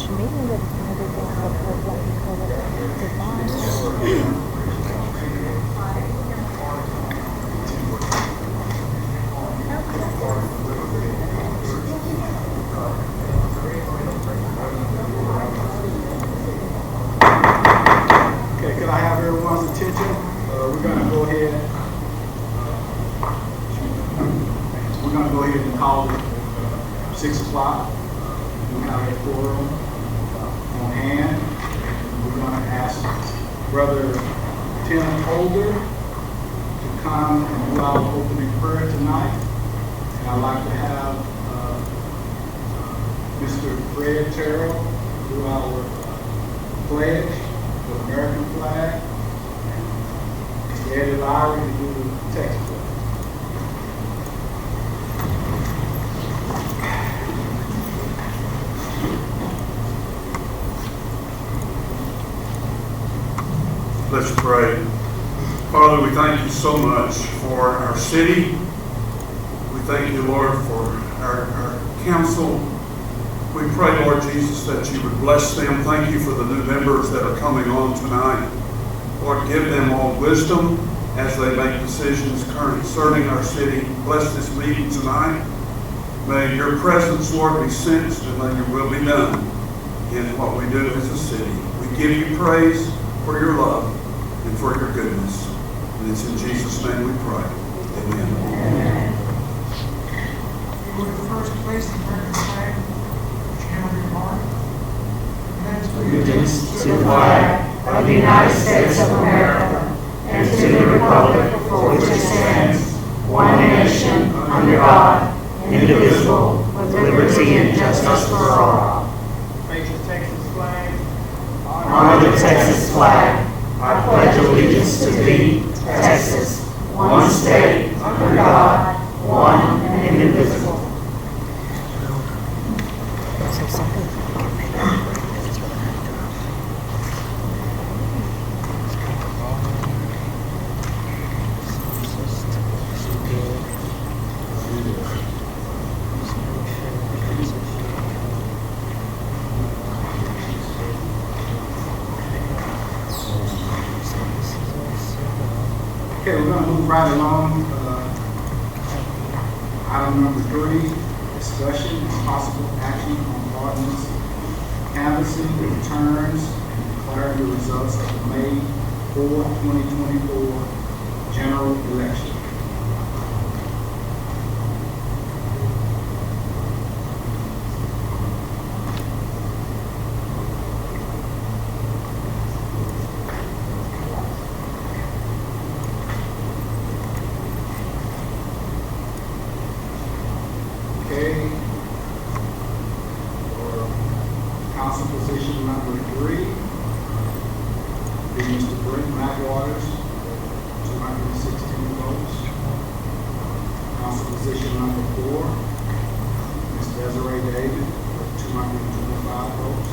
Okay, could I have everyone's attention? We're going to go ahead. We're going to go ahead and call it 6 o'clock. We have a quorum on hand. We're going to ask Brother Tim Holder to come and do our opening prayer tonight. And I'd like to have Mr. Fred Terrell do our pledge for the American flag. Mr. Eddie Lowry to do the text pledge. Let's pray. Father, we thank you so much for our city. We thank you, Lord, for our council. We pray, Lord Jesus, that you would bless them. Thank you for the new members that are coming on tonight. Lord, give them all wisdom as they make decisions concerning our city. Bless this meeting tonight. May your presence, Lord, be sensed, and may your will be done in what we do as a city. We give you praise for your love and for your goodness. And it's in Jesus' name we pray. Amen. Amen. Go to the first place in the American flag. Allegiance to the flag of the United States of America and to the republic for which it stands, one nation, under God, indivisible, with liberty and justice for all. Face the Texas flag. Honor the Texas flag. I pledge allegiance to thee, Texas, one state, under God, one and indivisible. Okay, we're going to move right along. Item number 3, discussion and possible action on ordinance canvassing the returns and declaring the results of the May 4, 2024 general election. Okay, for council position number 3, be Mr. Brent McWaters, 216 votes. Council position number 4, Ms. Desiree David, 225 votes.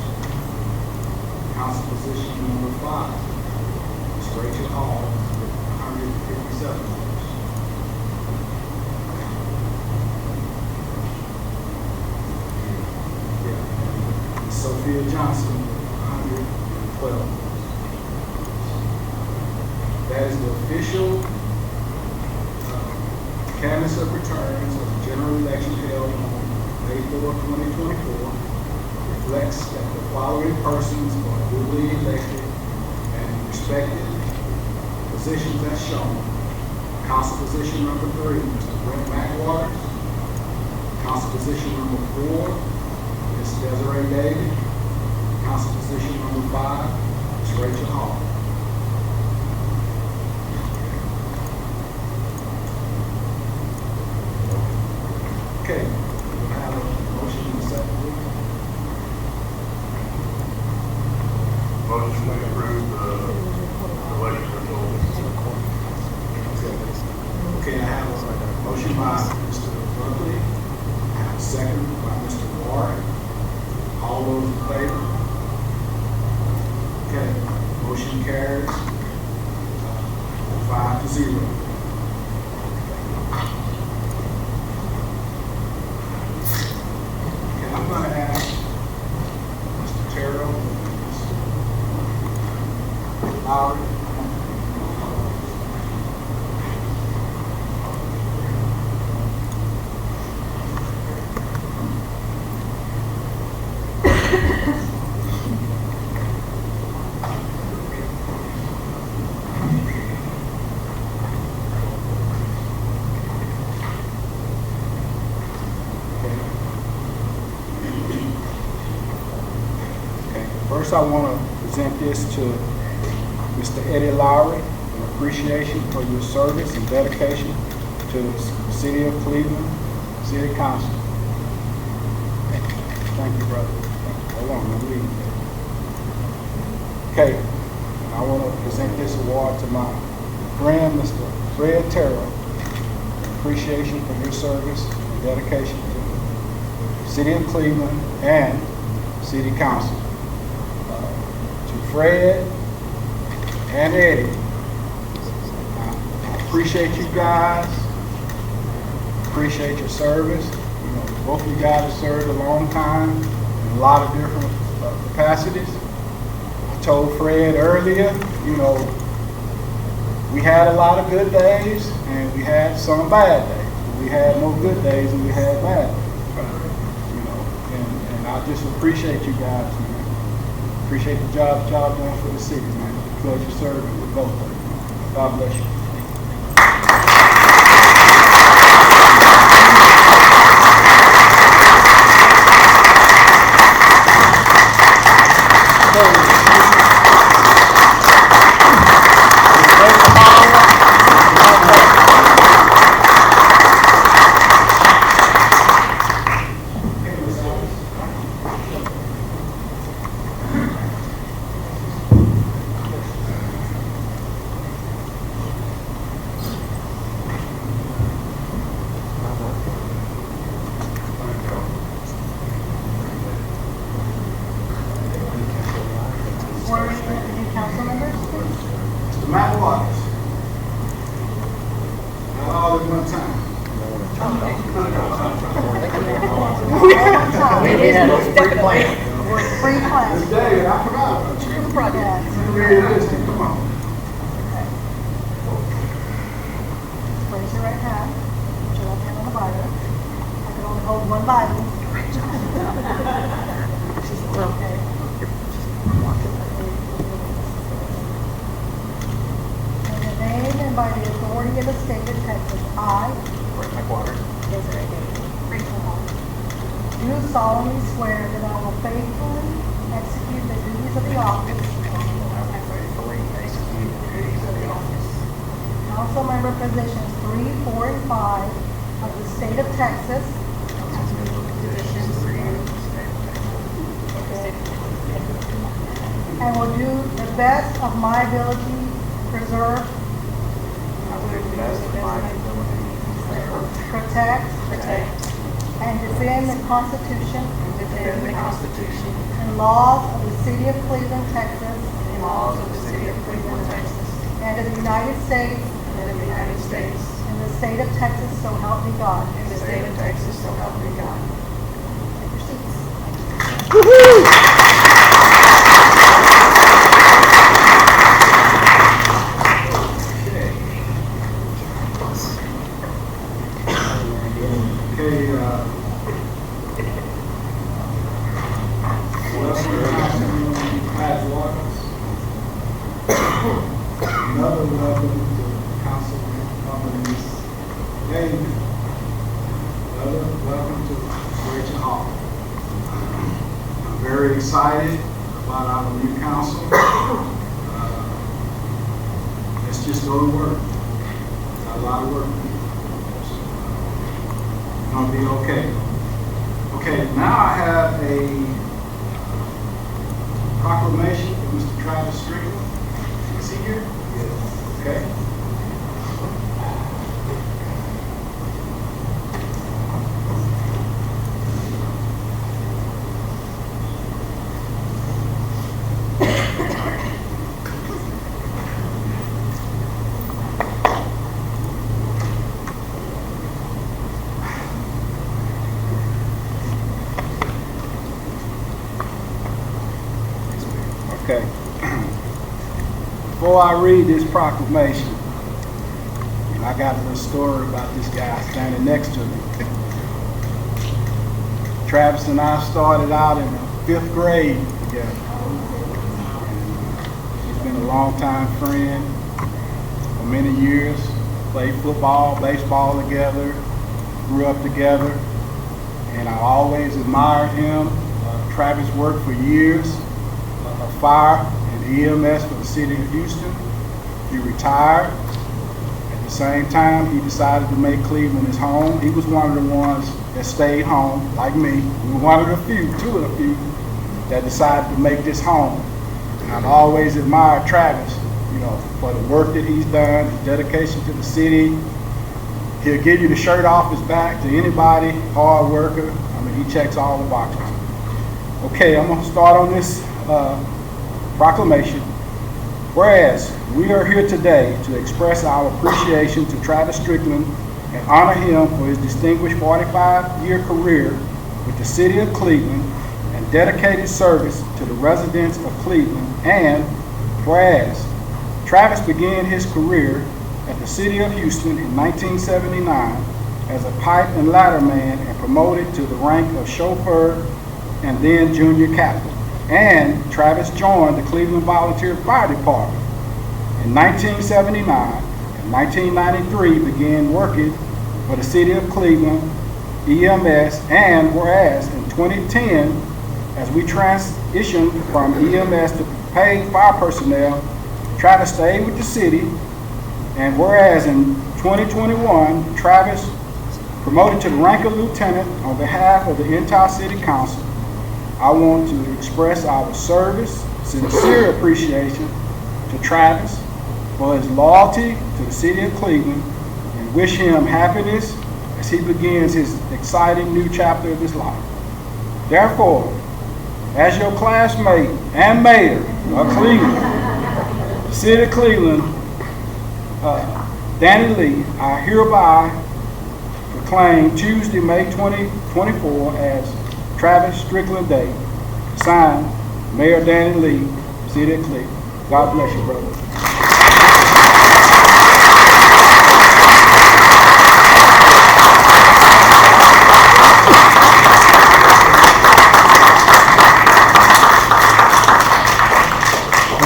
Council position number 5, Ms. Rachel Hall, 157 votes. Sophia Johnson, 112. That is the official canvass of returns of the general election held on May 4, 2024. Reflects that the following persons are duly elected and respected positions as shown. Council position number 3, Mr. Brent McWaters. Council position number 4, Ms. Desiree David. Council position number 5, Ms. Rachel Hall. Okay, we have a motion in a second, please. Motion to approve the election results. Okay, I have a motion by Mr. Buckley. I have a second by Mr. Warren. All those in favor? Okay, motion carries 5-0. Okay, I'm going to ask Mr. Lowry. First, I want to present this to Mr. Eddie Lowry, in appreciation for your service and dedication to the City of Cleveland City Council. Thank you, brother. Hold on, I'm leaving. Okay, I want to present this award to my friend, Mr. Fred Terrell, in appreciation for your service and dedication to the City of Cleveland and City Council. Fred and Eddie, I appreciate you guys, appreciate your service. You know, both of you guys have served a long time in a lot of different capacities. I told Fred earlier, you know, we had a lot of good days and we had some bad days. We had more good days and we had bad days. You know, and I just appreciate you guys, man. Appreciate the job done for the city, man. Pleasure serving with both of you. God bless you. Matt Waters. Not all at one time. Pre-plan. This day, I forgot about you. Realistic, come on. Raise your right hand. Put your left hand on the Bible. I can only hold one Bible. Okay. In the name and by the authority of the state of Texas, I, Desiree Davis, Rachel Hall, do solemnly swear that I will faithfully execute the duties of the office. Council member positions 3, 4, and 5 of the state of Texas. And will do the best of my ability to preserve, protect, and defend the Constitution and laws of the City of Cleveland, Texas, and of the United States, and the state of Texas, so help me God. Take your seats. Another welcome to Councilman Companies. Another welcome to Rachel Hall. I'm very excited about our new council. Let's just go to work. Got a lot of work to do. It's gonna be okay. Okay, now I have a proclamation from Mr. Travis Strickland. Is he here? Yes. Okay. Before I read this proclamation, I got a little story about this guy standing next to me. Travis and I started out in the 5th grade together. He's been a longtime friend for many years. Played football, baseball together, grew up together, and I always admired him. Travis worked for years of fire and EMS for the city of Houston. He retired. At the same time, he decided to make Cleveland his home. He was one of the ones that stayed home, like me. We were one of the few, two of the few, that decided to make this home. And I've always admired Travis, for the work that he's done, his dedication to the city. He'll give you the shirt off his back to anybody, hard worker. I mean, he checks all the boxes. Okay, I'm going to start on this proclamation. Whereas we are here today to express our appreciation to Travis Strickland and honor him for his distinguished 45-year career with the city of Cleveland and dedicated service to the residents of Cleveland. And whereas Travis began his career at the city of Houston in 1979 as a pipe and ladder man and promoted to the rank of chauffeur and then junior captain. And Travis joined the Cleveland Volunteer Fire Department. In 1979 and 1993 began working for the city of Cleveland EMS, and whereas in 2010, as we transitioned from EMS to paid fire personnel, Travis stayed with the city, and whereas in 2021, Travis promoted to the rank of lieutenant on behalf of the entire city council. I want to express our service, sincere appreciation to Travis for his loyalty to the city of Cleveland and wish him happiness as he begins his exciting new chapter of his life. Therefore, as your classmate and mayor of Cleveland, the city of Cleveland, Danny Lee, I hereby proclaim Tuesday, May 2024 as Travis Strickland Day. Signed, Mayor Danny Lee, City of Cleveland. God bless you, brother.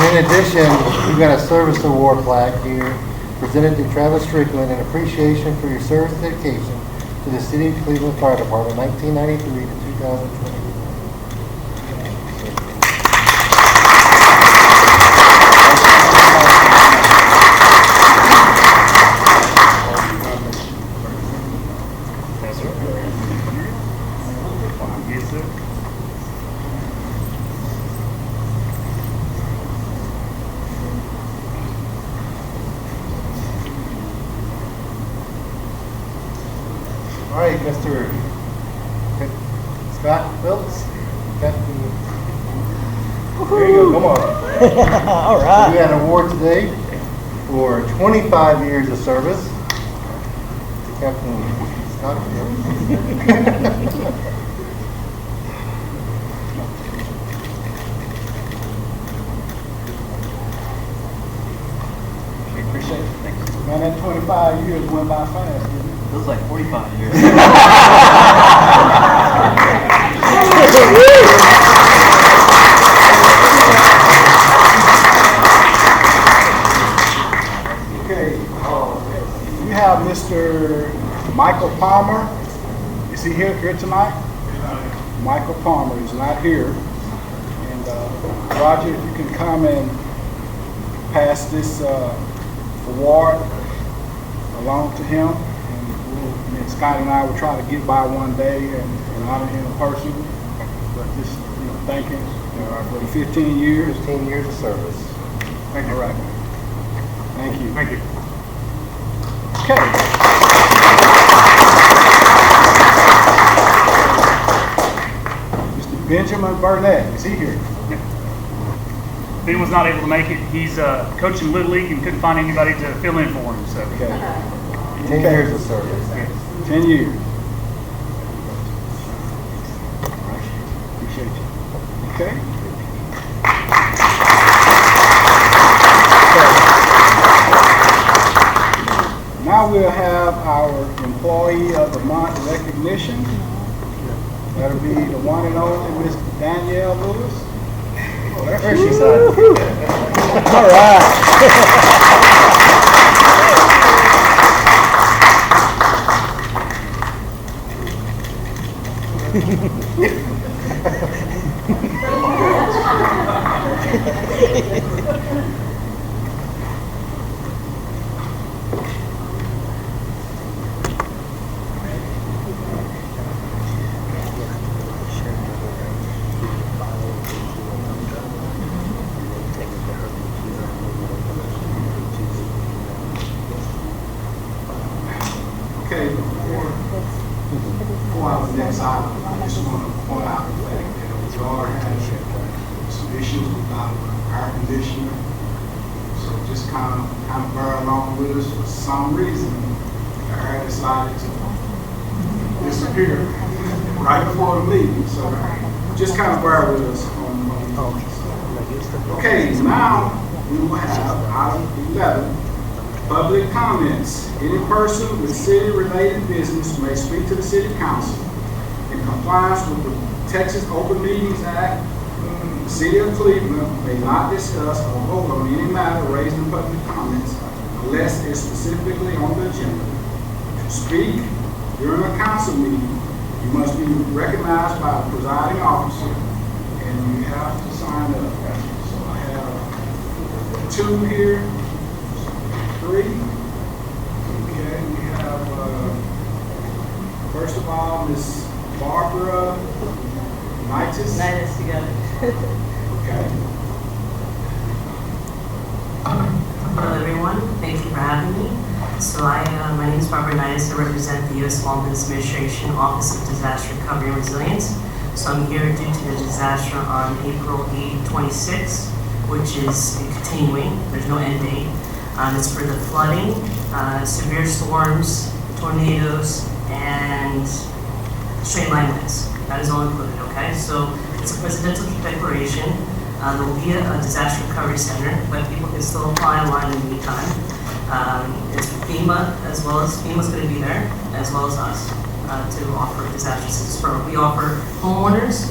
In addition, we've got a service award plaque here presented to Travis Strickland in appreciation for your service and dedication to the City of Cleveland Fire Department 1993 to 2020. All right, Mr. Scott Phillips. Captain. There you go, come on. All right. We got an award today for 25 years of service to Captain Scott Phillips. Appreciate it. Thank you. Man, that 25 years went by fast, didn't it? Feels like 45 years. Okay, we have Mr. Michael Palmer. Is he here tonight? Michael Palmer is not here. And Roger, if you can come and pass this award along to him. And Scott and I will try to get by one day and honor him in person. But just thank him for the 15 years. 15 years of service. Thank you. All right. Thank you. Thank you. Okay. Mr. Benjamin Burnett, is he here? Ben was not able to make it. He's coaching Little League and couldn't find anybody to fill in for him. So. Okay. 10 years of service. 10 years. All right. Appreciate you. Okay. Okay. Employee of the Month recognition. That'll be the one and only Miss Danielle Lewis. Oh, there There she she's is. at. All right. Okay, before our next item, I just want to point out the fact that we are having some issues with our air conditioner. So just kind of bear along with us. For some reason, the air decided to disappear right before the meeting. So just kind of bear with us on these. Okay, now we will have item 11. Public comments. Any person with city-related business may speak to the city council. In compliance with the Texas Open Meetings Act, the city of Cleveland may not discuss or vote on any matter raised in public comments unless it's specifically on the agenda. To speak during a council meeting, you must be recognized by the presiding officer, and you have to sign up. So I have 2 here. 3. Okay, we have, first of all, Miss Barbara Knightis. Nice together. Okay. Hello, everyone. Thank you for having me. So my name is Barbara Nitis. I represent the U.S. Small Business Administration Office of Disaster Recovery and Resilience. So I'm here due to the disaster on April 8, 26, which is continuing. There's no end date. It's for the flooding, severe storms, tornadoes, and straight line winds. That is all included, okay? So it's a presidential declaration. There will be a disaster recovery center, but people can still apply online in the meantime. It's FEMA as well as, FEMA's going to be there, as well as us, to offer disaster assistance program. We offer homeowners,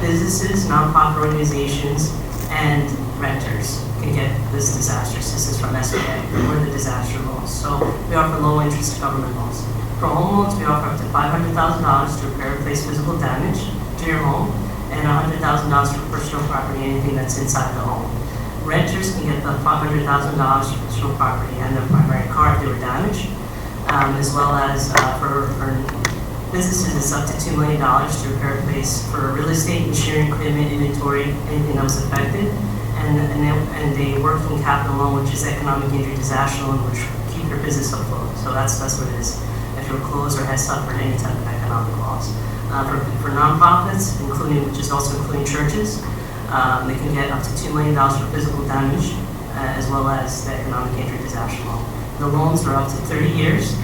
businesses, nonprofit organizations, and renters can get this disaster assistance from SBA or the disaster loans. So we offer low interest government loans. For home loans, we offer up to $500,000 to repair or replace physical damage to your home, and $100,000 for personal property, anything that's inside the home. Renters can get the $500,000 for personal property and their primary car if they were damaged, as well as for businesses, it's up to $2 million to repair or replace for real estate, machinery, equipment, inventory, anything that was affected, and a working capital loan, which is economic injury disaster loan, which keep your business afloat. So that's what it is. If you're closed or has suffered any type of economic loss. For nonprofits, which is also including churches, they can get up to $2 million for physical damage, as well as the economic injury disaster loan. The loans are up to 30 years.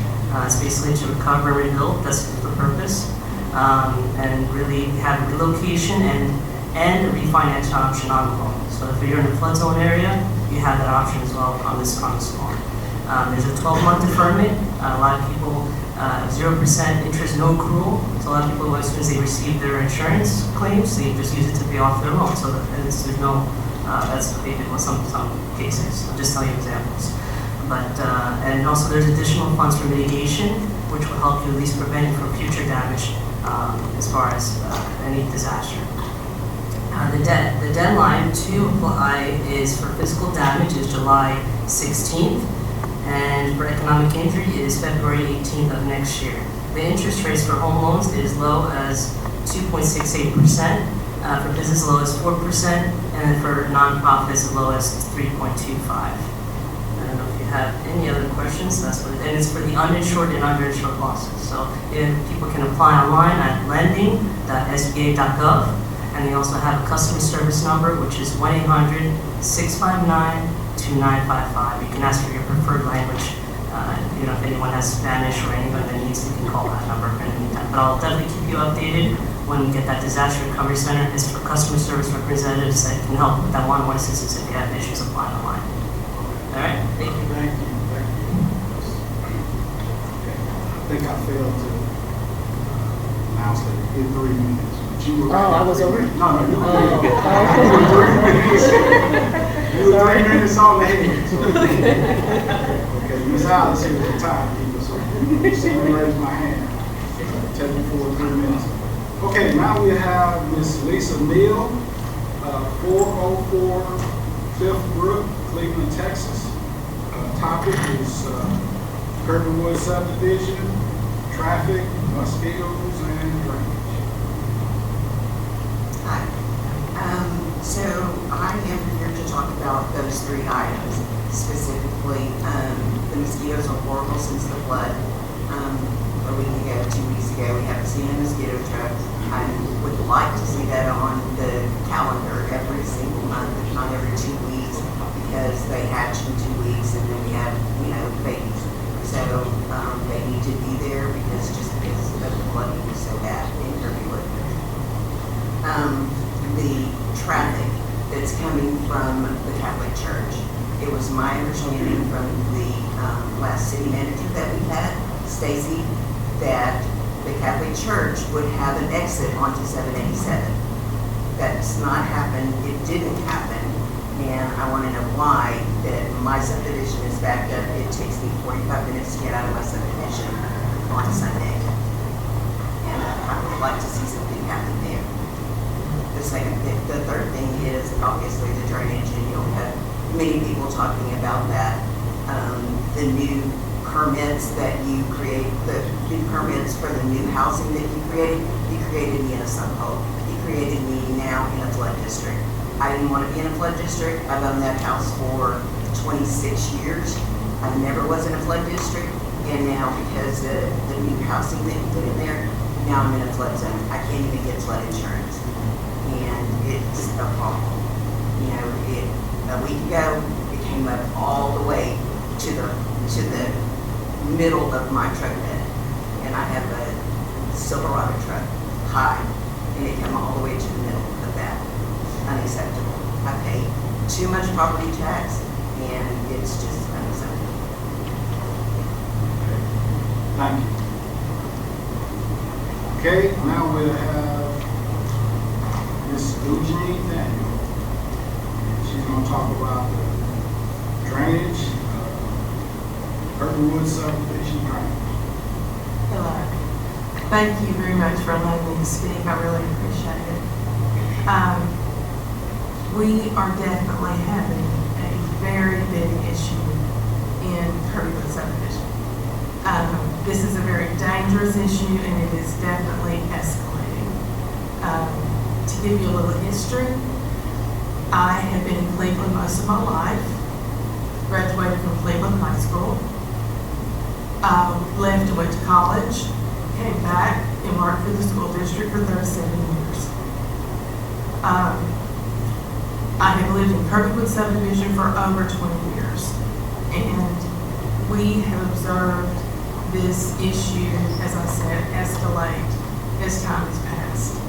It's basically to recover and rebuild. That's the purpose. And really have relocation and a refinance option on the loan. So if you're in a flood zone area, you have that option as well on this loan. There's a 12-month deferment. A lot of people, 0% interest, no accrual. So a lot of people, as soon as they receive their insurance claims, they just use it to pay off their loan. So there's no, that's what they did with some cases. I'll just tell you examples. But, and also there's additional funds for mitigation, which will help you at least prevent from future damage as far as any disaster. The deadline to apply is for physical damage is July 16th, and for economic injury is February 18th of next year. The interest rates for home loans is low as 2.68%, for business low as 4%, and for nonprofits as low as 3.25%. Have any other questions? That's what and it's for the uninsured and underinsured losses. So people can apply online at lending.sba.gov, and they also have a customer service number, which is 1-800-659-2955. You can ask for your preferred language. If anyone has Spanish or anyone that needs, they can call that number in the meantime. But I'll definitely keep you updated when we get that disaster recovery center. It's for customer service representatives that can help with that one-on-one assistance if you have issues applying online. All right, thank you. Thank you. think I failed to announce that in 3 minutes. But you were. Oh, I was over? No, no, you were. Oh. You were 3 minutes. You were 3 minutes on the head. Okay, Ms. Alice here at the timekeeper, so let me raise my hand. Take you for 3 minutes. Okay, now we have Miss Lisa Neal, 404 Fifth Brook, Cleveland, Texas. Topic is Kirkwood subdivision, traffic, mosquitoes, and drainage. Hi. So I am here to talk about those 3 items, specifically the mosquitoes are horrible since the flood. A week ago, 2 weeks ago, we haven't seen a mosquito truck. I would like to see that on the calendar every single month, if not every 2 weeks, because they hatch in 2 weeks and then we have, babies. So they need to be there because the flooding was so bad in Kirkwood. The traffic that's coming from the Catholic Church. It was my understanding from the last city manager that we had, Stacy, that the Catholic Church would have an exit onto 787. That's not happened. It didn't happen. And I want to know why that my subdivision is backed up. It takes me 45 minutes to get out of my subdivision on Sunday. And I would like to see something happen there. The third thing is obviously the drainage, and you'll have many people talking about that. The new permits that you create, the new permits for the new housing that you created me in a subhole. You created me now in a flood district. I didn't want to be in a flood district. I've owned that house for 26 years. I never was in a flood district, and now because the new housing that you put in there, now I'm in a flood zone. I can't even get flood insurance, and it's a problem. A week ago, it came up all the way to the middle of my truck bed, and I have a Silverado truck, high, and it came all the way to the middle of that. Unacceptable. I pay too much property tax, and it's just unacceptable. Thank you. Okay, now we'll have Ms. Eugenie Daniel. She's going to talk about the drainage, Kirkwood subdivision drainage. Hello. Thank you very much for allowing me to speak. I really appreciate it. We are definitely having a very big issue in Kirkwood subdivision. This is a very dangerous issue, and it is definitely escalating. To give you a little history, I have been in Cleveland most of my life, graduated from Cleveland High School, left and went to college, came back and worked for the school district for 37 years. I have lived in Kirkwood subdivision for over 20 years, and we have observed this issue, as I said, escalate as time has passed.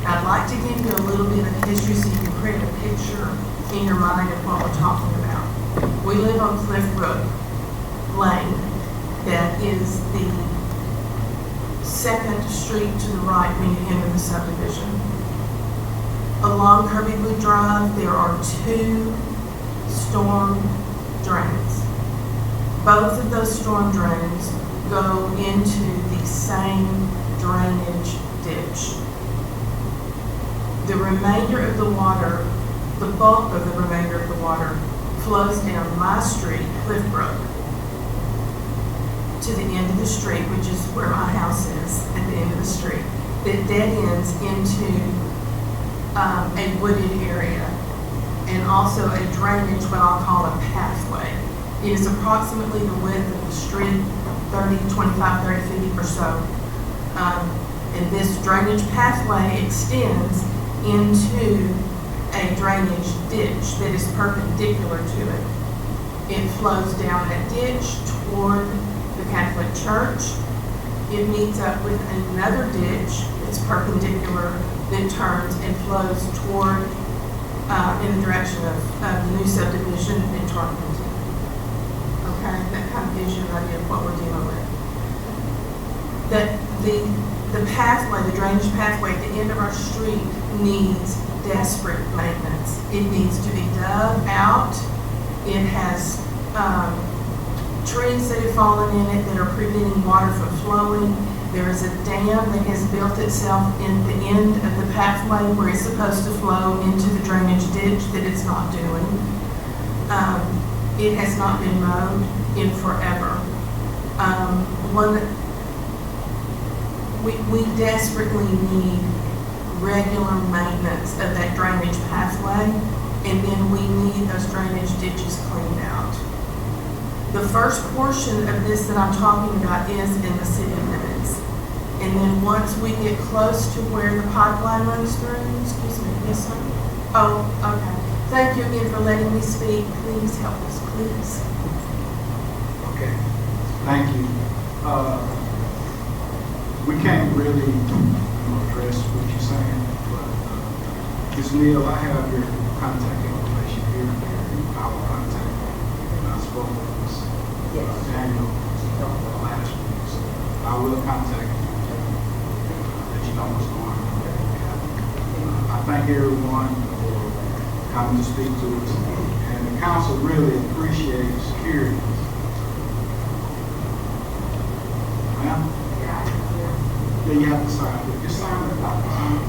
I'd like to give you a little bit of history so you can create a picture in your mind of what we're talking about. We live on Cliff Brook Lane. That is the second street to the right when you enter the subdivision. Along Kirkwood Drive, there are 2 storm drains. Both of those storm drains go into the same drainage ditch. The remainder of the water, the bulk of the remainder of the water, flows down my street, Cliff Brook, to the end of the street, which is where my house is, at the end of the street, that dead ends into a wooded area, and also a drainage, what I'll call a pathway. It is approximately the width of the street, 25, 30 feet or so. And this drainage pathway extends into a drainage ditch that is perpendicular to it. It flows down that ditch toward the Catholic Church. It meets up with another ditch that's perpendicular that turns and flows toward in the direction of the new subdivision in Tarpington. Okay, that kind of gives you an idea of what we're dealing with. that the pathway, the drainage pathway at the end of our street needs desperate maintenance. It needs to be dug out. It has trees that have fallen in it that are preventing water from flowing. There is a dam that has built itself in the end of the pathway where it's supposed to flow into the drainage ditch that it's not doing. It has not been mowed in forever. We desperately need regular maintenance of that drainage pathway, and then we need those drainage ditches cleaned out. The first portion of this that I'm talking about is in the city limits. And then once we get close to where the pipeline runs through, excuse me, yes, sir? Oh, okay. Thank you again for letting me speak. Please help us, please. Okay, thank you. We can't really address what you're saying, but Ms. Neal, I have your contact information here, our contact. And I spoke with Ms. Daniel last week, so I will contact you, let you know what's going on. I thank everyone for coming to speak to us, and the council really appreciates security. Ma'am? Yeah, you have to sign it. Just sign it. Sign it.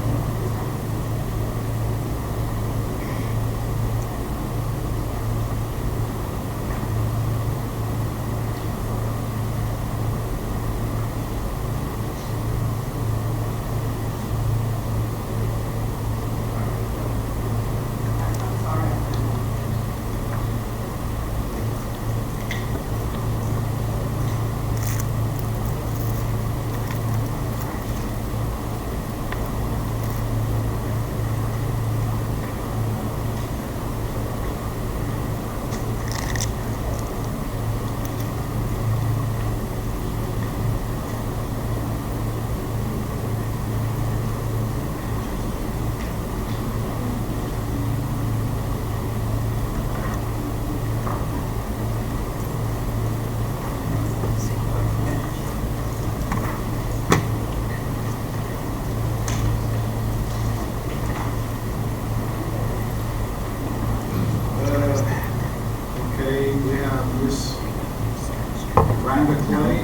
Rhonda Clay,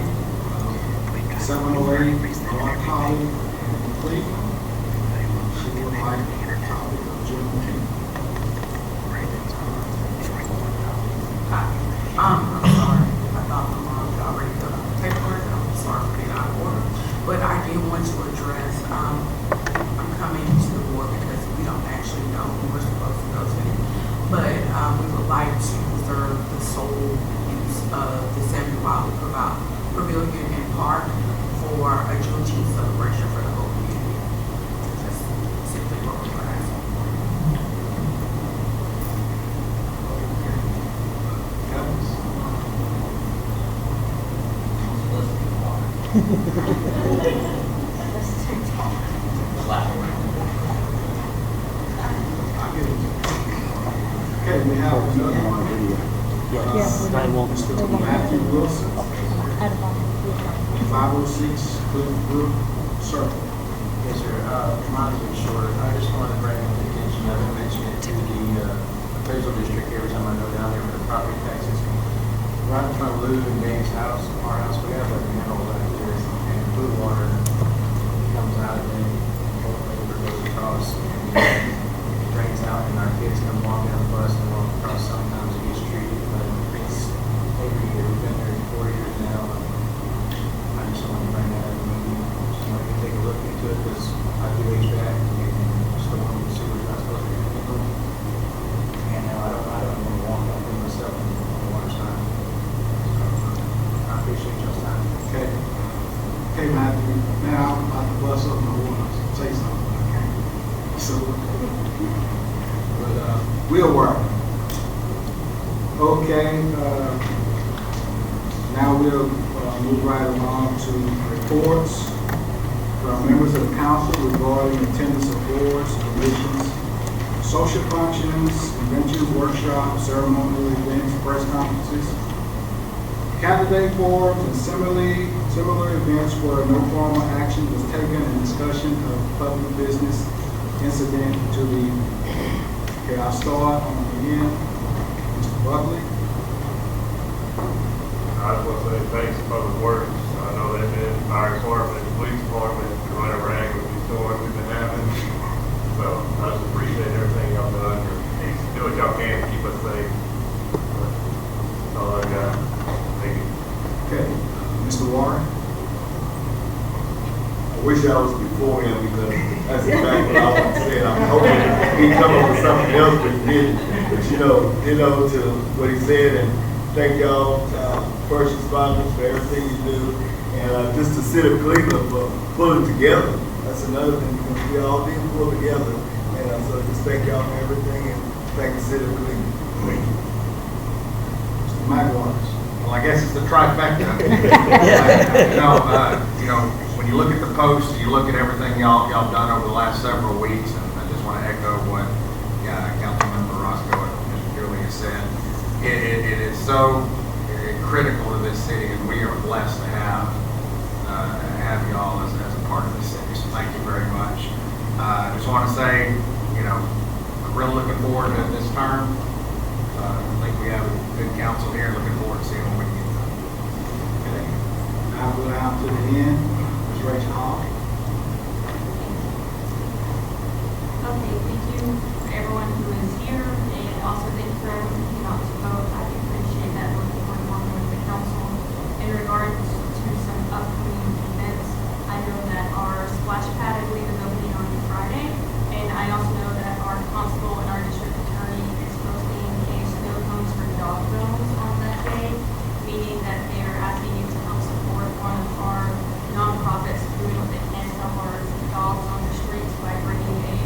708 North Holly, Cleveland. She would like a copy of Jim King. I'm sorry. I thought my mom had already done the paperwork. I'm sorry for being out of order. But I do want to address, I'm coming to the board because we don't actually know who we're supposed to go to. But we would like to reserve the sole use of the 70 Wildwood Pavilion and Park for a Juneteenth celebration for the whole community. That's simply what we're asking. Okay, we have another one. Mr. Matthew Wilson, 506 Cliff Brook Circle. Yes, sir. Mine's a bit shorter. I just wanted to bring the attention of it, mention it to the appraisal district every time I go down there for the property taxes. Right in front of Lou and Dave's house, our house, we have like a manhole back there, and blue water comes out of it, goes across, and drains out, and our kids come walking down the bus and walk across. Sometimes it gets treated, but it's every year. We've been there 4 years now. I just want to bring that up. Just want to take a look into it because I do HVAC and storm and sewer's not supposed to be handled. And now I don't want to walk out there myself in the water side. So I appreciate y'all's time. Okay. Okay, Matthew. Now I'm about to bust up my want to say something, but I can't. So, but we'll work. Okay. Now we'll move right along to reports from members of the council regarding attendance of boards, commissions, social functions, conventions, workshops, ceremonial events, press conferences. Candidate forums and similar events where no formal action was taken and discussion of public business incident to the, okay, I'll start on the end. Mr. Buckley. I just want to say thanks to Public Works. I know they've been fire department, police department, and whatever angle these storms we've been having. So I just appreciate everything y'all done. Do what y'all can to keep us safe. That's all I got. Thank you. Okay, Mr. Warren. I wish I was before him because that's exactly what I was saying. I'm hoping he'd come up with something else, but he didn't. But ditto to what he said, and thank y'all, first responders, for everything you do. And just the city of Cleveland for pulling together. That's another thing, because we all did pull together. And so just thank y'all for everything, and thank the city of Cleveland. Mr. Mike Waters. Well, I guess it's the trifecta. When you look at the post, you look at everything y'all done over the last several weeks, and I just want to echo what Councilmember Roscoe and Mr. Dooley has said. It is so critical to this city, and we are blessed to have y'all as a part of the city. So thank you very much. I just want to say, I'm really looking forward to this term. I think we have a good council here. Looking forward to seeing what we can get done. Okay. Now go down to the end. Ms. Rachel Hall. Okay, thank you for everyone who is here, and also thank you for everyone who came out to vote. I appreciate that. Looking forward to working with the council. In regards to some upcoming events, I know that our splash pad, I believe, is opening on Friday, and I also know that our constable and our district attorney is posting a snow cones for dog zones on that day, meaning that they are asking you to help support one of our nonprofits doing what they can to help our dogs on the streets by bringing a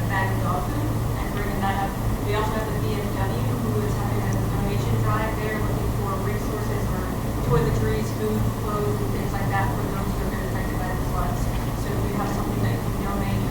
bag of dog food and bringing that up. We also have the VFW who is having a donation drive there, looking for resources or toiletries, food, clothes, and things like that for those who have been affected by the floods. So if you have something that you can donate,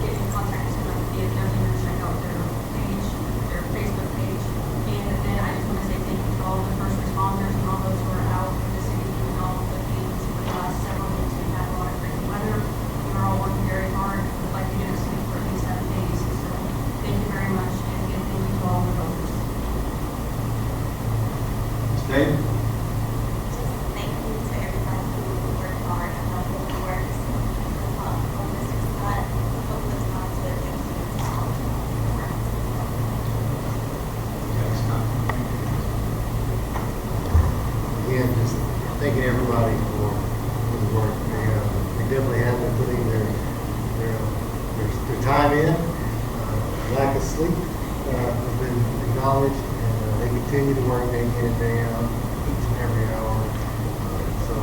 get in contact with the VFW or check out their page, their Facebook page. And then I just want to say thank you to all the first responders and all those who are out in the city doing all the things for the last several weeks. We've had a lot of crazy weather. We were all working very hard. We'd like to get us sleep for at least 7 days. So thank you very much. And again, thank you to all the voters. Ms. Davis. Thank you to everybody who worked hard. I know Public Works, on Mr. Scott, Public Works, but thank you to all of you. Okay, stop. Again, just thanking everybody for the work. They definitely have been putting their time in. Lack of sleep has been acknowledged, and they continue to work day in and day out, each and every hour. So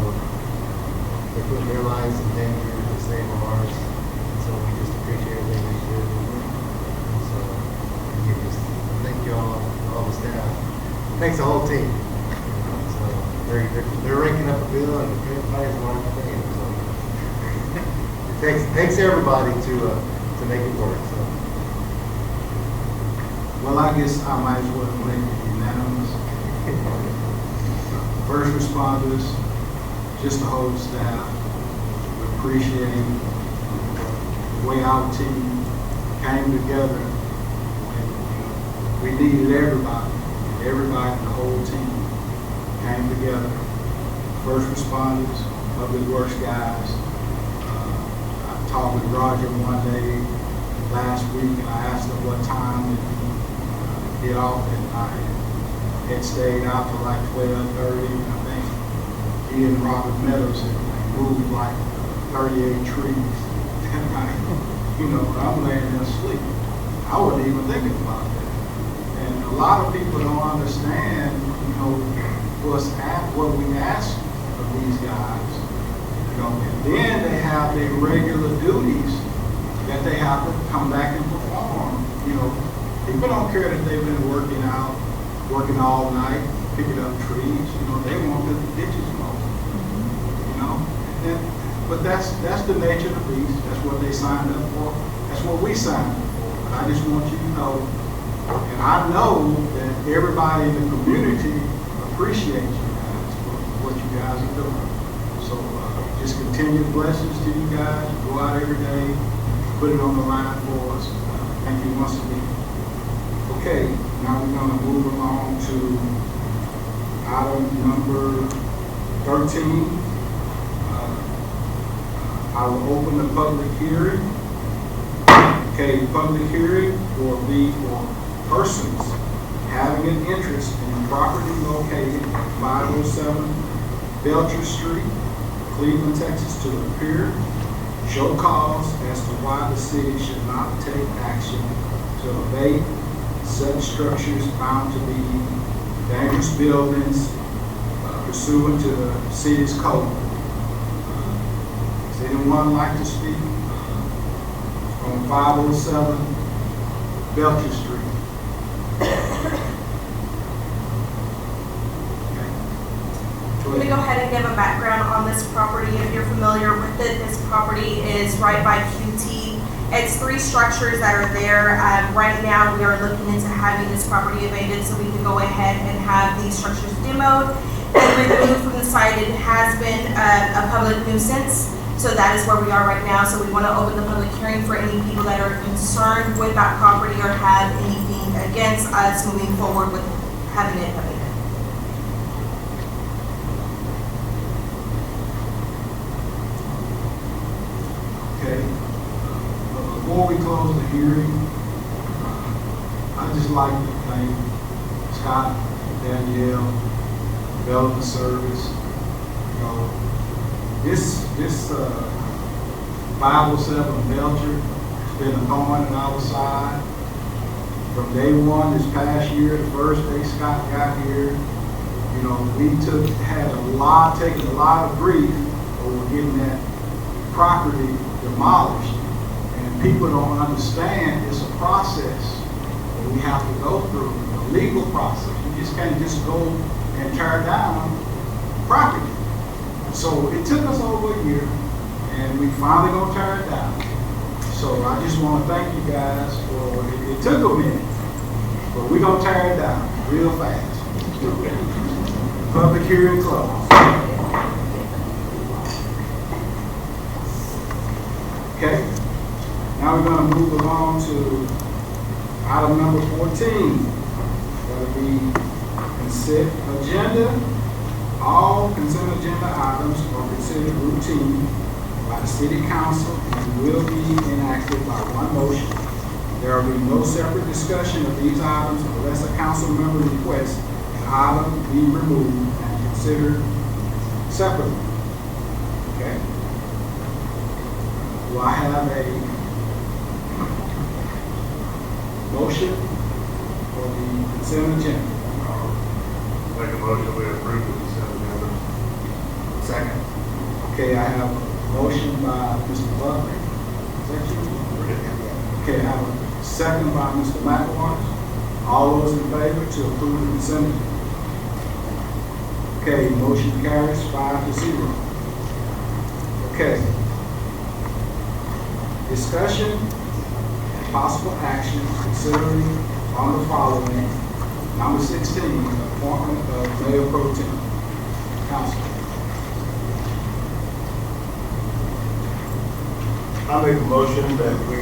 they're putting their lives in danger to save ours. And so we just appreciate everything they do. And so again, just thank you all the staff. Thanks the whole team. So they're ranking up a bill, and everybody's wanting to pay them. So thanks everybody to make it work. So. Well, I guess I might as well make it unanimous. First responders, just the whole staff, we appreciate the way our team came together when we needed everybody. Everybody, the whole team came together. First responders, public works guys. I talked with Roger one day last week, and I asked him what time did he get off at night. Had stayed out till like 12:30, and I think he and Robert Meadows had moved like 38 trees that night. I'm laying there asleep. I wasn't even thinking about that. And a lot of people don't understand, what we ask of these guys. And then they have their regular duties that they have to come back and perform. People don't care that they've been working all night, picking up trees. They want the ditches mowed. But that's the nature of the beast. That's what they signed up for. That's what we signed up for. And I just want you to know, and I know that everybody in the community appreciates you guys. what you guys are doing. So just continued blessings to you guys. Go out every day, put it on the line for us. Thank you once again. Okay, now we're going to move along to item number 13. I will open the public hearing. Okay, public hearing will be for persons having an interest in property located at 507 Belcher Street, Cleveland, Texas, to appear, show cause as to why the city should not take action to abate such structures found to be dangerous buildings pursuant to the city's code. Does anyone like to speak on 507 Belcher Street? I'm going to go ahead and give a background on this property. If you're familiar with it, this property is right by QT. It's 3 structures that are there. Right now, we are looking into having this property abated so we can go ahead and have these structures demoed and removed from the site. It has been a public nuisance, so that is where we are right now. So we want to open the public hearing for any people that are concerned with that property or have anything against us moving forward with having it abated. Okay. Before we close the hearing, I'd just like to thank Scott, Danielle, Development Service. You know, this 507 Belcher has been a thorn in our side from day one this past year. The first day Scott got here, you know, we taken a lot of grief over getting that property demolished, and people don't understand it's a process that we have to go through, a legal process. You just can't just go and tear down property. So it took us over a year, and we finally gonna tear it down. So I just want to thank you guys for it took a minute, but we're gonna tear it down real fast. Public hearing closed. Okay, now we're going to move along to item number 14. That'll be consent agenda. All consent agenda items are considered routine by the city council and will be enacted by one motion. There will be no separate discussion of these items unless a council member requests an item be removed and considered separately. Okay? Do I have a motion for the consent agenda? Make a motion, we approve the consent agenda. Second. Okay, I have a motion by Mr. Butler. Is that you? Okay, I have a second by Mr. McElwater. All those in favor to approve the consent agenda? Okay, motion carries 5-0. Okay. Discussion and possible action considering on the following. Number 16, appointment of Mayor Pro Tem. Council. I make a motion that we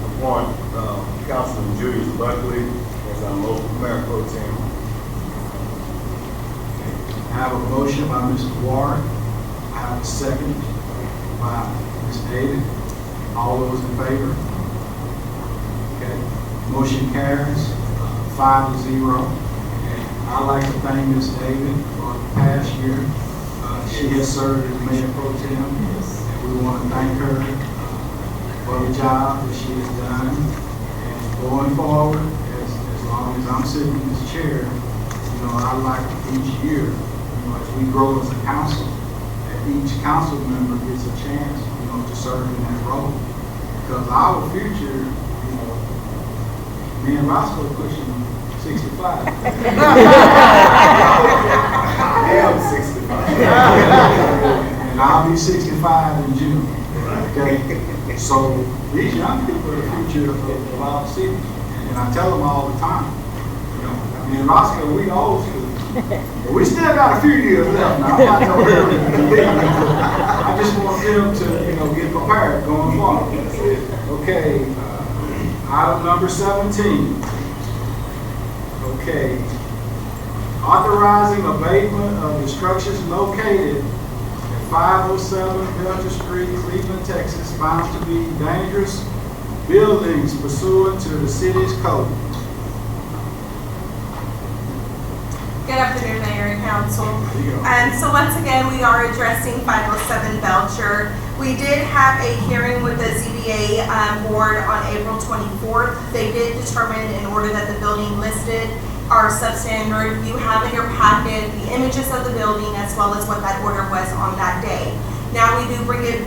appoint Councilman Julius Buckley as our local Mayor Pro Tem. I have a motion by Mr. Warren. I have a second by Ms. David. All those in favor? Okay. Motion carries 5-0. And I'd like to thank Ms. David for the past year. She has served as Mayor Pro Tem. And we want to thank her for the job that she has done. And going forward, as long as I'm sitting in this chair, you know, I'd like each year, you know, as we grow as a council, that each council member gets a chance, you know, to serve in that role. Because our future, you know, me and Roscoe pushing 65. I am 65. And I'll be 65 in June. Okay? So these young people are the future of our city. And I tell them all the time, you know, me and Roscoe, we old school. But we still got a few years left now. I'm not gonna hurry. I just want them to, get prepared going forward. Okay, item number 17. Okay. Authorizing abatement of the structures located at 507 Belcher Street, Cleveland, Texas, found to be dangerous buildings pursuant to the city's code. Good afternoon, Mayor and Council. So once again, we are addressing 507 Belcher. We did have a hearing with the ZBA board on April 24th. They did determine in order that the building listed are substandard. You have in your packet the images of the building as well as what that order was on that day. Now we do bring it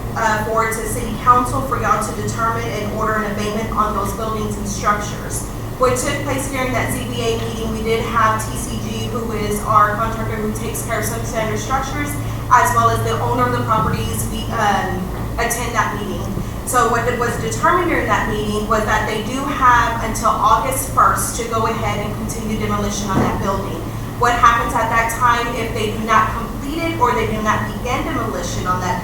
forward to City Council for y'all to determine and order an abatement on those buildings and structures. What took place during that ZBA meeting, we did have TCG, who is our contractor who takes care of substandard structures, as well as the owner of the properties, attend that meeting. So what was determined during that meeting was that they do have until August 1st to go ahead and continue demolition on that building. What happens at that time if they do not complete it or they do not begin demolition on that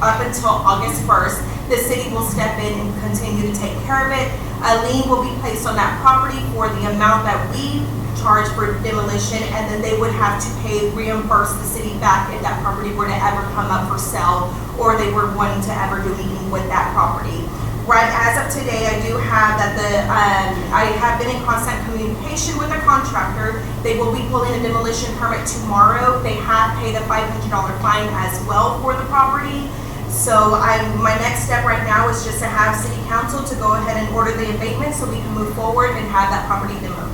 up until August 1st, the city will step in and continue to take care of it. A lien will be placed on that property for the amount that we charge for demolition, and then they would have to reimburse the city back if that property were to ever come up for sale or they were wanting to ever do anything with that property. Right as of today, I do have that I have been in constant communication with the contractor. They will be pulling a demolition permit tomorrow. They have paid a $500 fine as well for the property. So my next step right now is just to have City Council to go ahead and order the abatement so we can move forward and have that property demoed.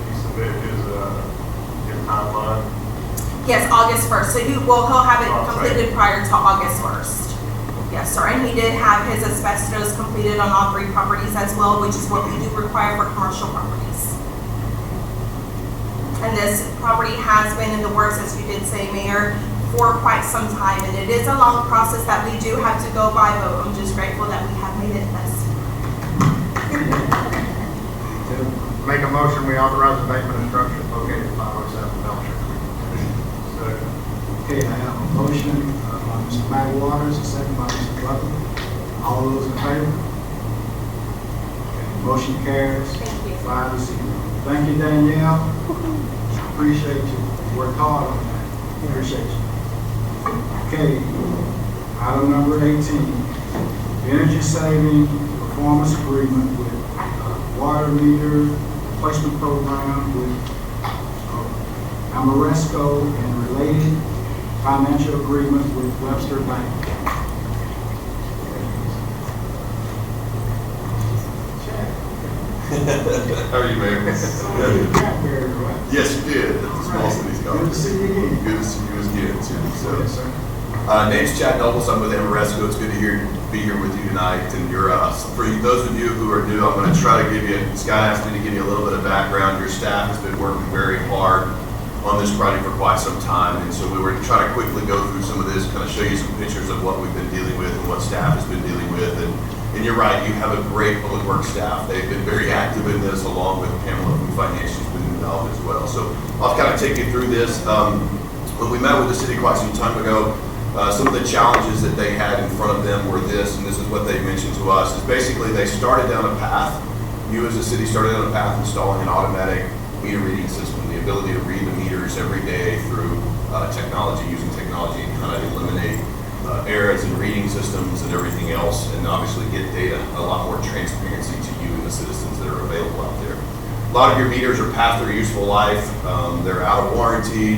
You submit your timeline? Yes, August 1st. So he'll have it completed prior to August 1st. Yes, sir. And he did have his asbestos completed on all 3 properties as well, which is what we do require for commercial properties. And this property has been in the works, as you did say, Mayor, for quite some time, and it is a long process that we do have to go by, but I'm just grateful that we have made it this. Make a motion, we authorize abatement of structures located at 507 Belcher. Okay, I have a motion by Mr. Matt Waters, a second by Mr. Butler. All those in favor? Okay, motion carries. Thank you. 5-0. Thank you, Danielle. Appreciate you. You worked hard on that. Appreciate you. Okay, item number 18, energy saving performance agreement with water meter replacement program with Amoresco and related financial agreement with Webster Bank. How are you, Mayor? Yes, you did. At the Small Cities Conference. Good to see you again. Good to see you again, too. So, Yes, sir. name's Chad Nobles. I'm with Amoresco. It's good to be here with you tonight. And for those of you who are new, I'm going to try to give you, Scott asked me to give you a little bit of background. Your staff has been working very hard on this project for quite some time. And so we were trying to quickly go through some of this, kind of show you some pictures of what we've been dealing with and what staff has been dealing with. And you're right, you have a great public works staff. They've been very active in this, along with Pamela, who financially has been involved as well. So I'll kind of take you through this. When we met with the city quite some time ago, some of the challenges that they had in front of them were this, and this is what they mentioned to us, is basically they started down a path. You as a city started down a path installing an automatic meter reading system, the ability to read the meters every day through technology, using technology and kind of eliminate errors in reading systems and everything else, and obviously get data, a lot more transparency to you and the citizens that are available out there. A lot of your meters are past their useful life, they're out of warranty,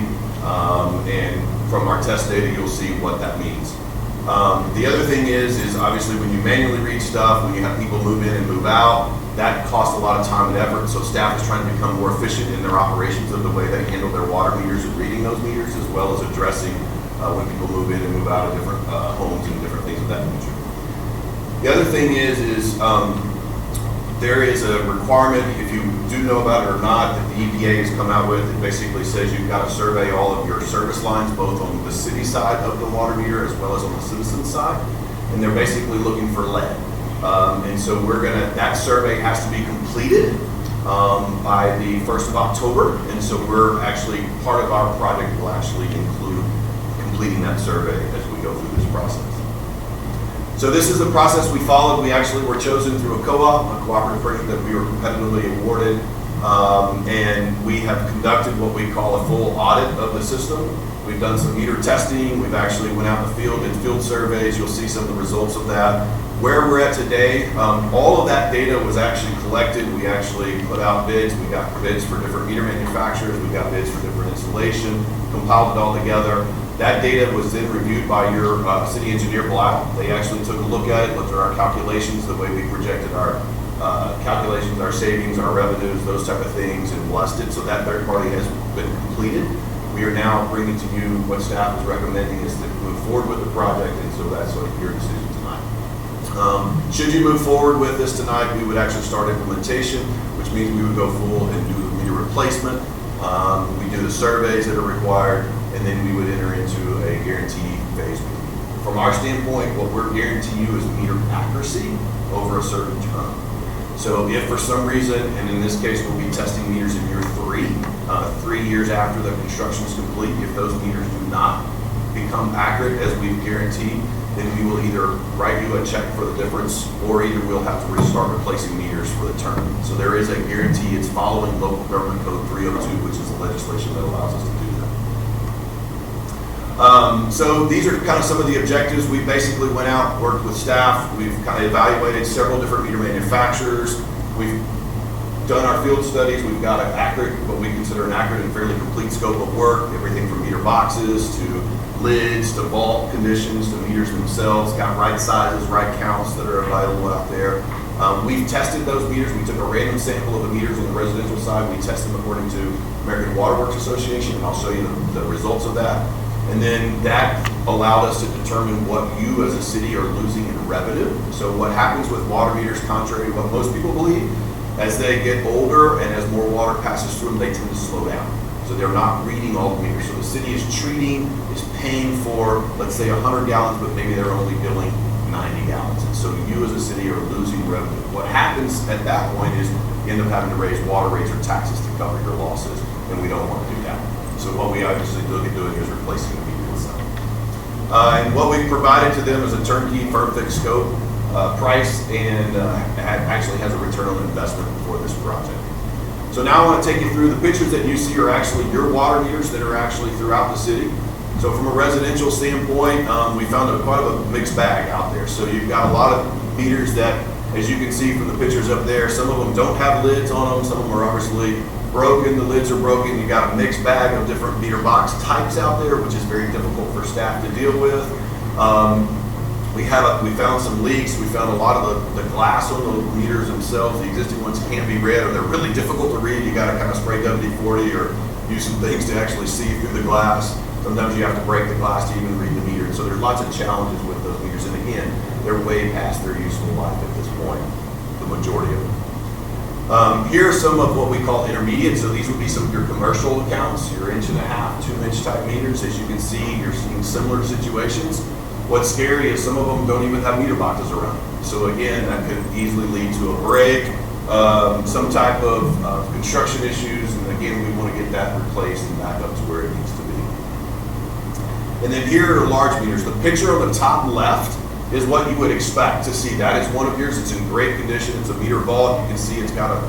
and from our test data, you'll see what that means. The other thing is obviously when you manually read stuff, when you have people move in and move out, that costs a lot of time and effort, so staff is trying to become more efficient in their operations of the way they handle their water meters and reading those meters, as well as addressing when people move in and move out of different homes and different things of that nature. The other thing is there is a requirement, if you do know about it or not, that the EPA has come out with. It basically says you've got to survey all of your service lines, both on the city side of the water meter as well as on the citizen side, and they're basically looking for lead. And so that survey has to be completed by the 1st of October. And so we're actually, part of our project will actually include completing that survey as we go through this process. So this is the process we followed. We actually were chosen through a co-op, a cooperative project that we were competitively awarded. And we have conducted what we call a full audit of the system. We've done some meter testing. We've actually went out in the field, did field surveys. You'll see some of the results of that. Where we're at today, all of that data was actually collected. We actually put out bids. We got bids for different meter manufacturers. We got bids for different installation, compiled it all together. That data was then reviewed by your city engineer, Blau. They actually took a look at it, looked at our calculations, the way we projected our calculations, our savings, our revenues, those type of things, and blessed it. So that third party has been completed. We are now bringing to you what staff is recommending is to move forward with the project, and so that's your decision tonight. Should you move forward with this tonight, we would actually start implementation, which means we would go full and do the meter replacement. We do the surveys that are required, and then we would enter into a guarantee phase. From our standpoint, what we're guaranteeing you is meter accuracy over a certain term. So if for some reason, and in this case we'll be testing meters in year 3 years after the construction is complete, if those meters do not become accurate as we've guaranteed, then we will either write you a check for the difference, or either we'll have to restart replacing meters for the term. So there is a guarantee. It's following Local Government Code 302, which is the legislation that allows us to do that. So these are kind of some of the objectives. We basically went out, worked with staff. We've kind of evaluated several different meter manufacturers. We've done our field studies. We've got an accurate, what we consider an accurate and fairly complete scope of work, everything from meter boxes to lids to vault conditions to meters themselves, got right sizes, right counts that are available out there. We've tested those meters. We took a random sample of the meters on the residential side. We tested them according to American Water Works Association, and I'll show you the results of that. And then that allowed us to determine what you as a city are losing in revenue. So what happens with water meters, contrary to what most people believe, as they get older and as more water passes through them, they tend to slow down. So they're not reading all the meters. So the city is paying for, let's say 100 gallons, but maybe they're only billing 90 gallons. And so you as a city are losing revenue. What happens at that point is you end up having to raise water rates or taxes to cover your losses, and we don't want to do that. So what we obviously look at doing is replacing the meter itself. And what we provided to them is a turnkey firm fixed scope price, and actually has a return on investment for this project. So now I want to take you through the pictures that you see are actually your water meters that are actually throughout the city. So from a residential standpoint, we found quite a mixed bag out there. So you've got a lot of meters that, as you can see from the pictures up there, some of them don't have lids on them, some of them are obviously broken, the lids are broken. You've got a mixed bag of different meter box types out there, which is very difficult for staff to deal with. We found some leaks. We found a lot of the glass on the meters themselves. The existing ones can't be read, or they're really difficult to read. You got to kind of spray WD-40 or use some things to actually see through the glass. Sometimes you have to break the glass to even read the meter. So there's lots of challenges with those meters. And again, they're way past their useful life at this point, the majority of them. Here are some of what we call intermediate. So these would be some of your commercial accounts, your 1.5 inch, 2 inch type meters. As you can see, you're seeing similar situations. What's scary is some of them don't even have meter boxes around. So again, that could easily lead to a break, some type of construction issues, and again, we want to get that replaced and back up to where it needs to be. And then here are large meters. The picture on the top left is what you would expect to see. That is one of yours. It's in great condition. It's a meter vault. You can see it's got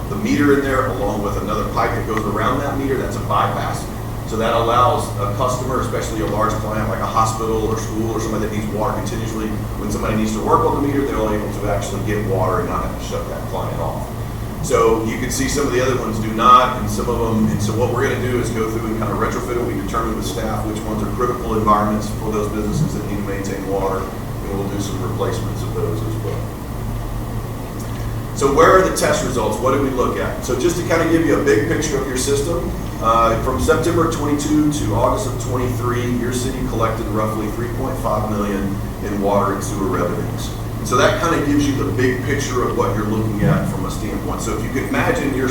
the meter in there along with another pipe that goes around that meter. That's a bypass. So that allows a customer, especially a large client like a hospital or school or somebody that needs water continuously, when somebody needs to work on the meter, they're able to actually get water and not have to shut that client off. So you can see some of the other ones do not, and some of them, and so what we're going to do is go through and kind of retrofit it. We determine with staff which ones are critical environments for those businesses that need to maintain water, and we'll do some replacements of those as well. So where are the test results? What did we look at? So just to kind of give you a big picture of your system, from September 22 to August of 23, your city collected roughly $3.5 million in water and sewer revenues. And so that kind of gives you the big picture of what you're looking at from a standpoint. So if you can imagine you're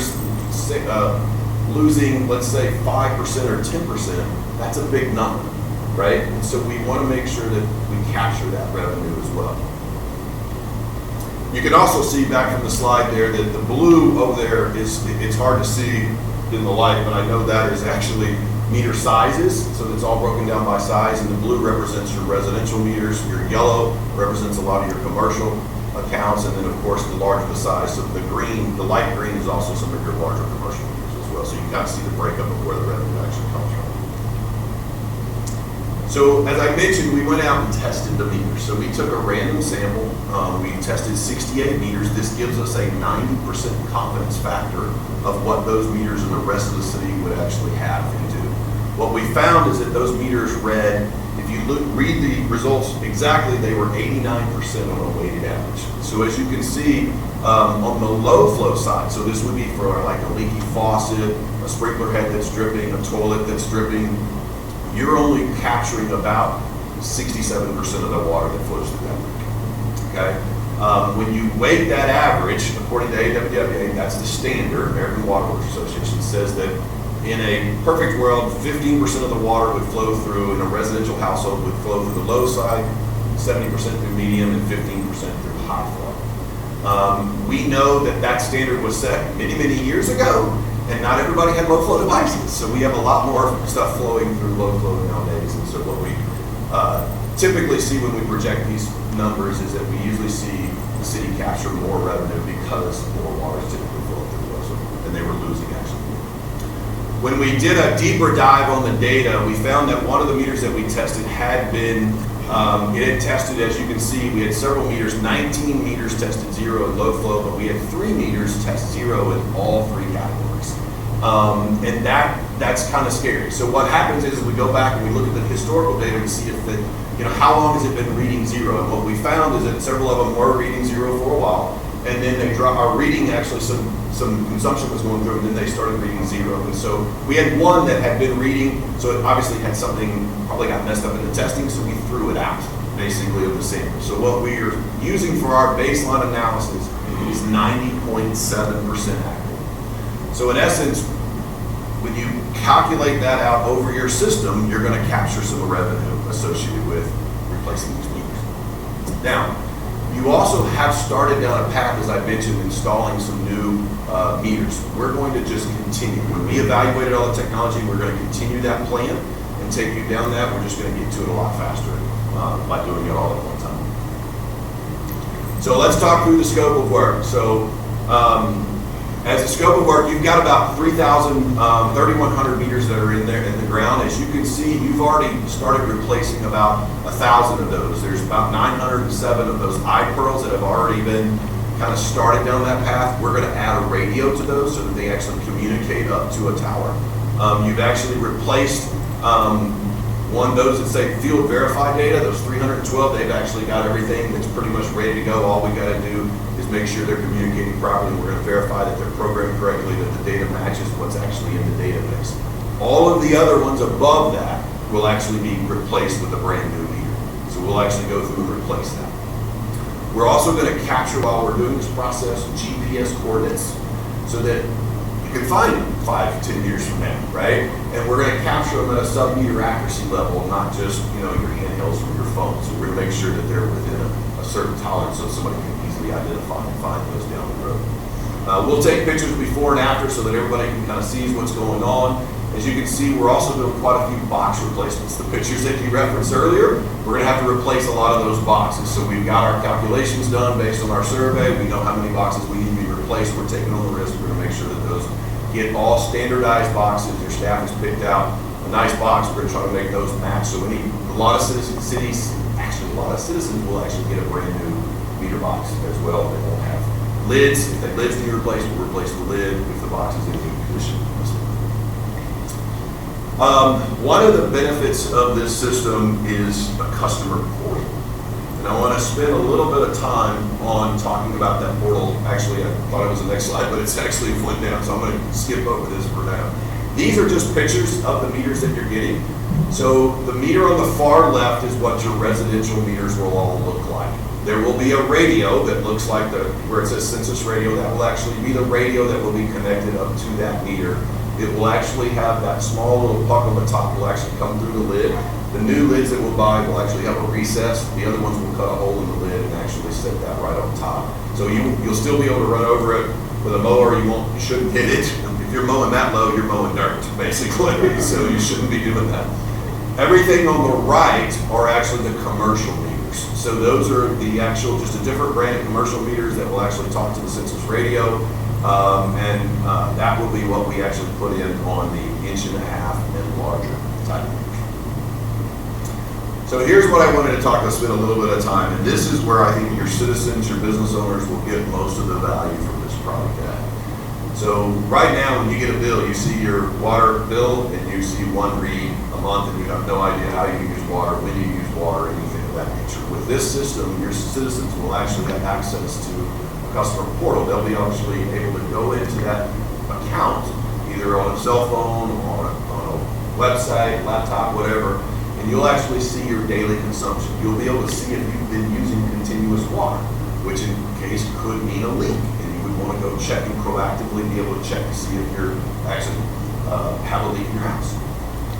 losing, let's say 5% or 10%, that's a big number, right? And so we want to make sure that we capture that revenue as well. You can also see back from the slide there that the blue over there it's hard to see in the light, but I know that is actually meter sizes, so it's all broken down by size, and the blue represents your residential meters, your yellow represents a lot of your commercial accounts, and then of course the larger the size, so the green, the light green is also some of your larger commercial meters as well, so you can kind of see the breakup of where the revenue actually comes from. So as I mentioned, we went out and tested the meters. So we took a random sample, we tested 68 meters. This gives us a 90% confidence factor of what those meters in the rest of the city would actually have and do. What we found is that those meters read, if you read the results exactly, they were 89% on a weighted average. So as you can see, on the low flow side, so this would be for like a leaky faucet, a sprinkler head that's dripping, a toilet that's dripping, you're only capturing about 67% of the water that flows through that leak. Okay? When you weight that average, according to AWWA, that's the standard, American Water Works Association says that in a perfect world, 15% of the water would flow through, in a residential household, would flow through the low side, 70% through medium, and 15% through high flow. We know that that standard was set many, many years ago, and not everybody had low flow devices. So we have a lot more stuff flowing through low flow nowadays. And so what we typically see when we project these numbers is that we usually see the city capture more revenue because more water is typically flowing through low flow than they were losing actually. When we did a deeper dive on the data, we found that one of the meters that we tested had been, it had tested, as you can see, we had several meters, 19 meters tested 0 in low flow, but we had 3 meters test 0 in all 3 categories. And that's kind of scary. So what happens is we go back and we look at the historical data to see if how long has it been reading 0? And what we found is that several of them were reading 0 for a while, and then they dropped. Our reading actually some consumption was going through, and then they started reading 0. And so we had one that had been reading, so it obviously had something, probably got messed up in the testing, so we threw it out basically of the sample. So what we are using for our baseline analysis is 90.7% accurate. So in essence, when you calculate that out over your system, you're going to capture some revenue associated with replacing these meters. Now, you also have started down a path, as I mentioned, installing some new meters. We're going to just continue. When we evaluated all the technology, we're going to continue that plan and take you down that. We're just going to get to it a lot faster by doing it all at one time. So let's talk through the scope of work. So as a scope of work, you've got about 3,100 meters that are in there in the ground. As you can see, you've already started replacing about 1,000 of those. There's about 907 of those iPearls that have already been kind of started down that path. We're going to add a radio to those so that they actually communicate up to a tower. You've actually replaced those that say field verified data, those 312, they've actually got everything that's pretty much ready to go. All we got to do is make sure they're communicating properly. We're going to verify that they're programmed correctly, that the data matches what's actually in the database. All of the other ones above that will actually be replaced with a brand new meter. So we'll actually go through and replace that. We're also going to capture, while we're doing this process, GPS coordinates so that you can find them 5 to 10 years from now, right? And we're going to capture them at a sub-meter accuracy level, not just your handhelds from your phone. So we're going to make sure that they're within a certain tolerance so somebody can easily identify and find those down the road. We'll take pictures before and after so that everybody can kind of see what's going on. As you can see, we're also doing quite a few box replacements. The pictures that you referenced earlier, we're going to have to replace a lot of those boxes. So we've got our calculations done based on our survey. We know how many boxes we need to be replaced. We're taking on the risk. We're going to make sure that those get all standardized boxes. Your staff has picked out a nice box. We're going to try to make those match. So a lot of citizens will actually get a brand new meter box as well. They won't have lids. If the lids need replaced, we'll replace the lid if the box is in good condition. One of the benefits of this system is a customer portal. And I want to spend a little bit of time on talking about that portal. Actually, I thought it was the next slide, but it's actually a footnote, so I'm going to skip over this for now. These are just pictures of the meters that you're getting. So the meter on the far left is what your residential meters will all look like. There will be a radio that looks like where it says census radio. That will actually be the radio that will be connected up to that meter. It will actually have that small little puck on the top will actually come through the lid. The new lids that we'll buy will actually have a recess. The other ones will cut a hole in the lid and actually set that right on top. So So you'll still be able to run over it with a mower. You shouldn't hit it. If you're mowing that low, you're mowing dirt, basically. So you shouldn't be doing that. Everything on the right are actually the commercial meters. So those are the actual, just a different brand of commercial meters that will actually talk to the census radio. That will be what we actually put in on the 1.5 and larger type meters. So here's what I wanted to talk to, spend a little bit of time, and this is where I think your citizens, your business owners will get most of the value from this product at. So right now, when you get a bill, you see your water bill and you see one read a month, and you have no idea how you use water, when you use water, anything of that nature. With this system, your citizens will actually have access to a customer portal. They'll be actually able to go into that account, either on a cell phone, on a website, laptop, whatever, and you'll actually see your daily consumption. You'll be able to see if you've been using continuous water, which in case could mean a leak, and you would want to go check and proactively be able to check to see if you're actually have a leak in your house.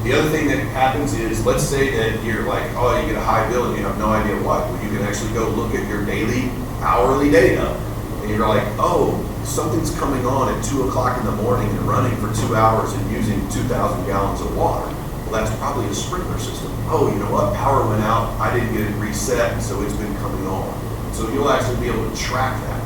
The other thing that happens is, let's say that you're like, oh, you get a high bill and you have no idea why. Well, you can actually go look at your daily, hourly data, and you're like, oh, something's coming on at 2 o'clock in the morning and running for 2 hours and using 2,000 gallons of water. Well, that's probably a sprinkler system. Oh, you know what? Power went out. I didn't get it reset, so it's been coming on. So you'll actually be able to track that.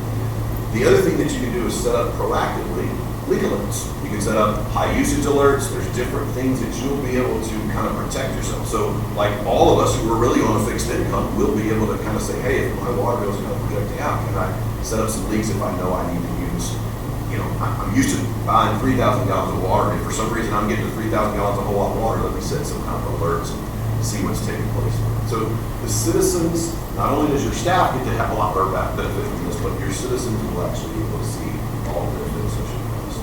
The other thing that you can do is set up proactively leak alerts. You can set up high usage alerts. There's different things that you'll be able to kind of protect yourself. So like all of us who are really on a fixed income will be able to kind of say, hey, if my water bill is kind of projecting out, can I set up some leaks if I know I need to use, you know, I'm used to buying 3,000 gallons of water, and if for some reason I'm getting to 3,000 gallons of whole lot of water, let me set some kind of alerts and see what's taking place. So the citizens, not only does your staff get to have a lot more benefit from this, but your citizens will actually be able to see all of the benefits associated with this.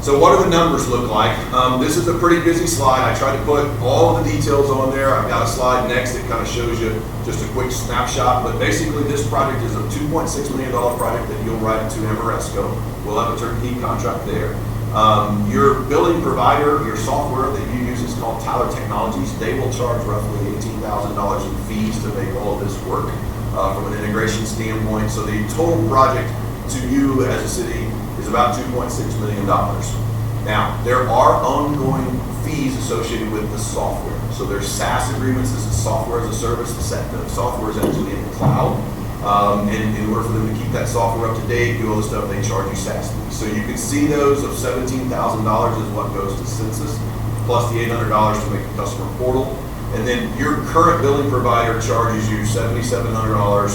So what do the numbers look like? This is a pretty busy slide. I tried to put all of the details on there. I've got a slide next that kind of shows you just a quick snapshot, but basically this project is a $2.6 million project that you'll write to Ameresco. We'll have a turnkey contract there. Your billing provider, your software that you use is called Tyler Technologies. They will charge roughly $18,000 in fees to make all of this work from an integration standpoint. So the total project to you as a city is about $2.6 million. Now, there are ongoing fees associated with the software. So there's SaaS agreements. This is software as a service. The software is actually in the cloud. And in order for them to keep that software up to date, do all the stuff, they charge you SaaS fees. So you can see those of $17,000 is what goes to census, plus the $800 to make a customer portal. And then your current billing provider charges you $7,700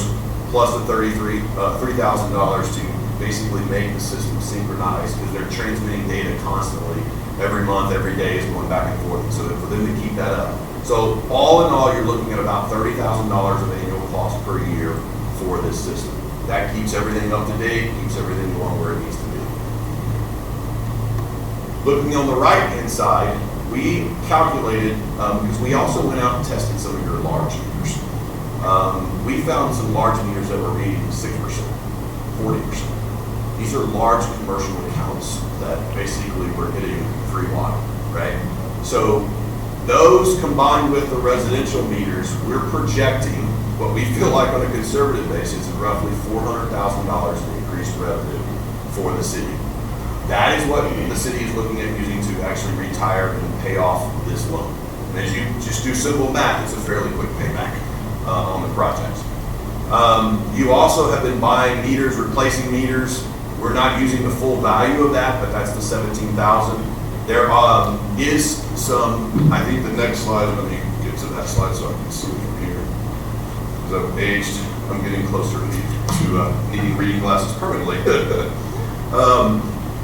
plus the $3,000 to basically make the system synchronized, because they're transmitting data constantly. Every month, every day is going back and forth. So for them to keep that up. So all in all, you're looking at about $30,000 of annual cost per year for this system. That keeps everything up to date, keeps everything going where it needs to be. Looking on the right-hand side, we calculated, because we also went out and tested some of your large meters. We found some large meters that were reading 6%, 40%. These are large commercial accounts that basically were hitting free water, right? So those combined with the residential meters, we're projecting what we feel like on a conservative basis is roughly $400,000 in increased revenue for the city. That is what the city is looking at using to actually retire and pay off this loan. And as you just do simple math, it's a fairly quick payback on the project. You also have been buying meters, replacing meters. We're not using the full value of that, but that's the $17,000. There is some, I think the next slide, let me get to that slide so I can see it from here. Because I've aged, I'm getting closer to needing reading glasses permanently.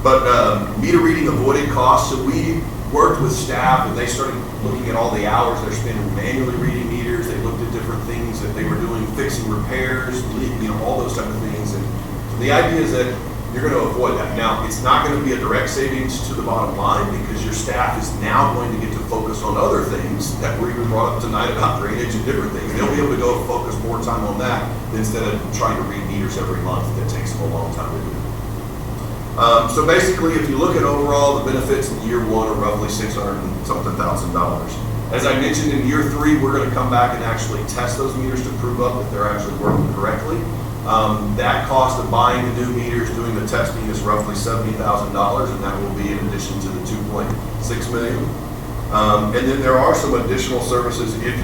But meter reading avoided costs, so we worked with staff and they started looking at all the hours they're spending manually reading meters. They looked at different things that they were doing, fixing repairs, all those type of things. And so the idea is that you're going to avoid that. Now, it's not going to be a direct savings to the bottom line, because your staff is now going to get to focus on other things that were even brought up tonight about drainage and different things. They'll be able to go focus more time on that instead of trying to read meters every month. That takes them a long time to do. So basically, if you look at overall, the benefits in year one are roughly $600,000. As I mentioned, in year 3, we're going to come back and actually test those meters to prove up that they're actually working correctly. That cost of buying the new meters, doing the testing is roughly $70,000, and that will be in addition to the $2.6 million. And then there are some additional services if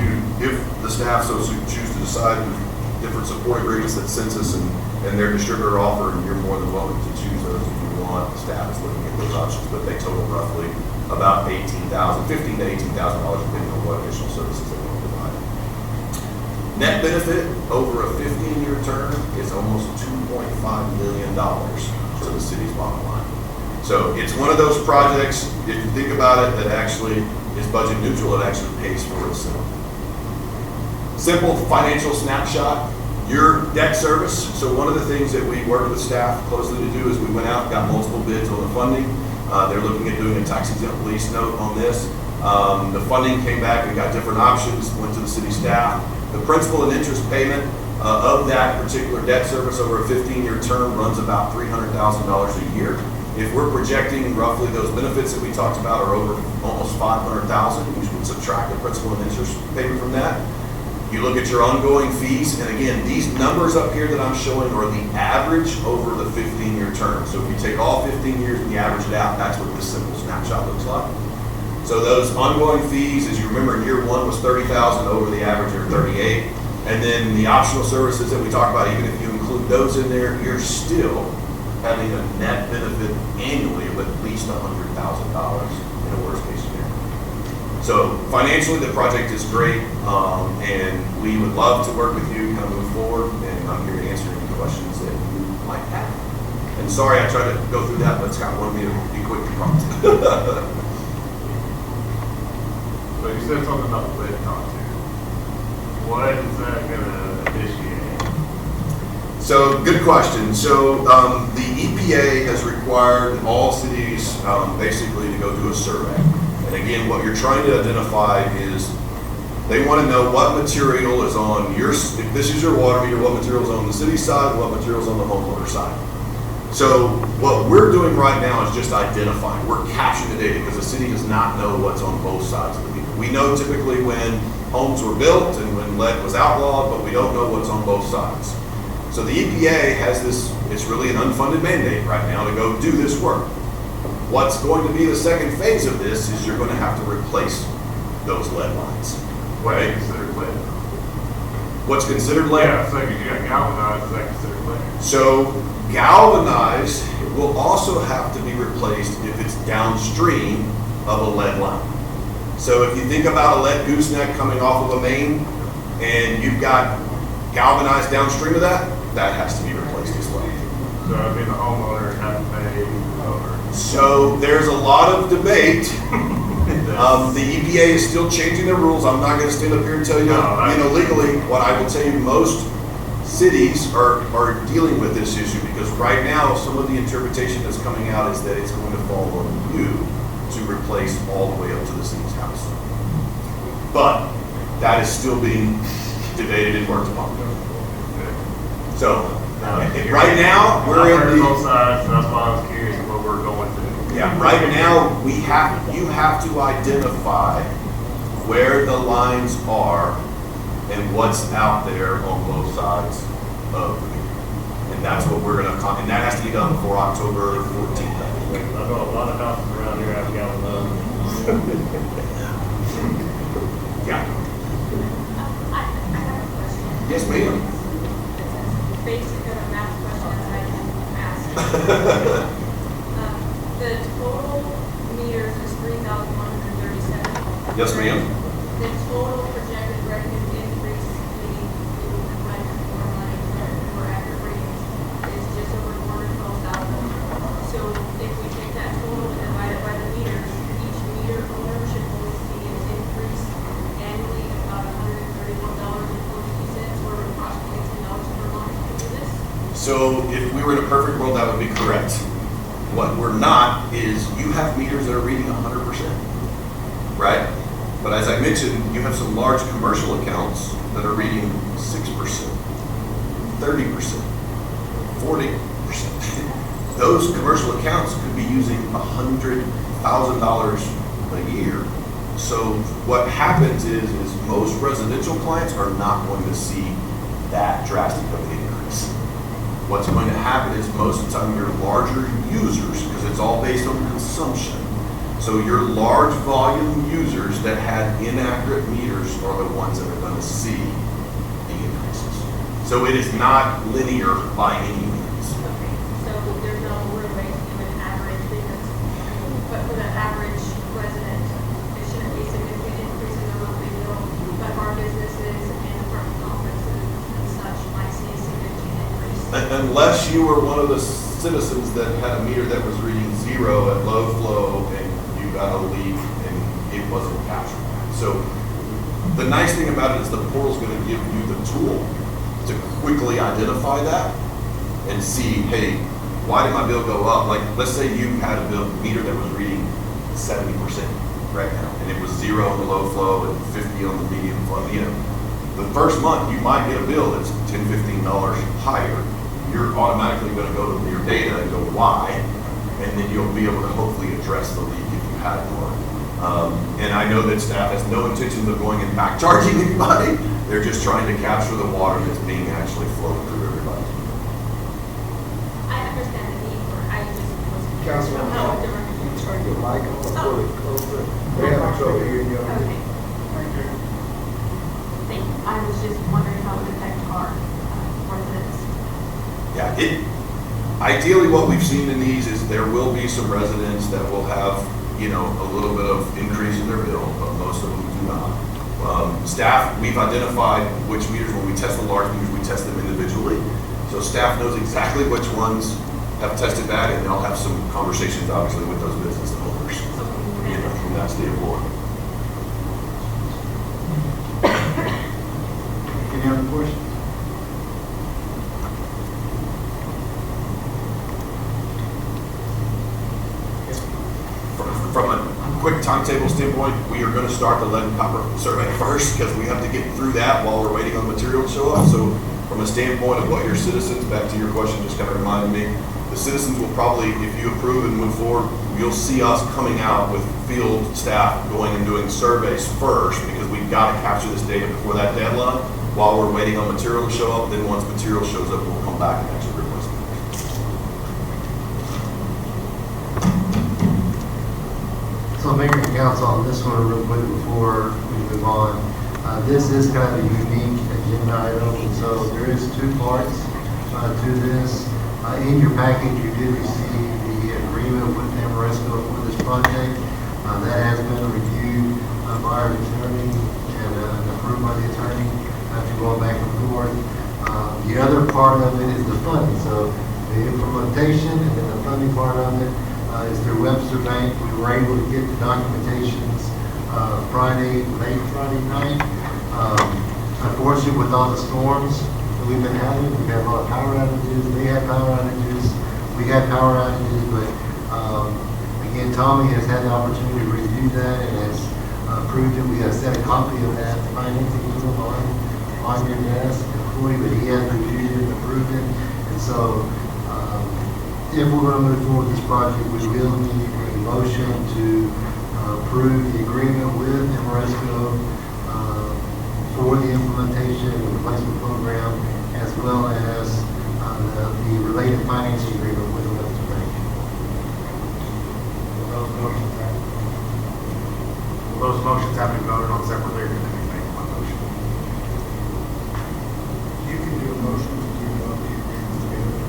the staff so choose to decide with different support agreements that Census and their distributor offer, and you're more than welcome to choose those if you want. The staff is looking at those options, but they total roughly about $15,000 to $18,000 depending on what additional services they want to provide. Net benefit over a 15-year term is almost $2.5 million to the city's bottom line. So it's one of those projects, if you think about it, that actually is budget neutral. It actually pays for itself. Simple financial snapshot. Your debt service. So one of the things that we worked with staff closely to do is we went out, got multiple bids on the funding. They're looking at doing a tax exempt lease note on this. The funding came back, we got different options, went to the city staff. The principal and interest payment of that particular debt service over a 15-year term runs about $300,000 a year. If we're projecting roughly those benefits that we talked about are over almost $500,000, we would subtract the principal and interest payment from that. You look at your ongoing fees, and again, these numbers up here that I'm showing are the average over the 15-year term. So if you take all 15 years and you average it out, that's what this simple snapshot looks like. So those ongoing fees, as you remember, in year 1 was $30,000 over the average or $38,000. And then the optional services that we talked about, even if you include those in there, you're still having a net benefit annually of at least $100,000 in a worst case scenario. So financially, the project is great, and we would love to work with you, kind of move forward, and I'm here to answer any questions that you might have. And sorry I tried to go through that, but Scott wanted me to be quick and prompt. So you said something about the lead content. What is that going to initiate? So good question. So the EPA has required all cities basically to go do a survey. And again, what you're trying to identify is they want to know what material is on your, if this is your water meter, what material is on the city side, what material is on the homeowner side. So what we're doing right now is just identifying. We're capturing the data because the city does not know what's on both sides of the meter. We know typically when homes were built and when lead was outlawed, but we don't know what's on both sides. So the EPA has this, it's really an unfunded mandate right now to go do this work. What's going to be the second phase of this is you're going to have to replace those lead lines. What is considered lead? What's considered lead? Yeah, so you got galvanized, is that considered lead? So galvanized will also have to be replaced if it's downstream of a lead line. So if you think about a lead gooseneck coming off of a main and you've got galvanized downstream of that, that has to be replaced as well. So I mean the homeowner has to pay over. So there's a lot of debate. The EPA is still changing their rules. I'm not going to stand up here and tell you, legally, what I will tell you, most cities are dealing with this issue because right now, some of the interpretation that's coming out is that it's going to fall on you to replace all the way up to the city's house. But that is still being debated and worked upon. So right now, we're in the both sides, so that's why I was curious what we're going to. Yeah, right now you have to identify where the lines are and what's out there on both sides of the meter. And that's what we're going to, and that has to be done before October 14th. I know a lot of houses around here have galvanized. Yeah. I have a question. Yes, ma'am. Basically, a math question that I can ask. The total meters is 3,137. Yes, ma'am. The total projected revenue increase, meaning the budget for money for accurate ratings, is just over 412,000. So if we take that total and divide it by the meters, each meter owner should only see an increase annually of about $131.42, or approximately $10 per month to do this. So if we were in a perfect world, that would be correct. What we're not is you have meters that are reading 100%, right? But as I mentioned, you have some large commercial accounts that are reading 6%, 30%, 40%. Those commercial accounts could be using $100,000 a year So what happens is most residential clients are not going to see that drastic of an increase. What's going to happen is most of the time your larger users, because it's all based on consumption, so your large volume users that had inaccurate meters are the ones that are going to see the increases. So it is not linear by any means. Okay, so there's no real way to do an average because, but for the average resident, it shouldn't be significant increase in their monthly bill, but our businesses and apartment complexes and such might see a significant increase. Unless you were one of the citizens that had a meter that was reading 0 at low flow and you got a leak and it wasn't captured. So the nice thing about it is the portal is going to give you the tool to quickly identify that and see, hey, why did my bill go up? Like, let's say you had a meter that was reading 70% right now, and it was 0 on the low flow and 50 on the medium flow. You know, the first month you might get a bill that's $10, $15 higher. You're automatically going to go to your data and go, why? And then you'll be able to hopefully address the leak if you had one. And I know that staff has no intention of going and back charging anybody. They're just trying to capture the water that's being actually flowing through everybody. I understand the need for, I just was. Councilman, How different. you turn your mic on before it closer. We're having trouble hearing you. Okay. Thank you. I was just wondering how it would affect our residents. Yeah, ideally what we've seen in these is there will be some residents that will have, you know, a little bit of increase in their bill, but most of them do not. Staff, we've identified which meters, when we test the large meters, we test them individually. So staff knows exactly which ones have tested bad, and they'll have some conversations, obviously, with those business owners, you know, from that standpoint. Any other questions? From a quick timetable standpoint, we are going to start the lead and copper survey first because we have to get through that while we're waiting on material to show up. So from a standpoint of what your citizens, back to your question, just kind of reminded me, the citizens will probably, if you approve and move forward, you'll see us coming out with field staff going and doing surveys first because we've got to capture this data before that deadline while we're waiting on material to show up. Then once material shows up, we'll come back and actually request it. So Mayor and Council, on this one real quick before we move on, this is kind of a unique agenda item, and so there is two parts to this. In your package, you did receive the agreement with Amoresco for this project. That has been reviewed by our attorney and approved by the attorney after going back and forth. The other part of it is the funding, so the implementation and then the funding part of it is through Webster Bank. We were able to get the documentations late Friday night. Unfortunately, with all the storms that we've been having, we've had a lot of power outages. They had power outages. We had power outages, but again, Tommy has had the opportunity to review that and has approved it. We have sent a copy of that financing to him on your desk for you, but he has reviewed it and approved it. And so, if we're going to move forward with this project, we will need a motion to approve the agreement with Amoresco for the implementation of the replacement program, as well as the related financing agreement with Webster Bank. Those motions have been voted on separately, or can we make one motion? You can do a motion to do the agreements together.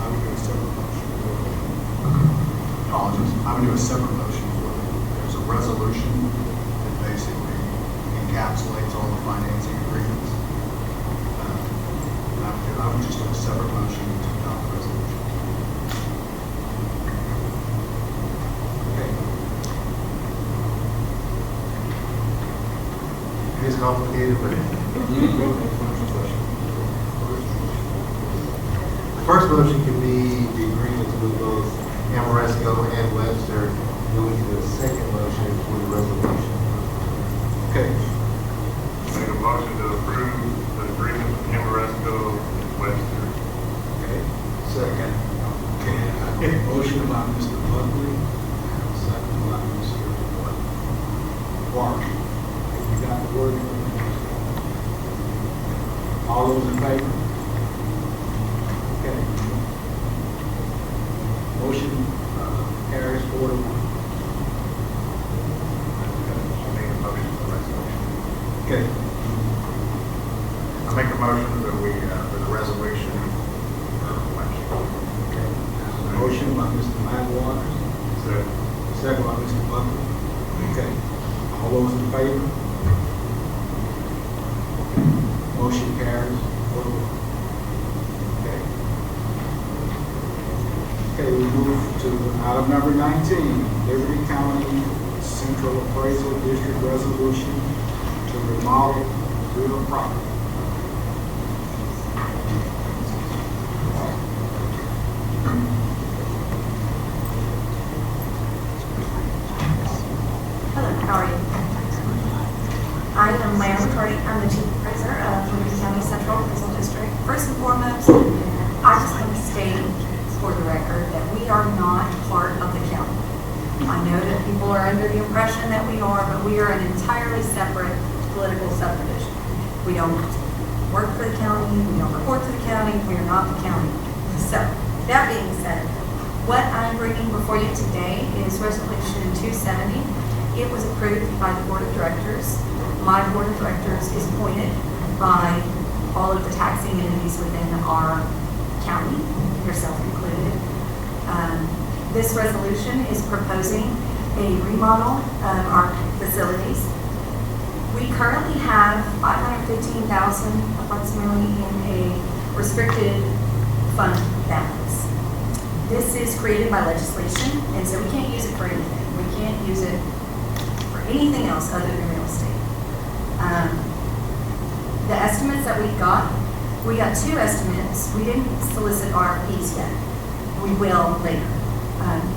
I would do a separate motion. Apologies. I would do a separate motion for them. There's a resolution that basically encapsulates all the financing agreements. I would just do a separate motion to adopt the resolution. Okay. It is complicated, but the first motion can be the agreements with both Amoresco and Webster, and then we can do a second motion for the resolution. Okay. Make a motion to approve the agreement with Amoresco and Webster. Okay. Second. Okay. Motion by Mr. Buckley, second by Mr. Wood. Second by Mr. Butler. Okay. All those in favor? Motion carries. Okay. Okay, we move to item number 19, Liberty County Central Appraisal District Resolution to remodel real property. Hello, how are you? I am Lara McCarty. I'm the chief appraiser of Liberty County Central Appraisal District. First and foremost, I just want to state for the record that we are not part of the county. I know that people are under the impression that we are, but we are an entirely separate political subdivision. We don't work for the county, we don't report to the county, we are not the county. So, that being said, what I'm bringing before you today is Resolution 270. It was approved by the Board of Directors. My Board of Directors is appointed by all of the taxing entities within our county, yourself included. This resolution is proposing a remodel of our facilities. We currently have $515,000 approximately in a restricted fund balance. This is created by legislation, and so we can't use it for anything. We can't use it for anything else other than real estate. The estimates that we got two estimates. We didn't solicit RFPs yet. We will later.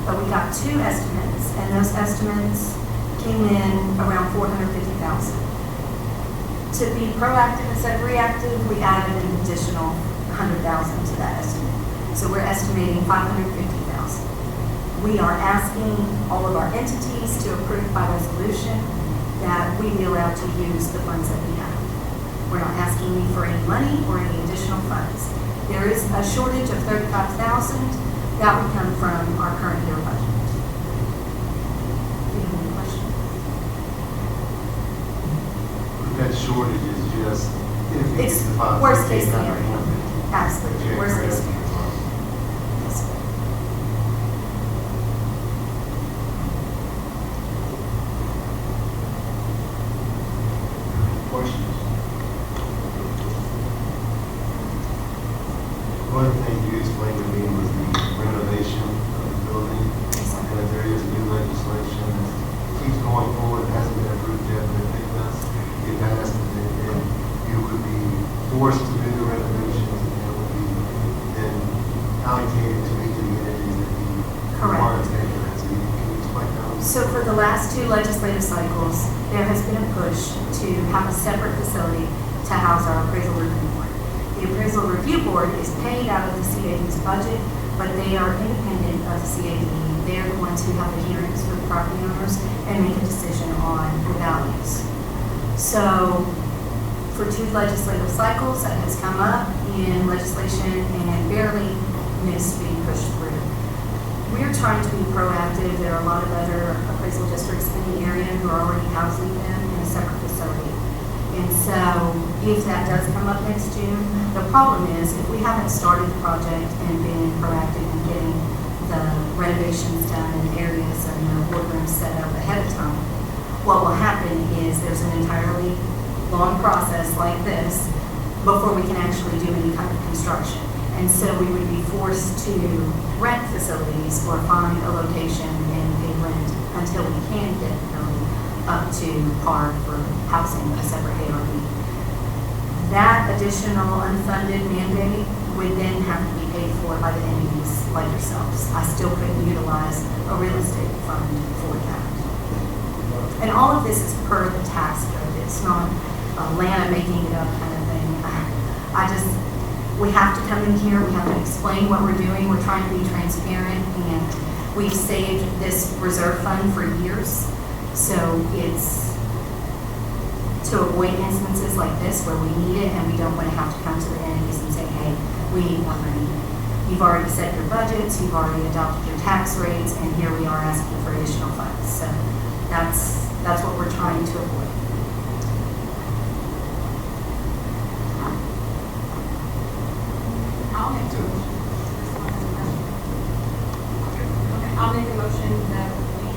But we got two estimates, and those estimates came in around $450,000. To be proactive instead of reactive, we added an additional $100,000 to that estimate. So we're estimating $550,000. We are asking all of our entities to approve by resolution that we be allowed to use the funds that we have. We're not asking you for any money or any additional funds. There is a shortage of $35,000 that would come from our current year budget. Do you have any questions? That shortage is just, if you It's get the funds, worst you case can't have scenario. it. Absolutely, worst case scenario. Yes, sir. Questions? One thing you explained to me was the renovation of the building. And that there is new legislation that keeps going forward, it hasn't been approved yet, but if it does get passed, then you would be forced to do the renovations, and it would be then allocated to each of the entities that you are taking that. So can you explain that? So for the last two legislative cycles, there has been a push to have a separate facility to house our appraisal review board. The appraisal review board is paid out of the CAD's budget, but they are independent of the CAD. They are the ones who have the hearings for the property owners and make a decision on the values. So for two legislative cycles, that has come up in legislation and barely missed being pushed through. We're trying to be proactive. There are a lot of other appraisal districts in the area who are already housing them in a separate facility. And so if that does come up next June, the problem is if we haven't started the project and been proactive in getting the renovations done in areas and the boardrooms set up ahead of time, what will happen is there's an entirely long process like this before we can actually do any kind of construction. And so we would be forced to rent facilities or find a location and pay rent until we can get the building up to par for housing a separate ARB. That additional unfunded mandate would then have to be paid for by the entities like yourselves. I still couldn't utilize a real estate fund for that. And all of this is per the tax code. It's not Lana making it up kind of thing. We have to come in here, we have to explain what we're doing, we're trying to be transparent, and we've saved this reserve fund for years. So it's to avoid instances like this where we need it and we don't want to have to come to the entities and say, hey, we need more money. You've already set your budgets, you've already adopted your tax rates, and here we are asking for additional funds. So that's what we're trying to avoid. I'll make a motion that we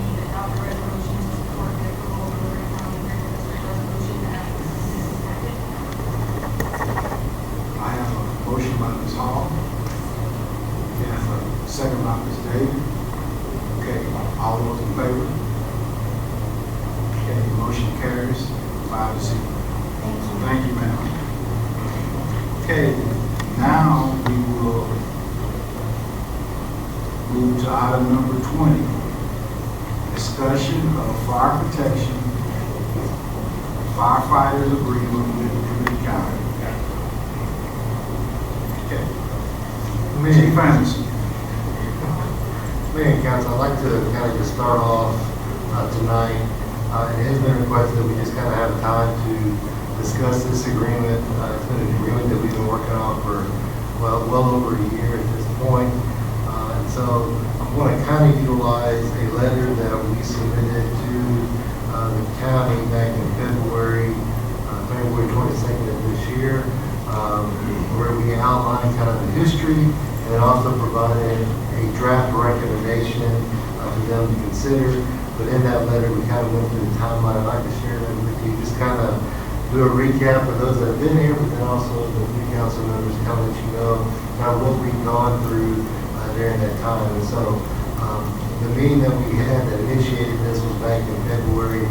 All those in favor? Okay, motion carries 5-0. Thank you, ma'am. Okay, now we will move to item number 20. Discussion of fire protection firefighters agreement with Liberty County. Okay. Chief Anderson. Mayor and Council, I'd like to kind of just start off tonight. It has been requested that we just kind of have time to discuss this agreement. It's been an agreement that we've been working on for, well over a year at this point. And so I'm going to kind of utilize a letter that we submitted to the county back in February 22nd of this year, where we outlined kind of the history and then also provided a draft recommendation for them to consider. But in that letter, we kind of went through the timeline. I'd like to share that with you, just kind of do a recap for those that have been here, but then also the new council members, kind of let you know kind of what we've gone through during that time. And so the meeting that we had that initiated this was back in February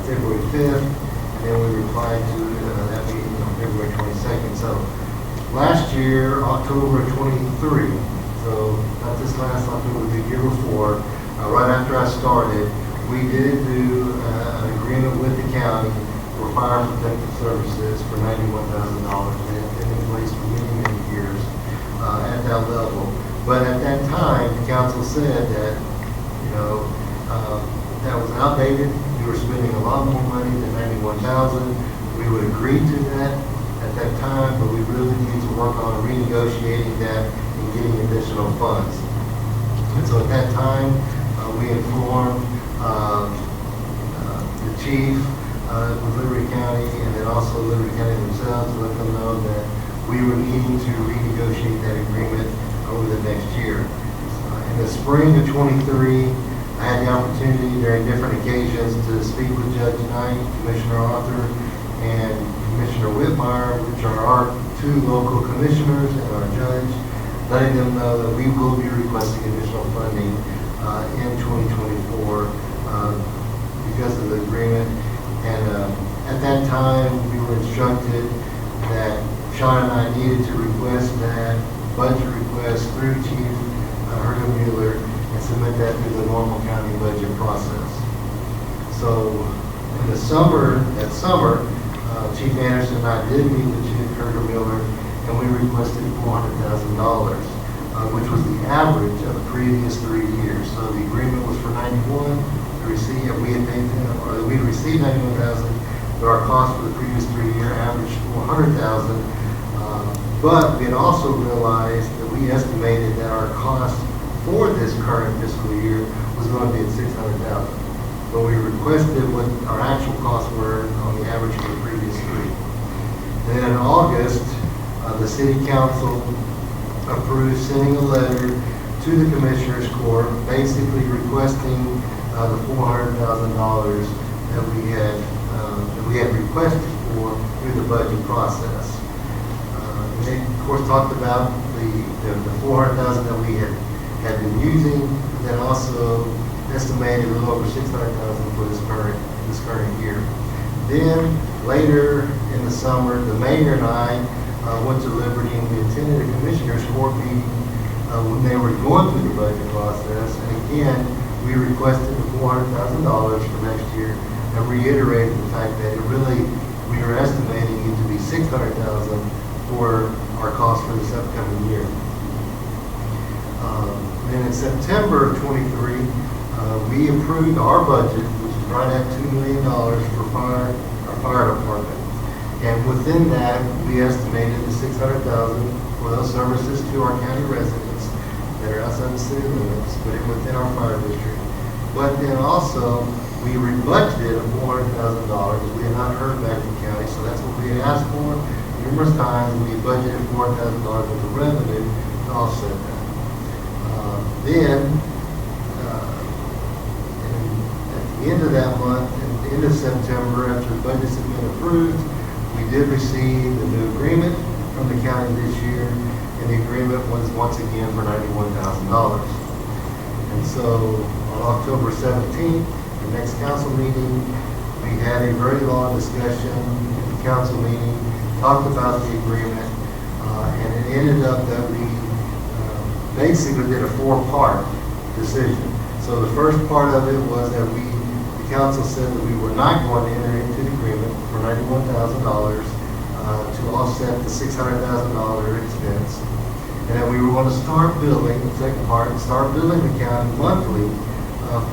5th, and then we replied to that meeting on February 22nd. So last year, October 23, so not this last October, the year before, right after I started, we did do an agreement with the county for fire protective services for $91,000. They had been in place for many, many years at that level. But at that time, the council said that, that was outdated. We were spending a lot more money than $91,000. We would agree to that at that time, but we really need to work on renegotiating that and getting additional funds. And so at that time, we informed the chief with Liberty County and then also Liberty County themselves to let them know that we were needing to renegotiate that agreement over the next year. In the spring of 23, I had the opportunity during different occasions to speak with Judge Knight, Commissioner Arthur, and Commissioner Whitmire, which are our two local commissioners and our judge, letting them know that we will be requesting additional funding in 2024 because of the agreement. And at that time, we were instructed that Sean and I needed to request that budget request through Chief Herman Mueller and submit that through the normal county budget process. So in the summer, Chief Anderson and I did meet with Chief Herman Mueller, and we requested $400,000. Which was the average of the previous 3 years. So the agreement was for 91. We had received 91,000, but our cost for the previous 3 year averaged 400,000. But we had also realized that we estimated that our cost for this current fiscal year was going to be at 600,000. But we requested what our actual costs were on the average for the previous 3. And then in August, the city council approved sending a letter to the Commissioners Court basically requesting the $400,000 that we had requested for through the budget process. And they, of course, talked about the $400,000 that we had been using, and then also estimated a little over $600,000 for this current year. Then later in the summer, the mayor and I went to Liberty and we attended a Commissioners Court meeting when they were going through the budget process. And again, we requested the $400,000 for next year and reiterated the fact that we were estimating it to be $600,000 for our cost for this upcoming year. Then in September of 23, we approved our budget, which is right at $2 million for our fire department. And within that, we estimated the $600,000 for those services to our county residents that are outside the city limits, but within our fire district. But then also, we rebudgeted $400,000. We had not heard back from the county, so that's what we had asked for numerous times. We budgeted $400,000 worth of revenue to offset that. Then, at the end of that month, at the end of September, after the budgets had been approved, we did receive the new agreement from the county this year, and the agreement was once again for $91,000. And so On October 17th, the next council meeting, we had a very long discussion at the council meeting, talked about the agreement, and it ended up that we basically did a four-part decision. So the first part of it was that the council said that we were not going to enter into the agreement for $91,000 to offset the $600,000 expense. And that we were going to start billing, the second part, start billing the county monthly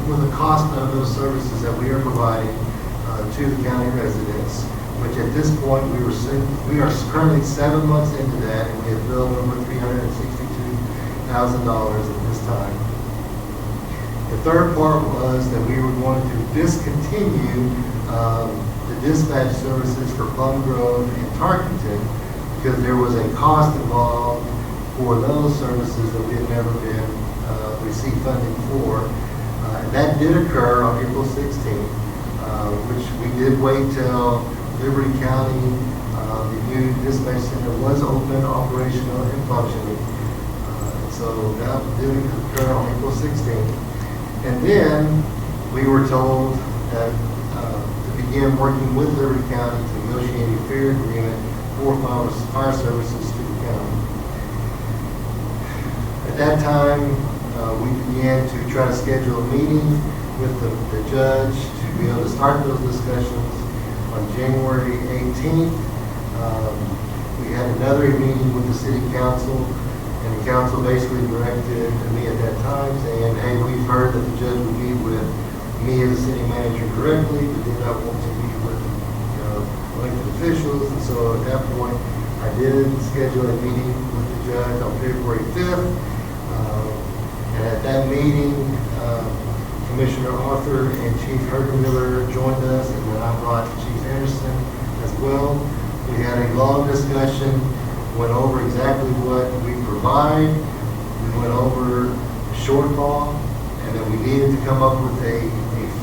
for the cost of those services that we are providing to the county residents, which at this point we are currently 7 months into that, and we have billed over $362,000 at this time. The third part was that we were going to discontinue the dispatch services for Plum Grove and Tarkington because there was a cost involved for those services that we had never been received funding for. That did occur on April 16th, which we did wait till Liberty County, the new dispatch center was open, operational, and functioning. So that did occur on April 16th. And then we were told that to begin working with Liberty County to negotiate a fair agreement for fire services to the county. At that time, we began to try to schedule a meeting with the judge to be able to start those discussions on January 18th. We had another meeting with the city council, and the council basically directed me at that time saying, hey, we've heard that the judge would meet with me as a city manager directly, but did not want to meet with elected officials. And so at that point, I did schedule a meeting with the judge on February 5th. And at that meeting, Commissioner Arthur and Chief Hergenmiller joined us, and then I brought Chief Anderson as well. We had a long discussion, went over exactly what we provide. We went over shortfall, and that we needed to come up with a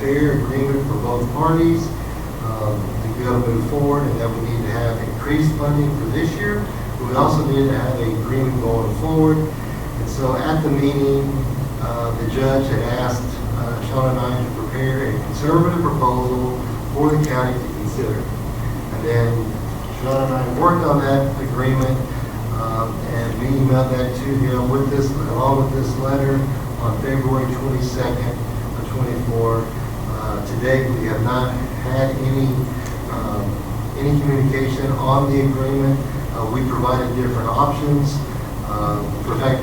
fair agreement for both parties to be able to move forward, and that we need to have increased funding for this year, but we also need to have an agreement going forward. And so at the meeting, the judge had asked Sean and I to prepare a conservative proposal for the county to consider. And then Sean and I worked on that agreement, and we emailed that to him with this, along with this letter on February 22nd of 24. To date, we have not had any communication on the agreement. We provided different options. In fact,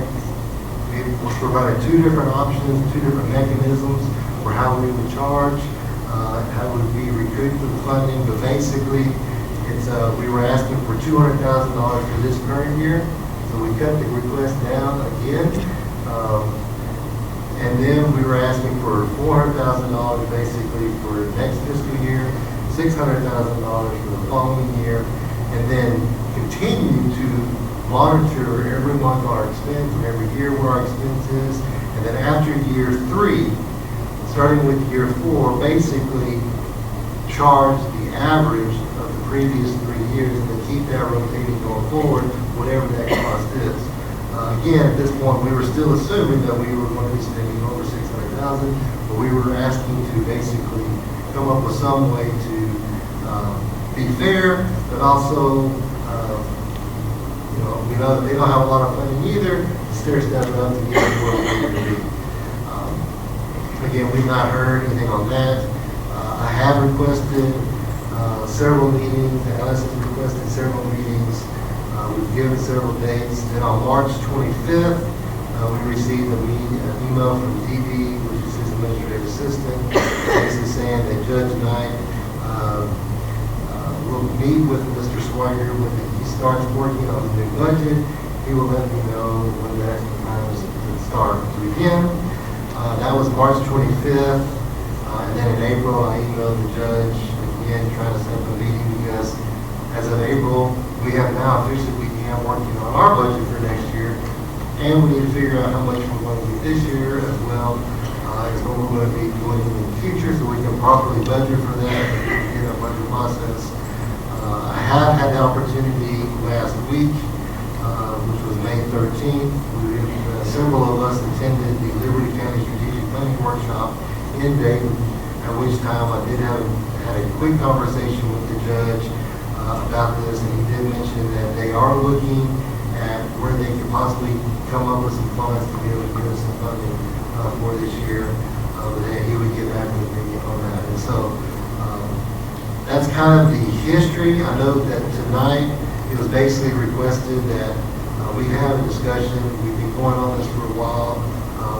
we provided two different options, two different mechanisms for how we would charge, how we would be recouped for the funding. But basically, we were asking for $200,000 for this current year, so we cut the request down again. And then we were asking for $400,000 basically for next fiscal year, $600,000 for the following year, and then continue to monitor every month our expense and every year where our expense is. And then after year 3, starting with year 4, basically charge the average of the previous 3 years and then keep that rotating going forward, whatever that cost is. Again, at this point, we were still assuming that we were going to be spending over $600,000, but we were asking to basically come up with some way to be fair, but also, we know that they don't have a lot of funding either. Stair step it up to get to where we need to be. Again, we've not heard anything on that. I have requested several meetings. Alice has requested several meetings. We've given several dates. Then on March 25th, we received an email from DB, which is his administrative assistant, basically saying that Judge Knight will meet with Mr. Swigert when he starts working on the new budget. He will let me know when that time is to start to begin. That was March 25th. And then in April, I emailed the judge again trying to set up a meeting because as of April, we have now officially began working on our budget for next year. And we need to figure out how much we're going to get this year as well as what we're going to be doing in the future so we can properly budget for that and begin our budget process. I have had the opportunity last week, which was May 13th. Several of us attended the Liberty County Strategic planning workshop in Dayton, at which time I did had a quick conversation with the judge about this, and he did mention that they are looking at where they could possibly come up with some funds to be able to give us some funding for this year. But then he would get back with me on that. And so that's kind of the history. I know that tonight it was basically requested that we have a discussion. We've been going on this for a while.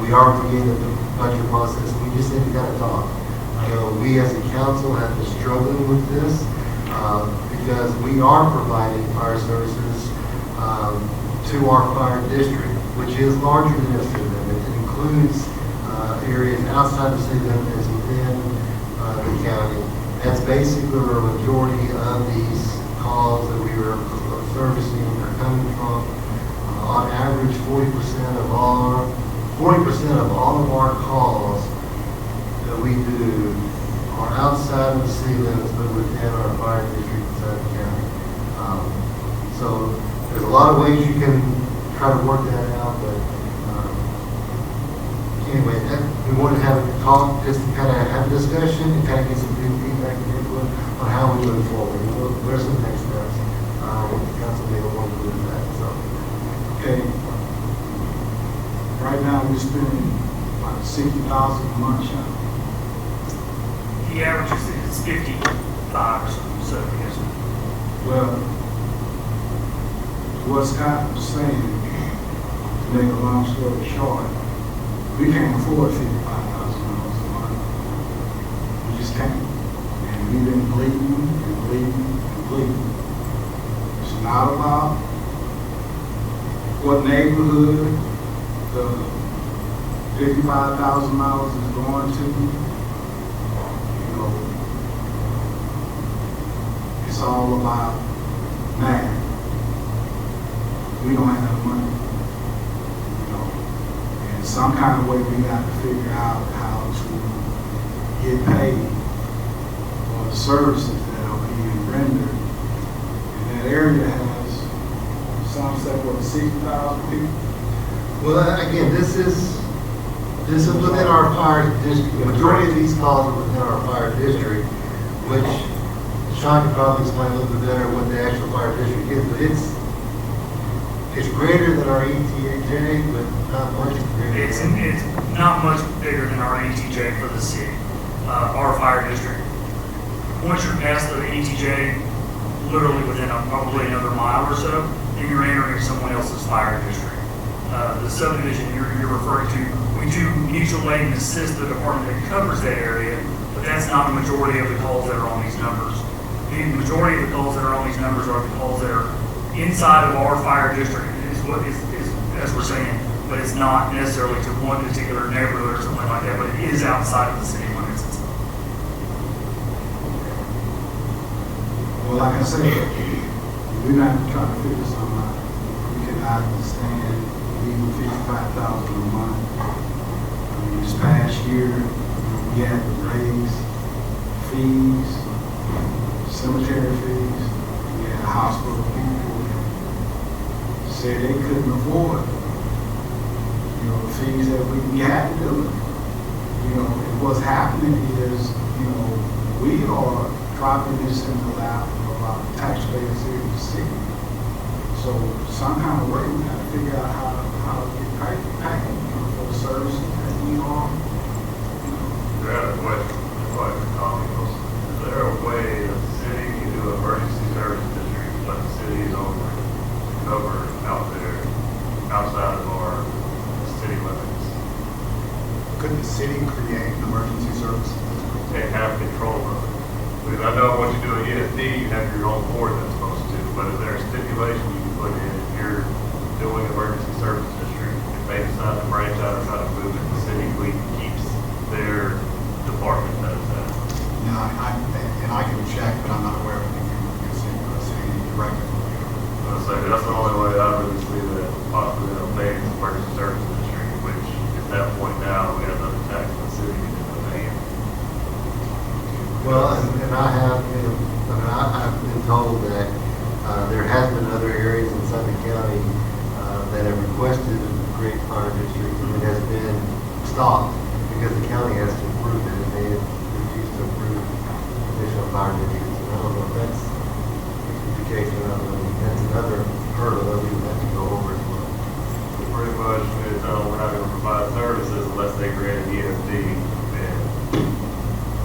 We are beginning the budget process. We just need to kind of talk. We as a council have been struggling with this because we are providing fire services to our fire district, which is larger than the city limits. It includes areas outside the city limits within the county. That's basically where a majority of these calls that we are servicing are coming from. On average, 40% of all of our calls that we do are outside of the city limits, but within our fire district inside the county. So there's a lot of ways you can try to work that out, but anyway, we want to have a talk, just to kind of have a discussion and kind of get some good feedback and input on how we move forward. What are some next steps? The council may want to do that. So, Okay. Right now, we're spending about $60,000 a month, Sean. The average is 55 or something, so yes. Well, what Scott was saying, to make a long story short, we can't afford $55,000 a month. We just can't. And we've been bleeding and bleeding and bleeding. It's not about what neighborhood the $55,000 is going to. You know, it's all about math. We don't have enough money. You know, and some kind of way we got to figure out how to get paid for the services that are being rendered. And that area has some say what, 60,000 people? well, again, this is within our fire district. The majority of these calls are within our fire district, which Sean could probably explain a little bit better what the actual fire district is, but it's greater than our ETJ, but not much greater. It's not much bigger than our ETJ for the city, our fire district. Once you're past the ETJ, literally within probably another mile or so, then you're entering someone else's fire district. The subdivision you're referring to, we do mutual aid and assist the department that covers that area, but that's not the majority of the calls that are on these numbers. The majority of the calls that are on these numbers are the calls that are inside of our fire district, is what is as we're saying, but it's not necessarily to one particular neighborhood or something like that, but it is outside of the city limits. Well, like I said, we're not trying to figure something out. We cannot stand even $55,000 a month. I mean, this past year, we had to raise fees, cemetery fees. We had hospital people said they couldn't afford, you know, the fees that we had to do. You know, and what's happening is, you know, we are dropping this in the lap of our taxpayers here in the city. So some kind of way we got to figure out how to get paid, you know, for the services that we are. You know. I have a question, Tommy. Is there a way that the city can do an emergency service district, but the city is over cover out there, outside of our city limits? Could the city create an emergency service? And have control of it? Because I know once you do an ESD, you have your own board that's supposed to, but is there a stipulation you can put in if you're doing emergency service district, if they decide to branch out or try to move it, the city keeps their department that is that? No, I can check, but I'm not aware of anything you can see directly. That's the only way I really see that possibly they'll pay the emergency service district, which at that point now, we have another tax in the city to pay. Well, and I have, I've been told that there has been other areas inside the county that have requested a great fire district, and it has been stopped because county has to approve it, and they refuse to approve additional fire districts. And I don't know if that's the case or not, but that's another hurdle that we have to go over as well. Pretty much, we're not gonna provide services unless they grant an EFD, and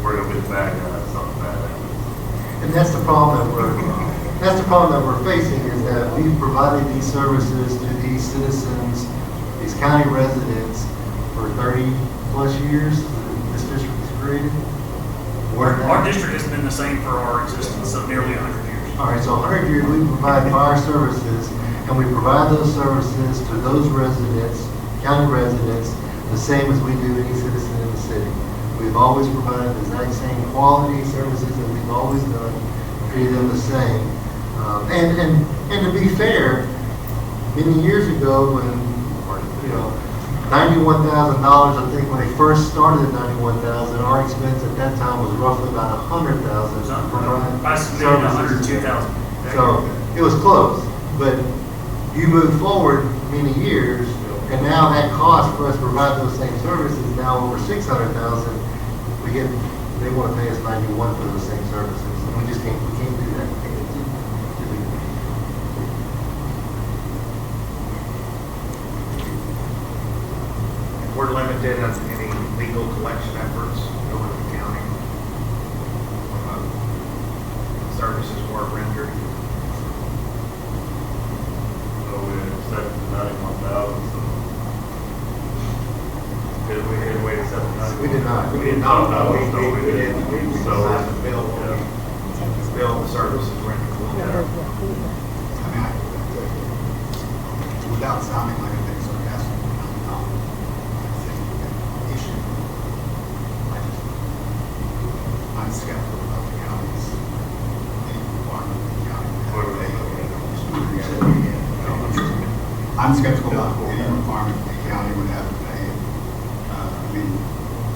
we're gonna be the bad guys, if something bad happens. And that's the problem that we're facing, is that we've provided these services to these citizens, these county residents, for 30-plus years that this district was created. Our district has been the same for our existence of nearly 100 years. All right, so 100 years, we provide fire services, and we provide those services to those residents, county residents, the same as we do any citizen in the city. We've always provided the exact same quality services that we've always done, treated them the same. And to be fair, many years ago when, $91,000, I think when they first started at $91,000, our expense at that time was roughly about $100,000. I submitted $102,000. So it was close, but you move forward many years, and now that cost for us to provide those same services now over $600,000. They want to pay us $91,000 for those same services, and we can't do that. We're limited on any legal collection efforts over the county. Services were rendered. So we accepted the 91,000, so. Did we had to wait a second? We did not. We did not. No, We did. decided to bill the services rendered. I mean, without sounding like a big sarcastic, I'm skeptical about the county's requirement of the county. I'm skeptical about any requirement the county would have to pay. I mean,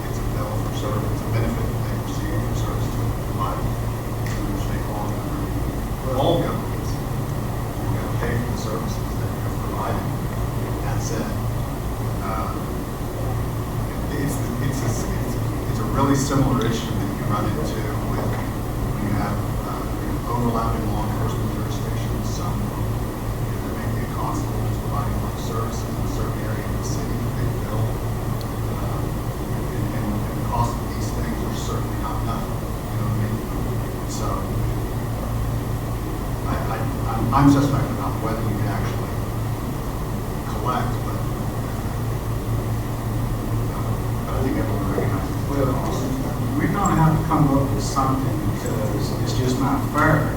it's a bill for service, it's a benefit that they receive for service to provide to the state law. All governments, you're going to pay for the services that you have provided. That said, it's a really similar issue that you run into with when you have overlapping law enforcement jurisdictions. Some there may be a constable who's providing local services in a certain area of the city that they bill, and the cost of these things are certainly not nothing. You know what I mean? So I'm suspect about whether you can actually collect, but I think everyone recognizes. Well, we're gonna have to come up with something because it's just not fair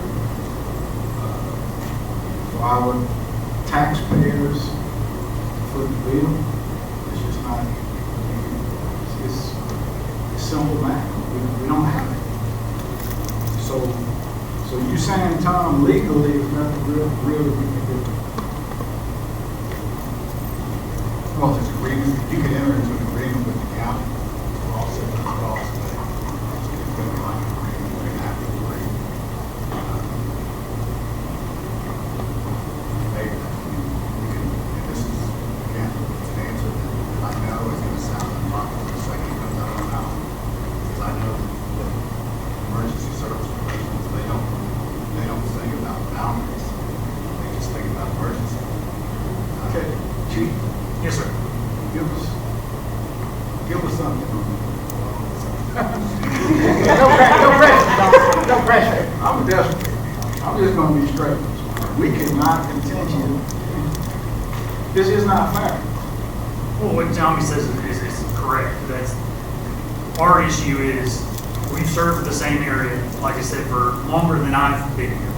for our taxpayers to foot the bill. It's just not, it's simple math. We don't have it. So you saying, Tom, legally is nothing really we can do? Well, if it's agreement, you can enter into an agreement with the county for all civil costs, but it's going to be like an agreement, we're going to have to agree. Maybe that we can, and this is, again, it's an answer that I know is going to sound unpopular the second it comes out of my mouth, because I know that emergency service professionals, they don't think about boundaries, they just think about emergency. Okay, Chief? Yes, sir. Give us something. No pressure. I'm desperate. I'm just gonna be straight. We cannot continue. This is not fair. Well, what Tommy says is correct. That's our issue is we've served the same area, like I said, for longer than I've been here.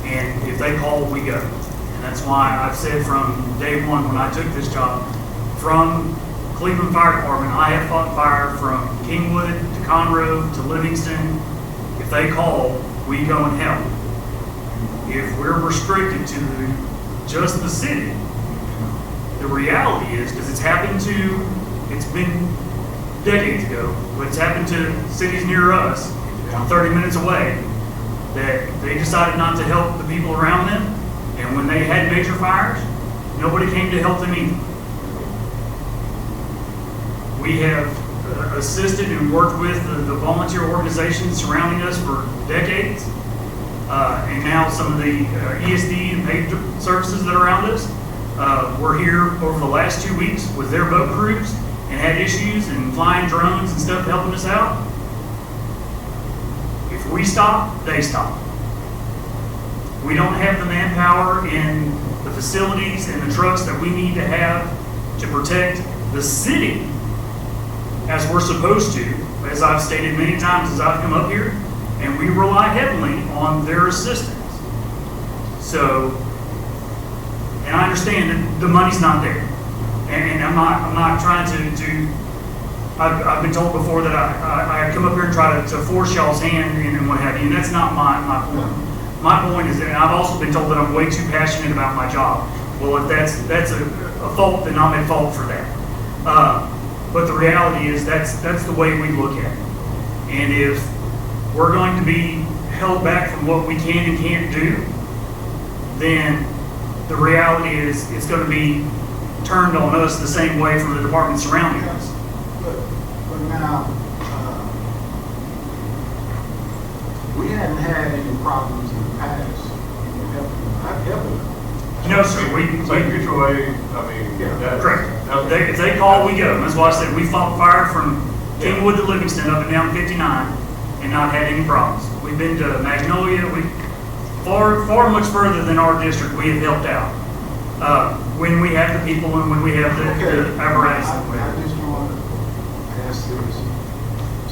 And if they call, we go. And that's why I've said from day one when I took this job, from Cleveland Fire Department, I have fought fire from Kingwood to Conroe to Livingston. If they call, we go and help. If we're restricted to just the city, the reality is, because it's been decades ago, but it's happened to cities near us, 30 minutes away, that they decided not to help the people around them. And when they had major fires, nobody came to help them either. We have assisted and worked with the volunteer organizations surrounding us for decades. And now some of the ESD and paid services that are around us. We're here over the last 2 weeks with their boat crews and had issues and flying drones and stuff helping us out. If we stop, they stop. We don't have the manpower in the facilities and the trucks that we need to have to protect the city as we're supposed to, as I've stated many times as I've come up here, and we rely heavily on their assistance. So, and I understand that the money's not there, and I'm not trying to I've been told before that I come up here and try to force y'all's hand and what have you, and that's not my point. My point is that I've also been told that I'm way too passionate about my job. Well, if that's a fault, then I'm at fault for that. But the reality is that's the way we look at it. And if we're going to be held back from what we can and can't do, then the reality is it's going to be turned on us the same way from the departments surrounding us. But now, we hadn't had any problems in the past. I've helped them. No, sir. Like mutual aid, I mean, that's... Correct. If they call, we go. That's why I said we fought fire from Kingwood to Livingston up and down 59 and not had any problems. We've been to Magnolia. We far much further than our district we have helped out. When we have the people and when we have the apparatus. I just want to ask this.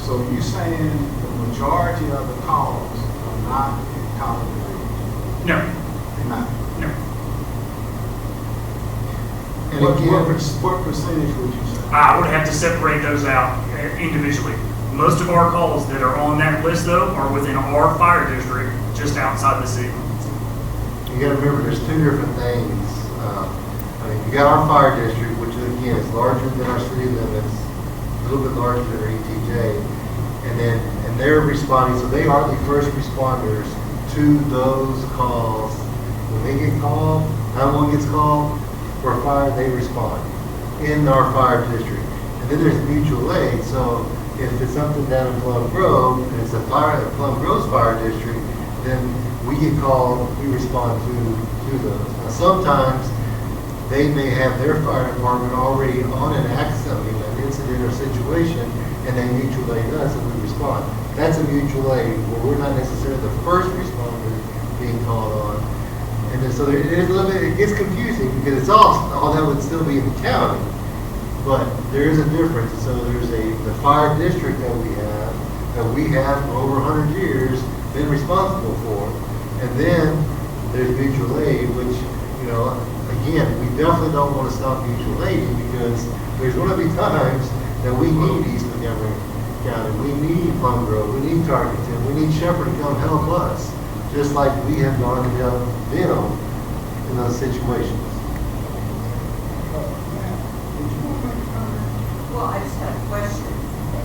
So you're saying the majority of the calls are not in Colorado? No. They're not? No. And What percentage would you say? I would have to separate those out individually. Most of our calls that are on that list, though, are within our fire district, just outside the city. You gotta remember, there's two different things. You got our fire district, which again is larger than our city limits, a little bit larger than our ETJ, and they're responding, so they are the first responders to those calls. When they get called, 911 gets called for a fire, they respond in our fire district. And then there's mutual aid, so if it's something down in Plum Grove, and it's a fire at Plum Grove's fire district, then we get called, we respond to those. Now sometimes they may have their fire department already on an accident, an incident or situation, and they mutual aid us and we respond. That's a mutual aid where we're not necessarily the first responder being called on. And then, so it is a little bit, it gets confusing because it's all that would still be in the county, but there is a difference. So there's the fire district that we have for over 100 years been responsible for, and then there's mutual aid, which, again, we definitely don't want to stop mutual aid because there's going to be times that we need East Montgomery County, we need Plum Grove, we need Tarkington, we need Shepherd to come help us, just like we have gone and helped them in those situations. Well, I just have a question.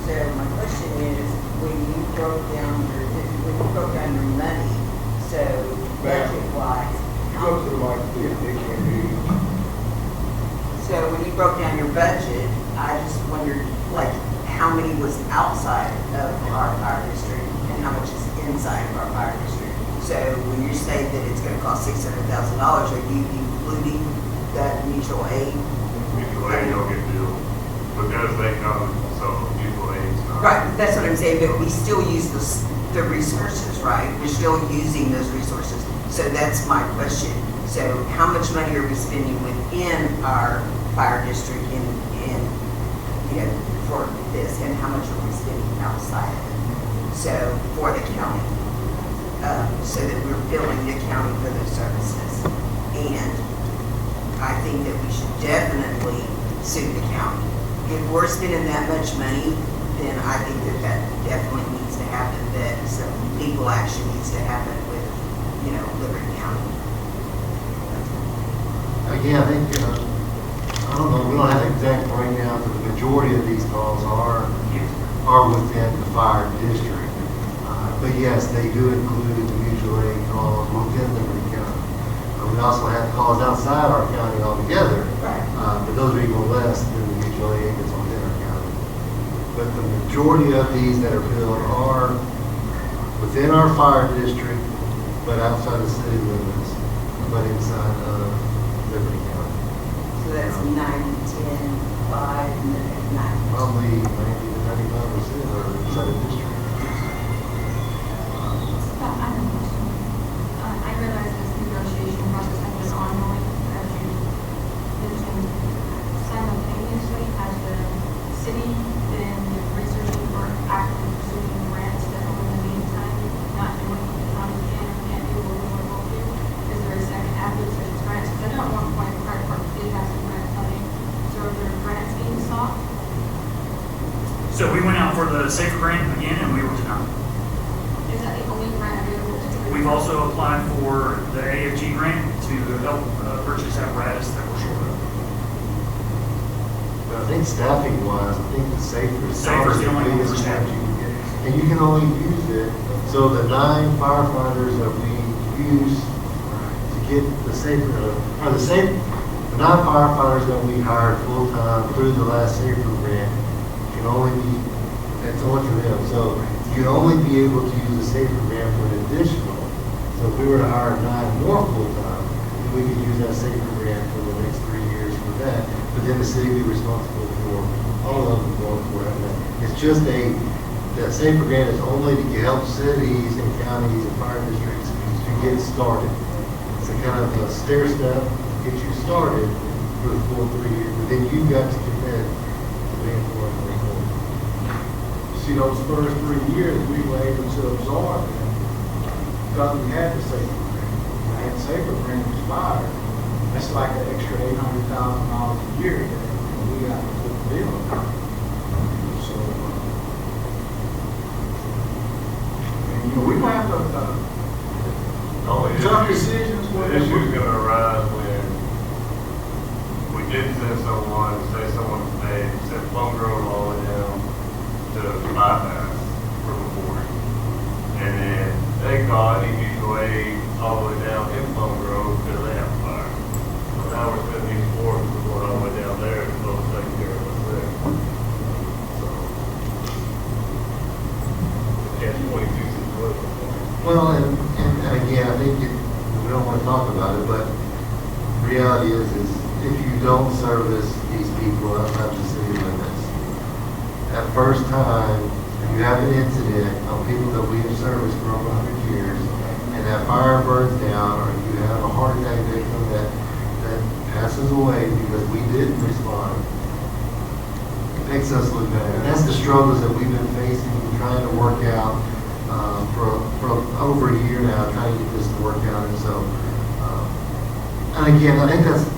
So my question is, when you broke down your money, so budget-wise, Go to the mic, please. They can't hear you. so when you broke down your budget, I just wondered, how many was outside of our fire district and how much is inside of our fire district? So when you say that it's going to cost $600,000, are you including that mutual aid? Mutual aid don't get billed because they come, so mutual aid's not. Right, that's what I'm saying, but we still use the resources, right? We're still using those resources. So that's my question. So how much money are we spending within our fire district for this, and how much are we spending outside of it? So for the county, so that we're billing the county for those services. And I think that we should definitely sue the county. If we're spending that much money, then I think that definitely needs to happen, that some legal action needs to happen with, Liberty County. Again, I think, I don't know, we don't have an exact breakdown, but the majority of these calls are within the fire district. But yes, they do include the mutual aid calls within Liberty County. We also have calls outside our county altogether, but those are even less than the mutual aid that's within our county. but the majority of these that are built are within our fire district, but outside the city limits, but inside of Liberty County. So that's 9, 10, 5, and 9. Probably 90 to 95% are inside the district. I have a question. I realize this negotiation process has been ongoing, as you mentioned, simultaneously as the city been researching or actively pursuing grants that are in the meantime, not doing what the county can or can't do what we want to do. Is there a second avenue to these grants? Because I know at one point, Fire Department did have some grant funding. So are there grants being sought? So we went out for the SAFER grant again, and we were denied. Is that the only grant available to you? We've also applied for the AFG grant to help purchase apparatus that we're short of. But I think staffing wise, I think the SAFER is SAFER's the only one biggest for grant staffing. you can get. And you can only use it, so the 9 firefighters that we use to get the SAFER, the 9 firefighters that we hired full-time through the last SAFER grant can only be, that's only for them. So you'd only be able to use the SAFER grant for an additional. So if we were to hire 9 more full-time, then we could use that SAFER grant for the next 3 years for that. But then the city would be responsible for all of them going for it. It's just that SAFER grant is only to help cities and counties and fire districts to get started. It's a kind of a stair step to get you started for the full 3 years. But then you've got to commit to being for it. See, those first 3 years, we were able to absorb them because we had the SAFER grant. When that SAFER grant expired, that's like an extra $800,000 a year that we got to put the bill on. So, and we don't have to, tough decisions. The issue's gonna arise when we did send someone, say someone made, sent Plum Grove all the way down to bypass for reporting. And then they caught mutual aid all the way down in Plum Grove because they have fire. So now we're spending these forces going all the way down there as opposed to taking care of us there. So, catch 22 situation. Well, and again, I think we don't want to talk about it, but the reality is if you don't service these people outside the city limits, that first time you have an incident on people that we have serviced for over 100 years, and that fire burns down, or you have a heart attack victim that passes away because we didn't respond, it makes us look bad. And that's the struggles that we've been facing, trying to work out for over a year now, trying to get this to work out. And so, and again, I think that's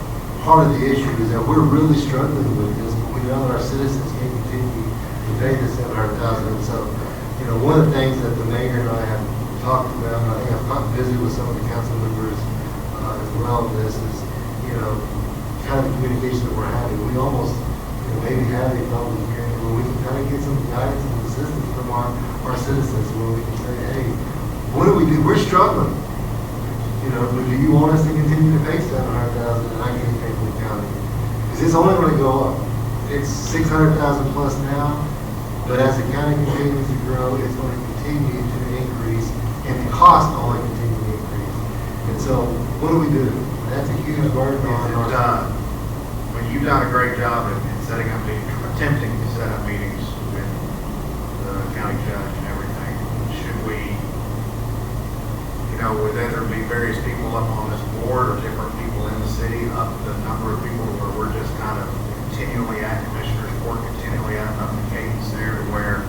part of the issue is that we're really struggling with this, but we know that our citizens can't continue to pay this $700,000. And so, one of the things that the mayor and I have talked about, and I think I've talked busy with some of the council members as well on this, is, kind of the communication that we're having. We almost, maybe have a public hearing where we can kind of get some guidance and assistance from our citizens where we can say, hey, what do we do? We're struggling. Do you want us to continue to pay $700,000 and not get paid from the county? Because it's only going to go up. It's $600,000 plus now, but as the county continues to grow, it's going to continue to increase, and the cost only continue to increase. And so, what do we do? That's a huge burden on our time. When you've done a great job in setting up attempting to set up meetings with the county judge and everything, should we, would there be various people up on this board or different people in the city, up the number of people where we're just kind of continually at Commissioner's Court, continually at up the cadence there to where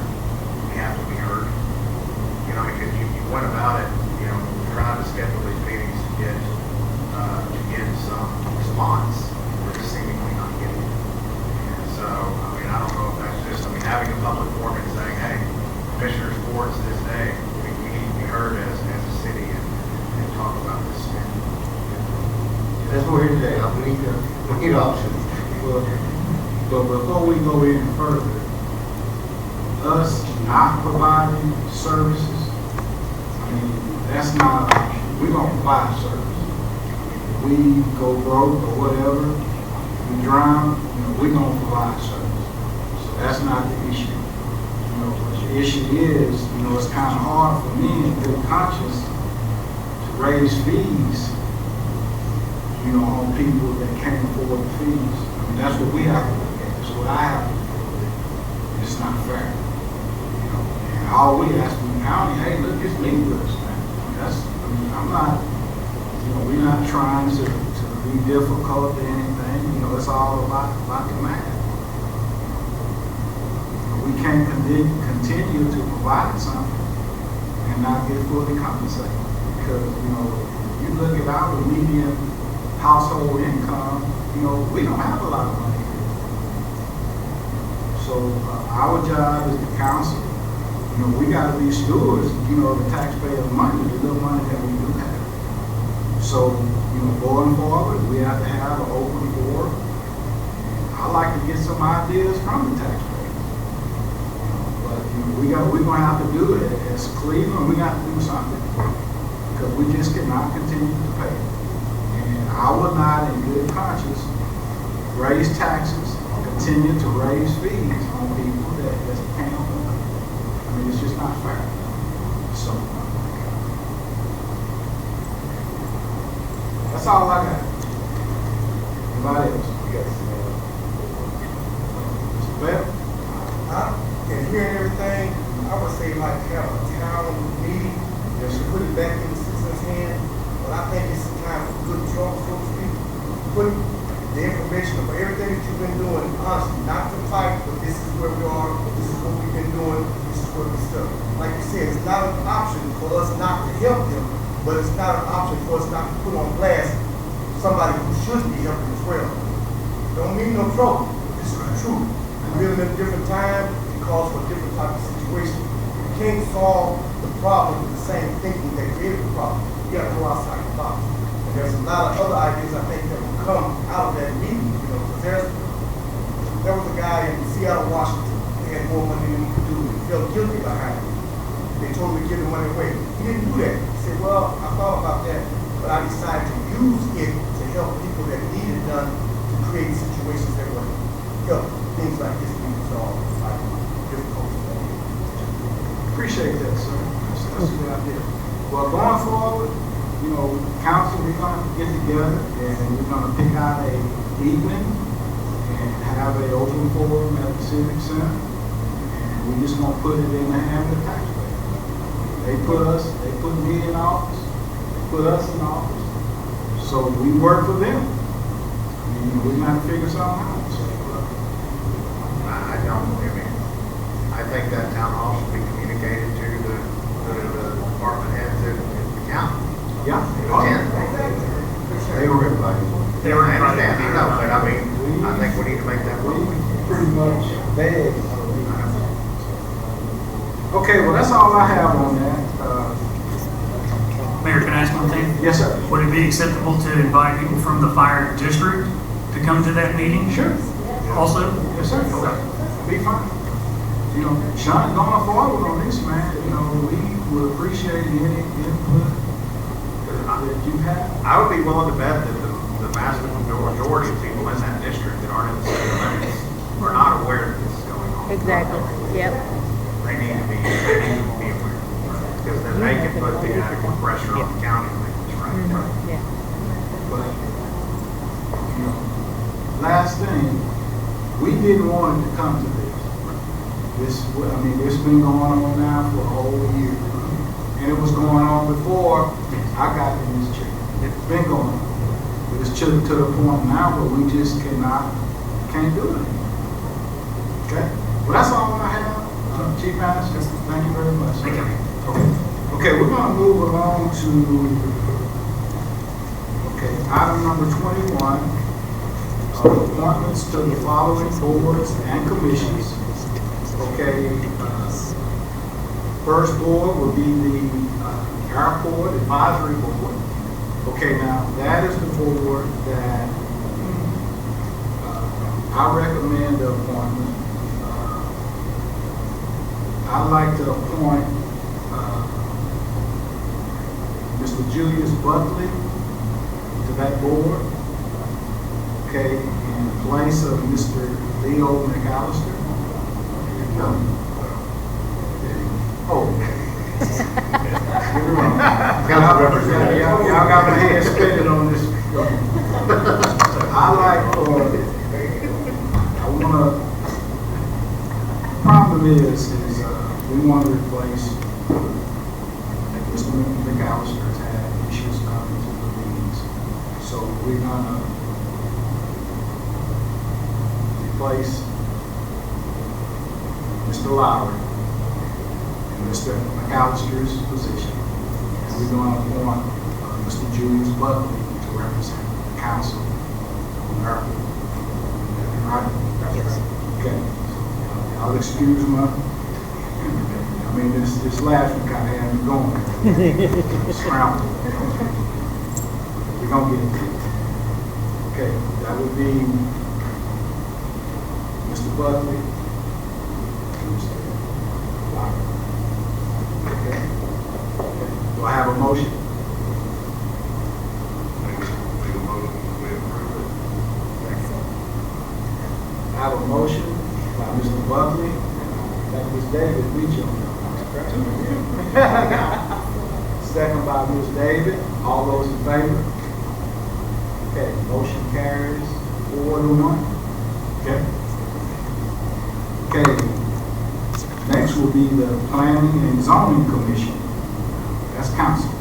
we have to be heard? Because you went about it, trying to schedule these meetings to get some response. We're just seemingly not getting it. And so, I don't know if that's just, having a public forum and saying, hey, Commissioner's Court's this day, we need to be heard as a city and talk about this. That's what we're here today. We need options. But before we go any further, us not providing services, that's not an option. We're going to provide services. We go broke or whatever, we drown, we're going to provide services. So that's not the issue. know, the issue is, you know, it's kind of hard for me in good conscience to raise fees, you know, on people that can't afford the fees. I mean, that's what we have to look at. That's what I have to look at. It's not fair. You know, and all we ask from the county, hey, look, just leave with us, man. I'm not, you know, we're not trying to be difficult or anything. You know, it's all about the math. We can't continue to provide something and not get fully compensated. Because, you know, you look at our median household income, you know, we don't have a lot of money. So our job as the council, you know, we got to be stewards, you know, the taxpayers' money, the little money that we do have. So, you know, going forward, we have to have an open board. I like to get some ideas from the taxpayers. But, you know, we're going to have to do it. As Cleveland, we got to do something. Because we just cannot continue to pay. And I will not, in good conscience, raise taxes, continue to raise fees on people that can't afford it. I mean, it's just not fair. So, that's all I got. Anybody else? Yes. Mr. Bell? And hearing everything, I would say like have a town meeting, to put it back in the citizens' hand. But I think it's time for good talk, so to speak. Put the information of everything that you've been doing, honestly, not to fight, but this is where we are, this is what we've been doing, this is where we're stuck. Like you said, it's not an option for us not to help them, but it's not an option for us not to put on blast somebody who should be helping as well. Don't mean no trouble. This is the truth. We live in a different time. It calls for a different type of situation. You can't solve the problem with the same thinking that created the problem. You got to go outside the box. And there's a lot of other ideas I think that will come out of that meeting. You know, because there was a guy in Seattle, Washington. He had more money than he could do. He felt guilty behind it. They told him to give the money away. He didn't do that. He said, well, I thought about that, but I decided to use it to help people that need it done to create situations that would help things like this be resolved. Like difficulties. Appreciate that, sir. That's a good idea. Well, going forward, you know, council, we're going to get together and we're going to pick out a evening and have an open forum at the Civic Center. And we're just going to put it in the hand of the taxpayers. They put me in office, they put us in office. So we work for them. I mean, we're going to figure something out. So, I think that town hall should be communicated to the department heads in the county. Yeah. They were everybody. They were understanding, I know, but I mean, I think we need to make that work. Pretty much bad. Okay, well, that's all I have on that. Mayor, can I ask one thing? Yes, sir. Would it be acceptable to invite people from the fire district to come to that meeting? Sure. Also? Yes, sir. Okay. Be fine. You know, Sean, going forward on this, man, you know, we would appreciate any input that you have. I would be willing to bet that the vast majority of people in that district that aren't in the city limits are not aware that this is going on. Exactly. Yep. They need to be aware. Because then they can put the adequate pressure on the county to make this right. Yeah. But, you know, last thing, we didn't want it to come to this. It's been going on now for a whole year. And it was going on before I got in this chair. It's been going on. But it's to the point now where we just can't do it. Okay? Well, that's all I have. Chief Anderson, thank you very much. Thank you. Okay, we're going to move along to item number 21, appointments to the following boards and commissions. First board will be the Airport Advisory Board. Okay, now that is the board that I recommend the appointment. I'd like to appoint Mr. Julius Buckley to that board. Okay, in place of Mr. Leo McAllister. Oh. Council representative. Y'all got my head spinning on this. I like, I wanna, problem is we want to replace, Mr. McAllister's had issues coming to the meetings. So we're gonna replace Mr. Lowry in Mr. McAllister's position. And we're going to appoint Mr. Julius Buckley to represent the council on our, right? Yes. Okay. I'll excuse my, I mean, this laughing kind of had me going. Scrambled. We're going to get it. Okay, that would be Mr. Buckley. Okay. Do I have a motion? I have a motion by Mr. Buckley. That was David Beach on Second by Ms. David. All those in favor? Okay, motion carries 4-1. Okay. Okay. Next will be the Planning and Zoning Commission. That's council.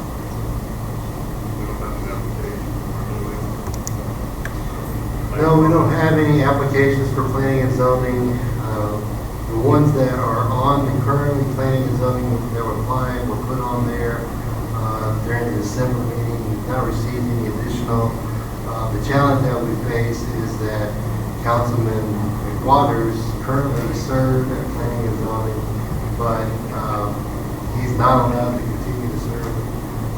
No, we don't have any applications for planning and zoning. The ones that are on the currently planning and zoning that were applying were put on there during the December meeting. We've not received any additional. The challenge that we face is that Councilman McWaters currently served at planning and zoning, but he's not allowed to continue to serve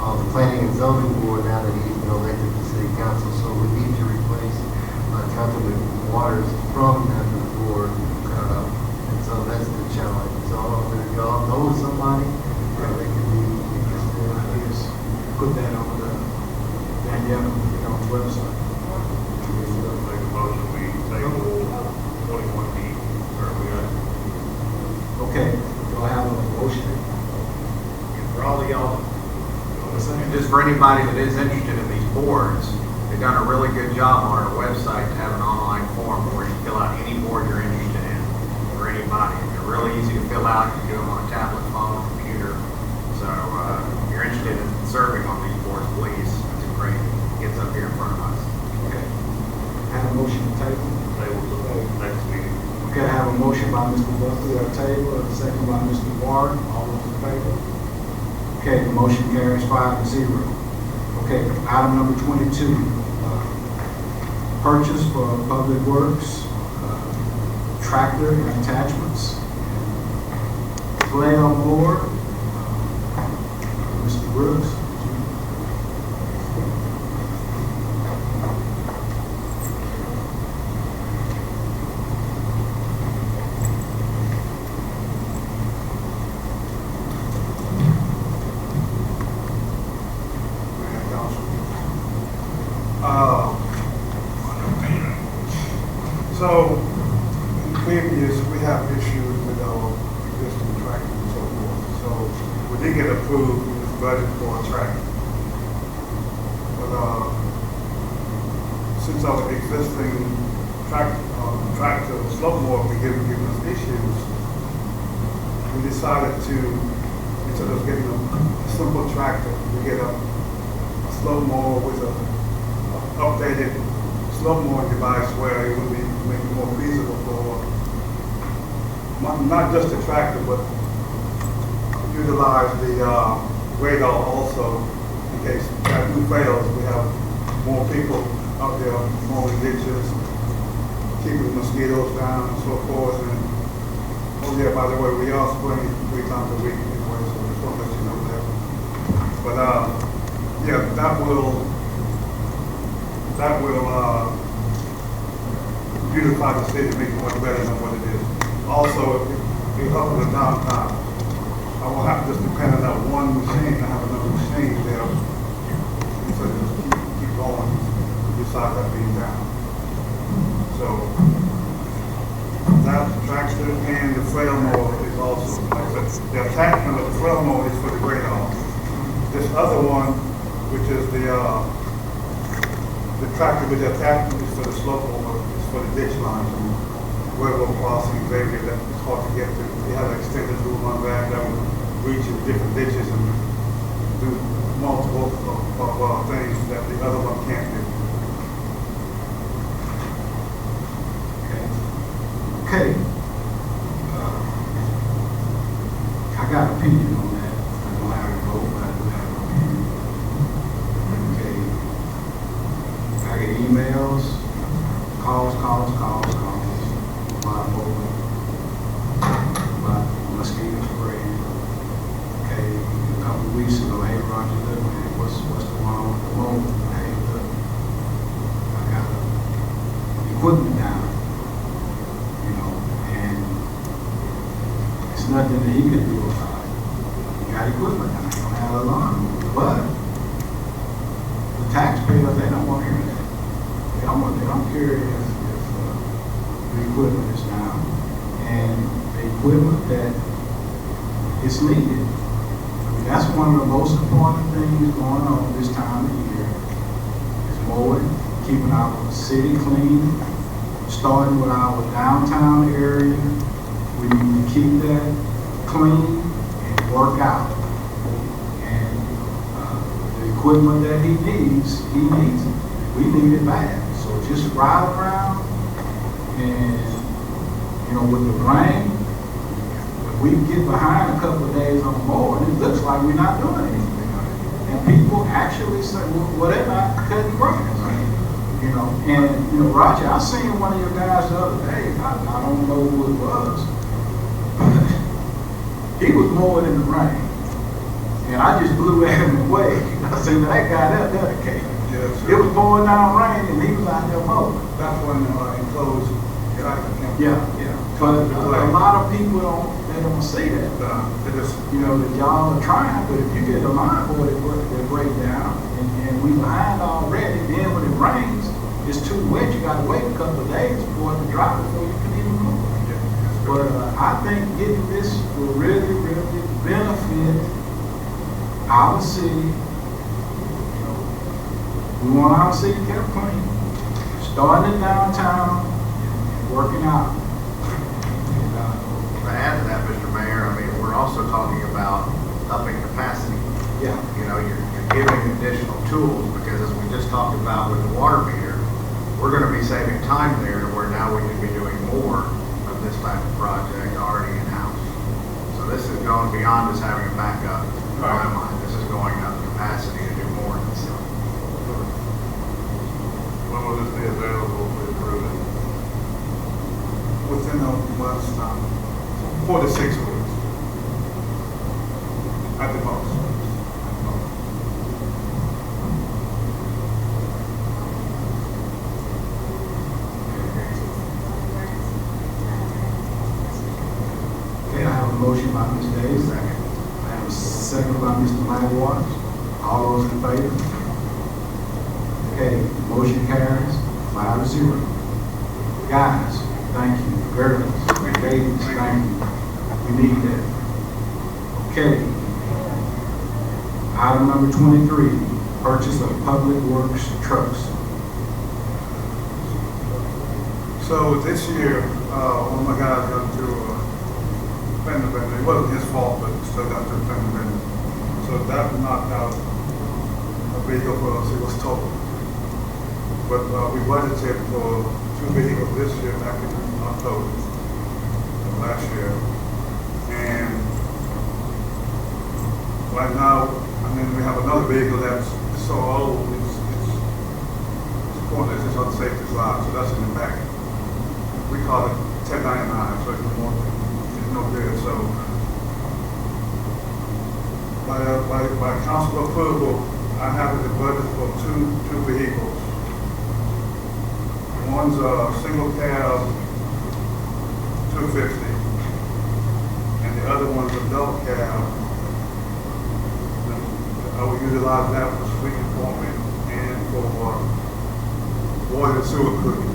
on the planning and zoning board now that he's been elected to city council. So we need to replace Councilman McWaters from that board, and so that's the challenge. So if y'all know somebody, they can be interested. Just put that on the Danielle, website. Make a motion, we table 21B, where we at. Okay, do I have a motion? For all of y'all, and just for anybody that is interested in these boards, they've done a really good job on our website to have an online form where you fill out any board you're interested in, for anybody. They're really easy to fill out. You can do them on a tablet, phone, computer. So if you're interested in serving on these boards, please, it's great. It gets up here in front of us. Okay. I have a motion to table. Table to next meeting. Okay, I have a motion by Mr. Buckley on table, and a second by Mr. Ward. All those in favor? Okay, the motion carries 5-0. Okay, item number 22, purchase for public works, tractor and attachments. Flail mower, Mr. Brooks. So, in previous, we have issues with our existing tractor and so forth. So, we did get approved in this budget for a tractor. But, since our existing tractor, slow mower, giving us issues, we decided to, instead of getting a simple tractor, we get a slow mower with a updated slow mowing device where it would be make it more feasible for not just the tractor, but utilize the radar also in case that fails. We have more people out there mowing ditches, keeping the mosquitoes down and so forth. And oh yeah, by the way, we are spraying 3 times a week anyway, so just want to let you know that. But yeah, that will beautify the city, make it much better than what it is. Also, it helps with the downtime. I won't have to just depend on that one machine. I have another machine there. So just keep going besides that being down. So that tractor and the flail mower is also, like I said, the attachment of the flow mower is for the great off. This other one, which is the tractor with the attachment is for the slope mower, is for the ditch lines and railroad crossings, area that it's hard to get to. We have an extended loop on that that will reach in different ditches and do multiple things that the other one can't do. Okay. I got an opinion on that. I don't have a vote, but I do have an opinion. Okay. I get emails, calls, about mosquito spray. Okay. A couple of weeks ago, hey Roger, look, man, what's going on with the mower? Hey, look, I got equipment down. Nothing that he could do about it. He got equipment now, he don't have a lawn. But the taxpayers, they don't want to hear that. They don't care if the equipment is down. And the equipment that is needed. I mean, that's one of the most important things going on this time of year. Is mowing, keeping our city clean, starting with our downtown area. We need to keep that clean and work out. And the equipment that he needs it. We need it bad. So just ride around and, with the rain, if we get behind a couple of days on the mower, it looks like we're not doing anything. And people actually say, well, they're not cutting grass. And, Roger, I seen one of your guys the other day. I don't know who it was. He was mowing in the rain, and I just blew at him away. I said, that guy, that's dedicated. Yes, it was pouring down rain, and he was out there mowing. That's when enclosed tractor can. Yeah. But a lot of people don't see that. That y'all are trying, but if you get a line for it, they break down, and we behind already. Then when it rains, it's too wet. You got to wait a couple of days for it to dry before you can even mow. But I think getting this will really, really benefit our city. We want our city kept clean, starting in downtown and working out. To add to that, Mr. Mayor, I mean, we're also talking about upping capacity. Yeah. You're giving additional tools because as we just talked about with the water meter, we're going to be saving time there to where now we can be doing more this type of project already in-house. So this is going beyond just having a backup. In my mind, this is going up capacity to do more than so. When will this be available for improvement? Within a month's time, 4 to 6 weeks at the most. Motion by Mr. Davis. I have a second by Mr. Mike Waters. All those in favor? Okay, motion carries 5-0. Guys, thank you. Girls, ladies, thank you. We need that. Okay. Item number 23, purchase of public works trucks. So this year, one of my guys got to fender bender. It wasn't his fault, but still got to fender bender. So that knocked out a vehicle for us. It was total. But we budgeted for 2 vehicles this year back in October of last year. And right now, we have another vehicle that's so old, it's pointless, it's unsafe to drive, so that's in the back. We call it 1099, so it's no good. So by council approval, I have the budget for two vehicles. One's a single cab 250, and the other one's a double cab. I will utilize that for street department and for water and sewer cooking.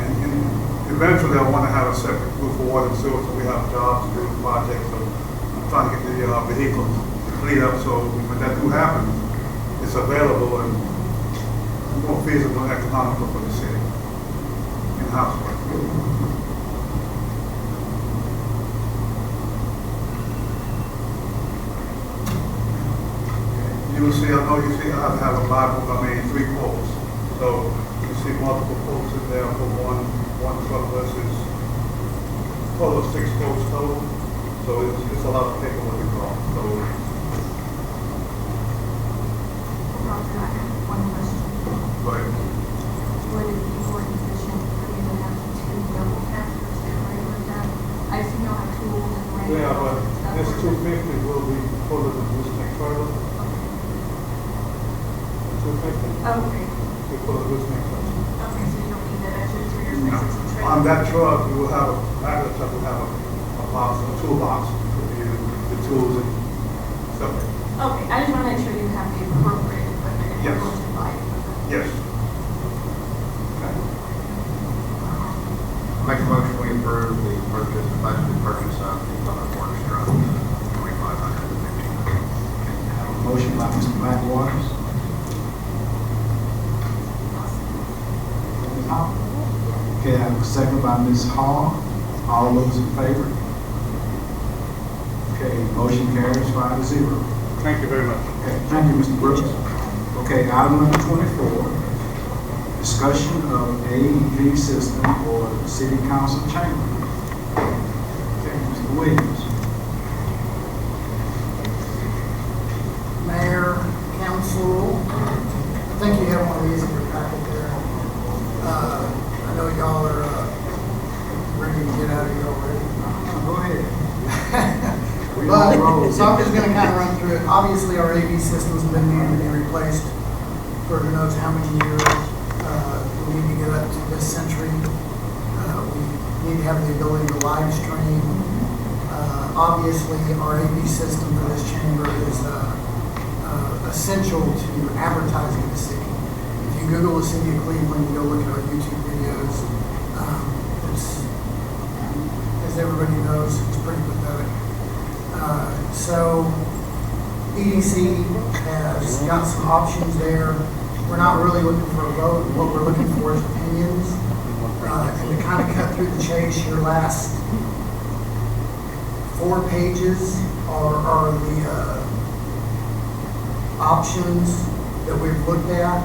And eventually I want to have a separate group for water and sewer, so we have jobs to do projects, so I'm trying to get the vehicles cleaned up, so when that do happen, it's available and more feasible and economical for the city. In-house work. You will see, I know you see, I have a Bible, 3 quotes. So you see multiple quotes in there for one truck versus total of 6 quotes total. So it's a lot of paperwork involved. So One question. go ahead. Would it be more efficient for you to have 2 double casters get ready with that? I assume you'll have tools and range. Yeah, but this 250 will be full of the gooseneck trailer. 250. Okay. We pull the gooseneck trailer. Okay, so you don't need that extra for your spaces and trailers? On that truck, you will have regular truck will have a box, a toolbox with the tools and stuff. Okay, I just want to make sure you have the appropriate equipment if you're Yes. going to buy equipment. Yes. Make a motion, we approve the purchase, the budgeted purchase of the public works truck, 2,500 to 1,500. Have a motion by Mr. McWaters. Okay, I have a second by Ms. Hall. All those in favor? Okay, motion carries 5-0. Thank you very much. Okay, thank you, Mr. Brooks. Okay, item number 24, discussion of AEV system for the city council chamber. Okay, Mr. Williams. Mayor, council, I think you have one of these in your packet there. I know y'all are ready to get out of here already. Go ahead. But, so I'm just gonna kind of run through it. Obviously, our AV system's been needing to be replaced for who knows how many years. We need to get up to this century. We need to have the ability to live stream. Obviously, our AV system for this chamber is essential to advertising the city. If you Google the city of Cleveland, you go look at our YouTube videos, it's, as everybody knows, it's pretty pathetic. So EDC has got some options there. We're not really looking for a vote. What we're looking for is opinions. And to kind of cut through the chase, your last 4 pages are the options that we've looked at.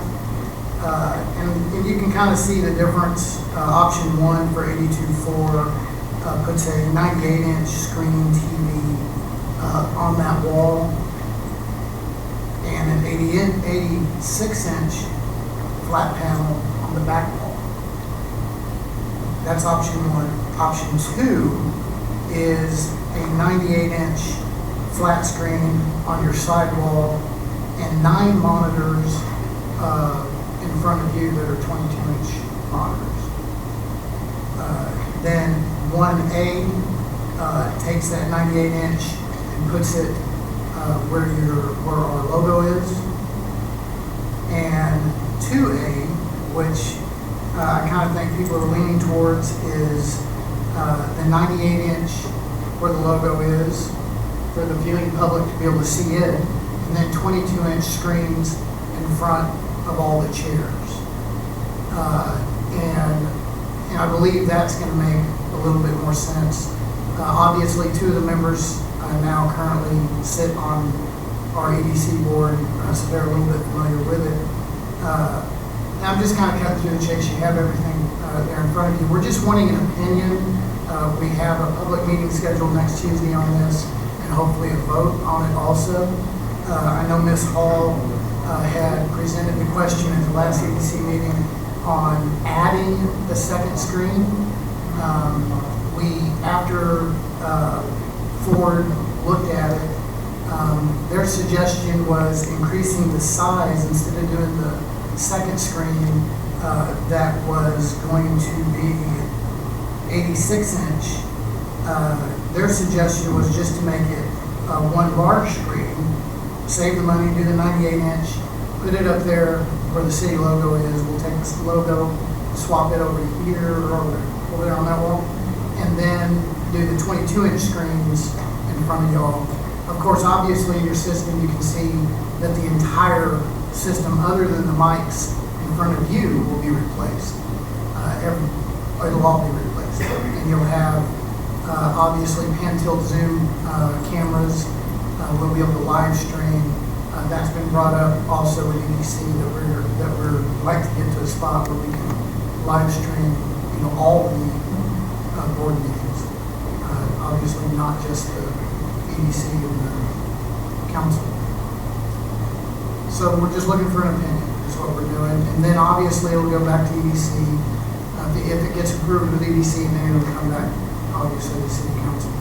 And you can kind of see the difference. Option 1 for 82.4 puts a 98-inch screen TV on that wall and an 86-inch flat panel on the back wall. That's option 1. Option 2 is a 98-inch flat screen on your sidewall and 9 monitors in front of you that are 22-inch monitors. Then 1A takes that 98-inch and puts it where our logo is. And 2A, which I kind of think people are leaning towards, is the 98-inch where the logo is for the viewing public to be able to see it, and then 22-inch screens in front of all the chairs. And I believe that's going to make a little bit more sense. Obviously, 2 of the members now currently sit on our EDC board, so they're a little bit familiar with it. And I'm just kind of cutting through the chase. You have everything there in front of you. We're just wanting an opinion. We have a public meeting scheduled next Tuesday on this, and hopefully a vote on it also. I know Ms. Hall had presented the question at the last EDC meeting on adding the second screen. After Ford looked at it, their suggestion was increasing the size instead of doing the second screen that was going to be 86-inch. Their suggestion was just to make it one large screen, save the money, do the 98-inch, put it up there where the city logo is. We'll take this logo, swap it over here or over over there on that wall, and then do the 22-inch screens in front of y'all. Of course, obviously, in your system, you can see that the entire system, other than the mics in front of you, will be replaced. It'll all be replaced. And you'll have, obviously, pan-tilt zoom cameras. We'll be able to live stream. That's been brought up also with EDC that we're like to get to a spot where we can live stream, all the board meetings. Obviously, not just the EDC and the council. So we're just looking for an opinion, is what we're doing. And then obviously it'll go back to EDC. If it gets approved with EDC, then it'll come back, obviously, to city council.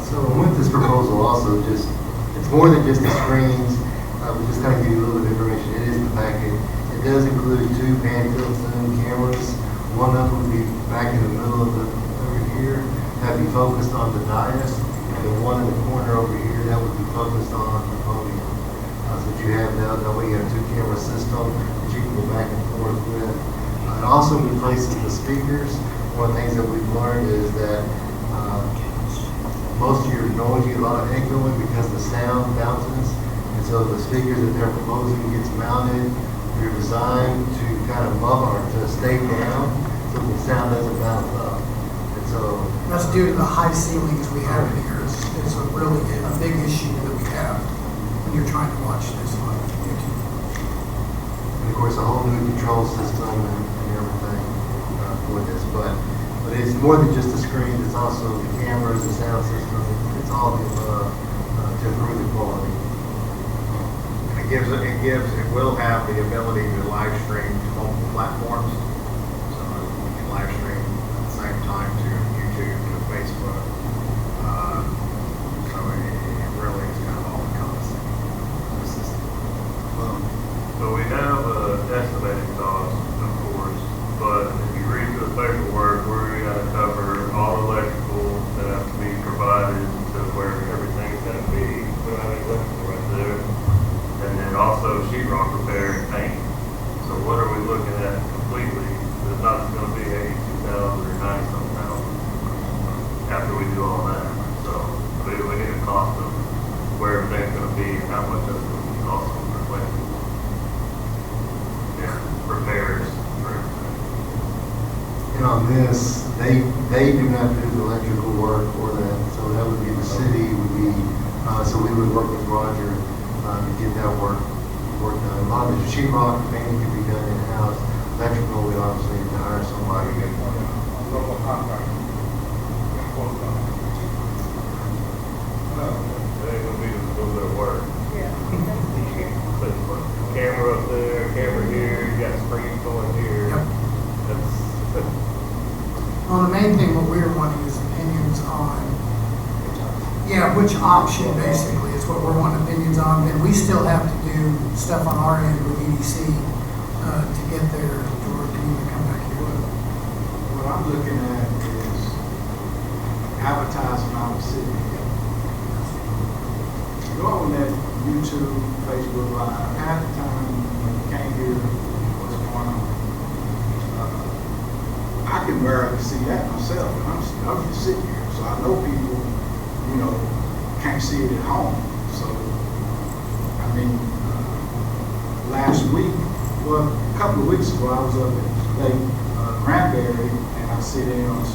So with this proposal also, it's more than just the screens. We just kind of give you a little bit of information. It is the packet. It does include 2 pan-tilt zoom cameras. One of them would be back in the middle of over here. That'd be focused on the dais. And the one in the corner over here, that would be focused on the podium. So that you have now, that way you have 2 camera system that you can go back and forth with. It also replaces the speakers. One of the things that we've learned is that most of your noise, you get a lot of echoing because the sound bounces. And so the speakers that they're proposing gets mounted. They're designed to kind of bubble or to stay down so the sound doesn't bounce up. And so that's due to the high ceilings we have in here. It's a really a big issue that we have when you're trying to watch this on YouTube. And of course, a whole new control system and everything for this. But it's more than just the screen. It's also the cameras, the sound system. It's all the above to improve the quality. It will have the ability to live stream to multiple platforms. So we can live stream at the same time to YouTube, to Facebook. So it really is kind of all encompassing the system. So we have estimated cost, of course, but if you read through the paperwork, we're going to cover all electrical that have to be provided to where everything's going to be. We don't have any electrical right there. And then also sheetrock repair and paint. So what are we looking at completely? It's not going to be $82,000 or $90,000 after we do all that. So we need a cost of where everything's going to be and how much that's going to be costing for electrical. Yeah, repairs for everything. And on this, they do not do the electrical work or that, so that would be the city would be, so we would work with Roger to get that work done. A lot of the sheetrock painting can be done in-house. Electrical, we obviously need to hire somebody. Local contractor. It ain't gonna be just a little bit of work. But camera up there, camera here, you got screens going here. Yep. That's Well, the main thing what we're wanting is opinions on, which option basically is what we're wanting opinions on. And we still have to do stuff on our end with EDC to get there or to even come back here. What I'm looking at is advertising our city. Go on that YouTube, Facebook Live, half the time when you can't hear what's going on. I can barely see that myself, and I'm just sitting here, so I know people, can't see it at home. So, I mean, last week, well, a couple of weeks ago, I was up at Lake Granbury, and I sit in on a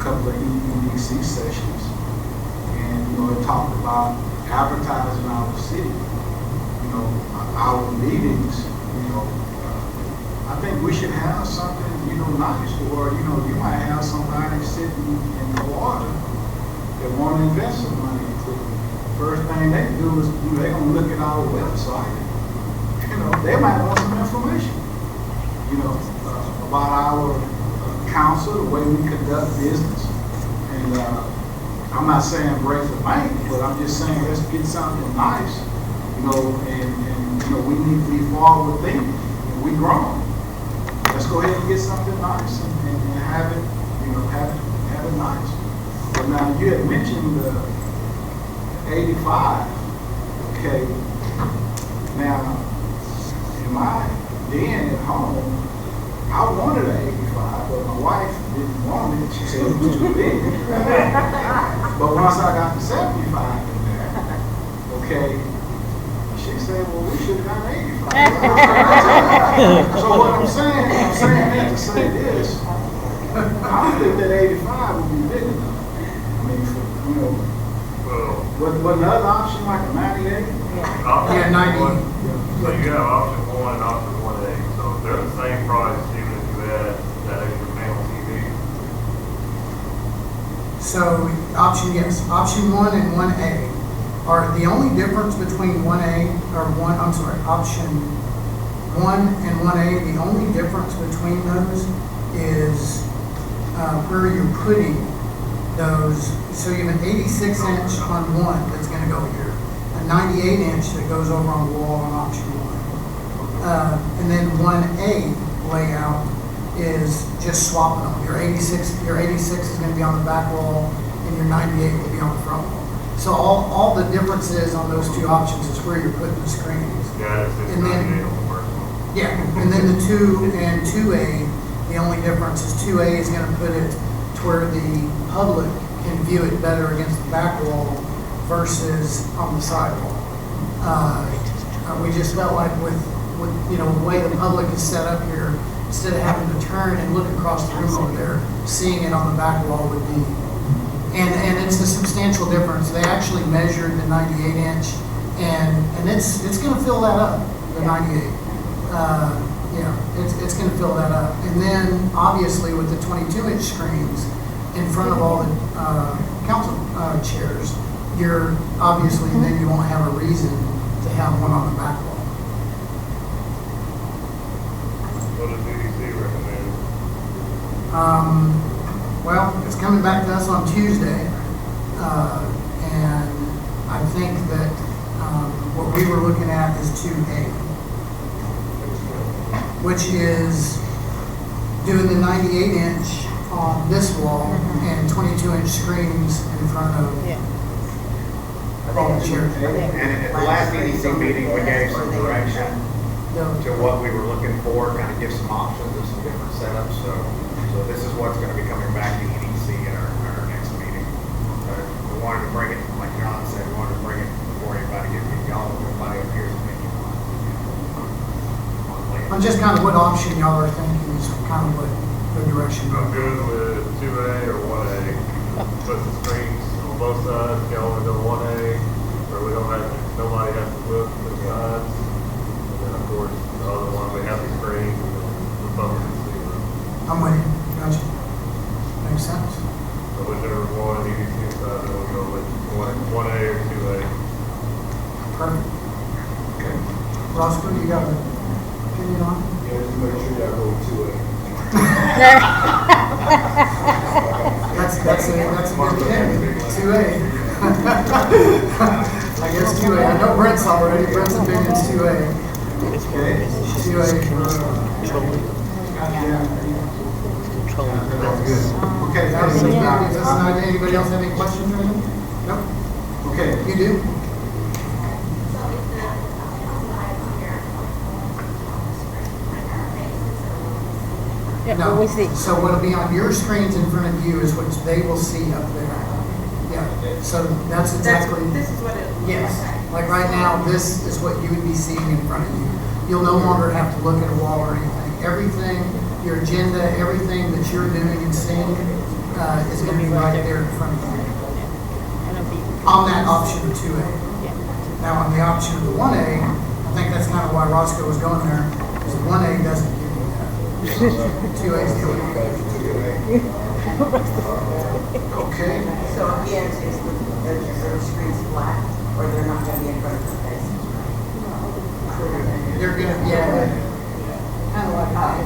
couple of EDC sessions, and, it talked about advertising our city, our meetings, I think we should have something, nice, or, you might have somebody sitting in the water that want to invest some money in Cleveland. First thing they do is, they're going to look at our website. They might want some information, about our council, the way we conduct business. And I'm not saying break the bank, but I'm just saying let's get something nice, and we need to be forward thinking. We grown. Let's go ahead and get something nice and have it, have it nice. But now you had mentioned the 85. Okay. Now, in my den at home, I wanted an 85, but my wife didn't want it. She said it was too big. But once I got the 75 in there, okay, she said, well, we should have got 85. So what I'm saying that to say this, I don't think that 85 would be big enough. I mean, for, you know, what another option like a 98? Option 90. one, so you have option 1 and option 1A, so they're the same price even if you add that extra panel TV. So, option 1 and 1A are the only difference between 1A, option 1 and 1A, the only difference between those is where you're putting those. So you have an 86 inch on one that's going to go here, a 98 inch that goes over on the wall on option 1. And then 1A layout is just swapping them. Your 86 is going to be on the back wall, and your 98 will be on the front wall. So all the differences on those two options is where you're putting the screens. Yeah, it's 98 on the first one. Yeah, and then the 2 and 2A, the only difference is 2A is going to put it to where the public can view it better against the back wall versus on the side wall. We just felt like with you know, the way the public is set up here, instead of having to turn and look across the room over there, seeing it on the back wall would be, and it's a substantial difference. They actually measured the 98 inch, and it's going to fill that up, the 98. It's going to fill that up. And then obviously with the 22 inch screens in front of all the council chairs, you're obviously, then you won't have a reason to have one on the back wall. What does EDC recommend? Well, it's coming back to us on Tuesday, and I think that what we were looking at is 2A, which is doing the 98 inch on this wall and 22 inch screens in front of all the chairs. And at the last EDC meeting, we gave some direction to what we were looking for, kind of give some options of some different setups. So this is what's going to be coming back to EDC at our next meeting. We wanted to bring it, like John said, we wanted to bring it before anybody gets everybody up here's opinion On just kind of what option y'all are thinking is kind of what the direction. I'm good with 2A or 1A. Put the screens on both sides, y'all want to go 1A, where we don't have, nobody has to look to the sides. And then of course, the other one, we have the screen, the public can see. I'm with you. Gotcha. Makes sense. So whichever one EDC decides, we'll go with 1A or 2A. Perfect. Okay. Roscoe, you got an opinion on it? Yeah, just make sure y'all go 2A. That's a good thing. 2A. I guess 2A. I know Brent's already. Brent's opinion's 2A. Okay. 2A for Okay, that's an idea. Anybody else have any questions or anything? Nope. Okay. You do? No. So what'll be on your screens in front of you is what they will see up there. Yeah. So that's exactly. This is what it looks Yes. like. Like right now, this is what you would be seeing in front of you. You'll no longer have to look at a wall or anything. Everything, your agenda, everything that you're doing and seeing is going to be right there in front of you. On that option of 2A. Now on the option of the 1A, I think that's kind of why Roscoe was going there, because 1A doesn't give you that. 2A is the only. Okay. So again, is the screens black, or they're not going to be in front of the face? They're going to be kind of like that.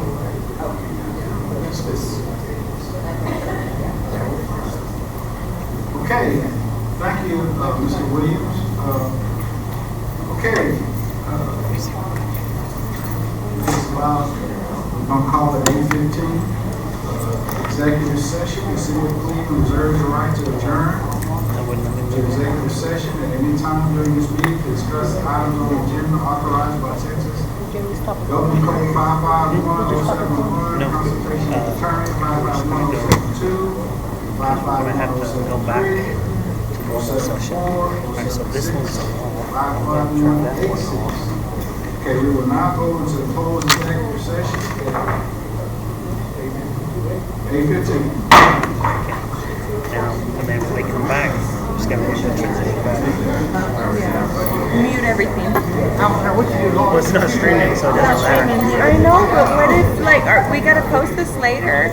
Okay, thank you, Mr. Williams. Okay. We're going to call it 8:15. Executive session. The city of Cleveland reserves the right to adjourn to executive session at any time during this meeting to discuss items on the agenda authorized by Texas Government Code 551-071. attorney, 55107.2, 55107.3, 074, 076, 55186. Okay, we will now go into the closed executive session at 8:15. And then when they come back, I'm just gonna push it back. Mute everything. I don't know what you do. Well, it's not streaming, so it doesn't matter. I know, but what if, like, we gotta post this later?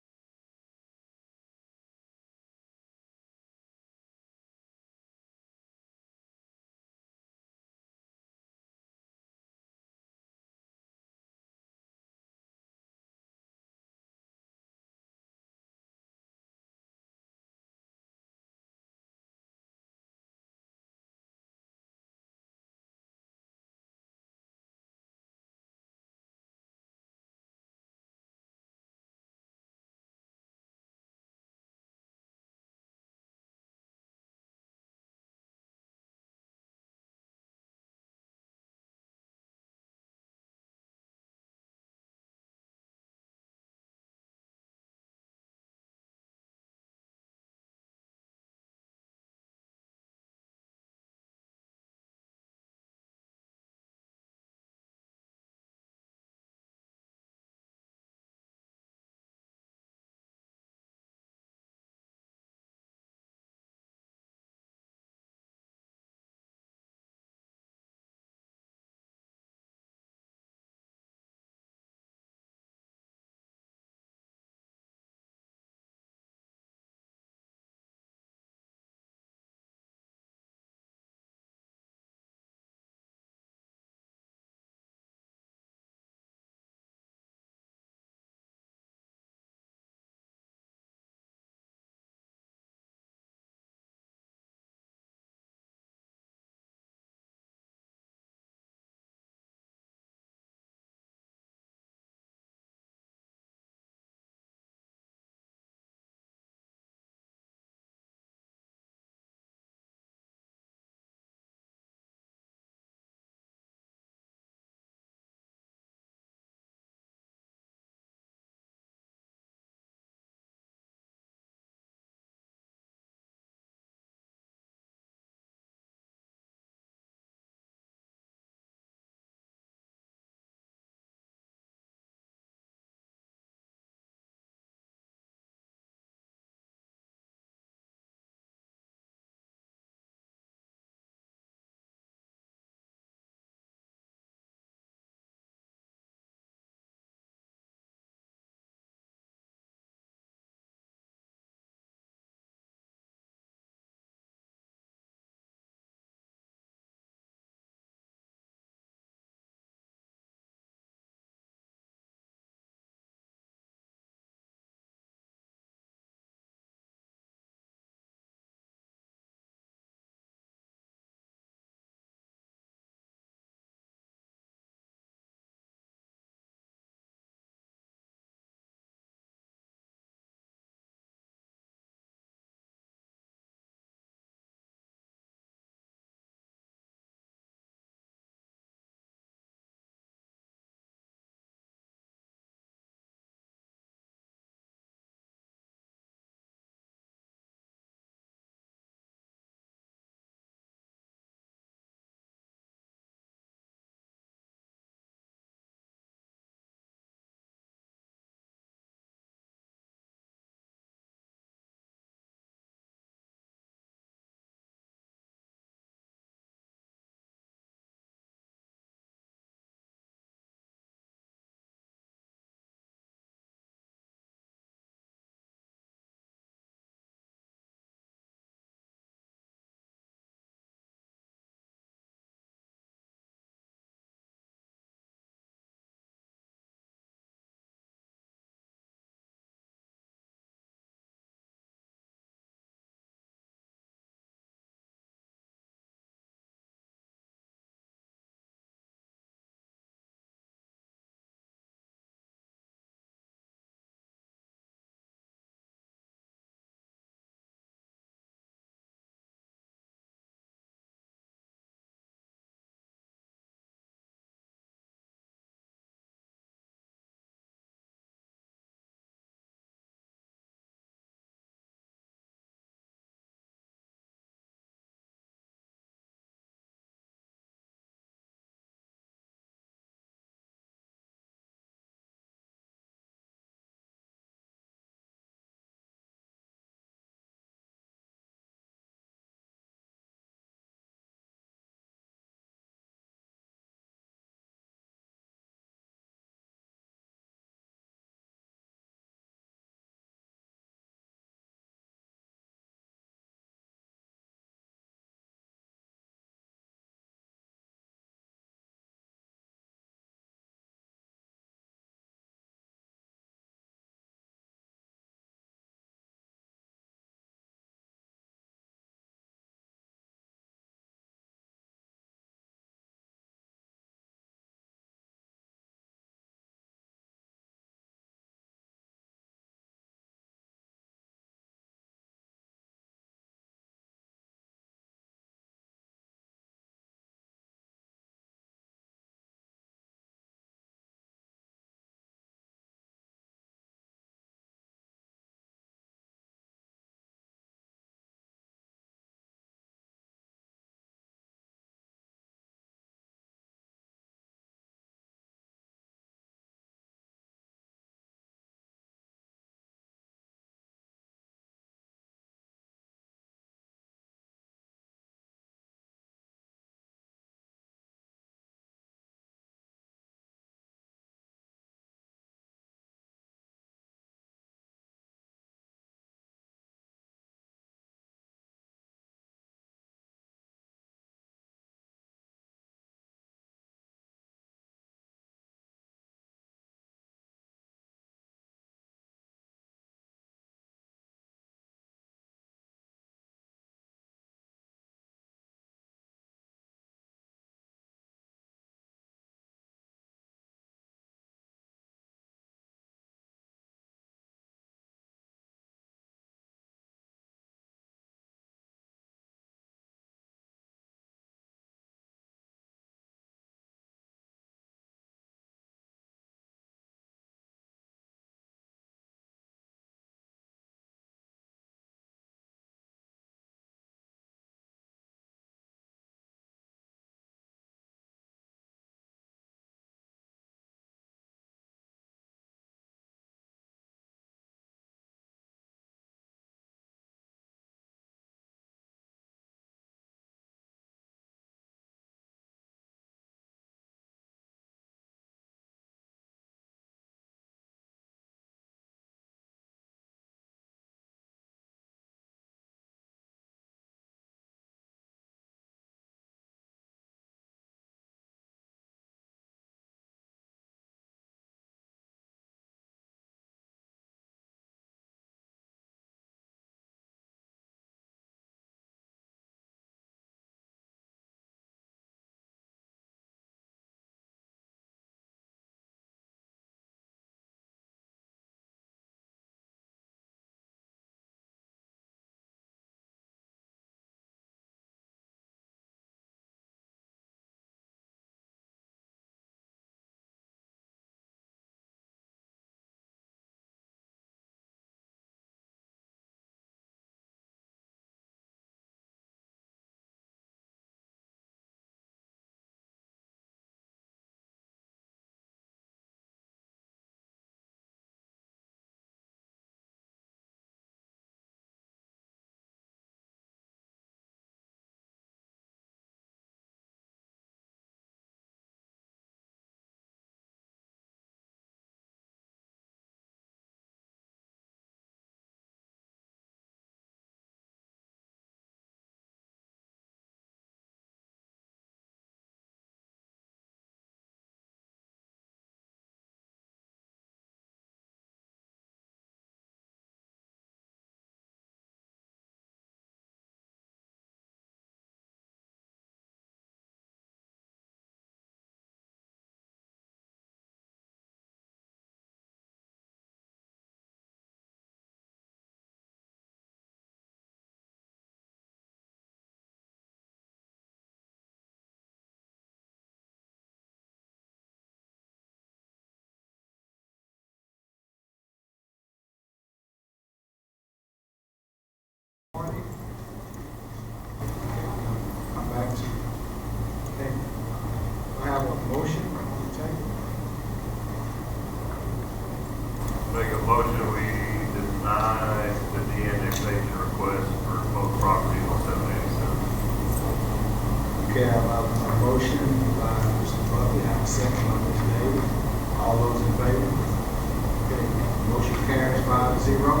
0.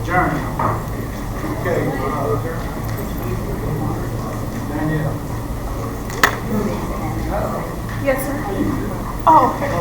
Adjourn. Okay, Danielle. Yes, sir. Oh, okay.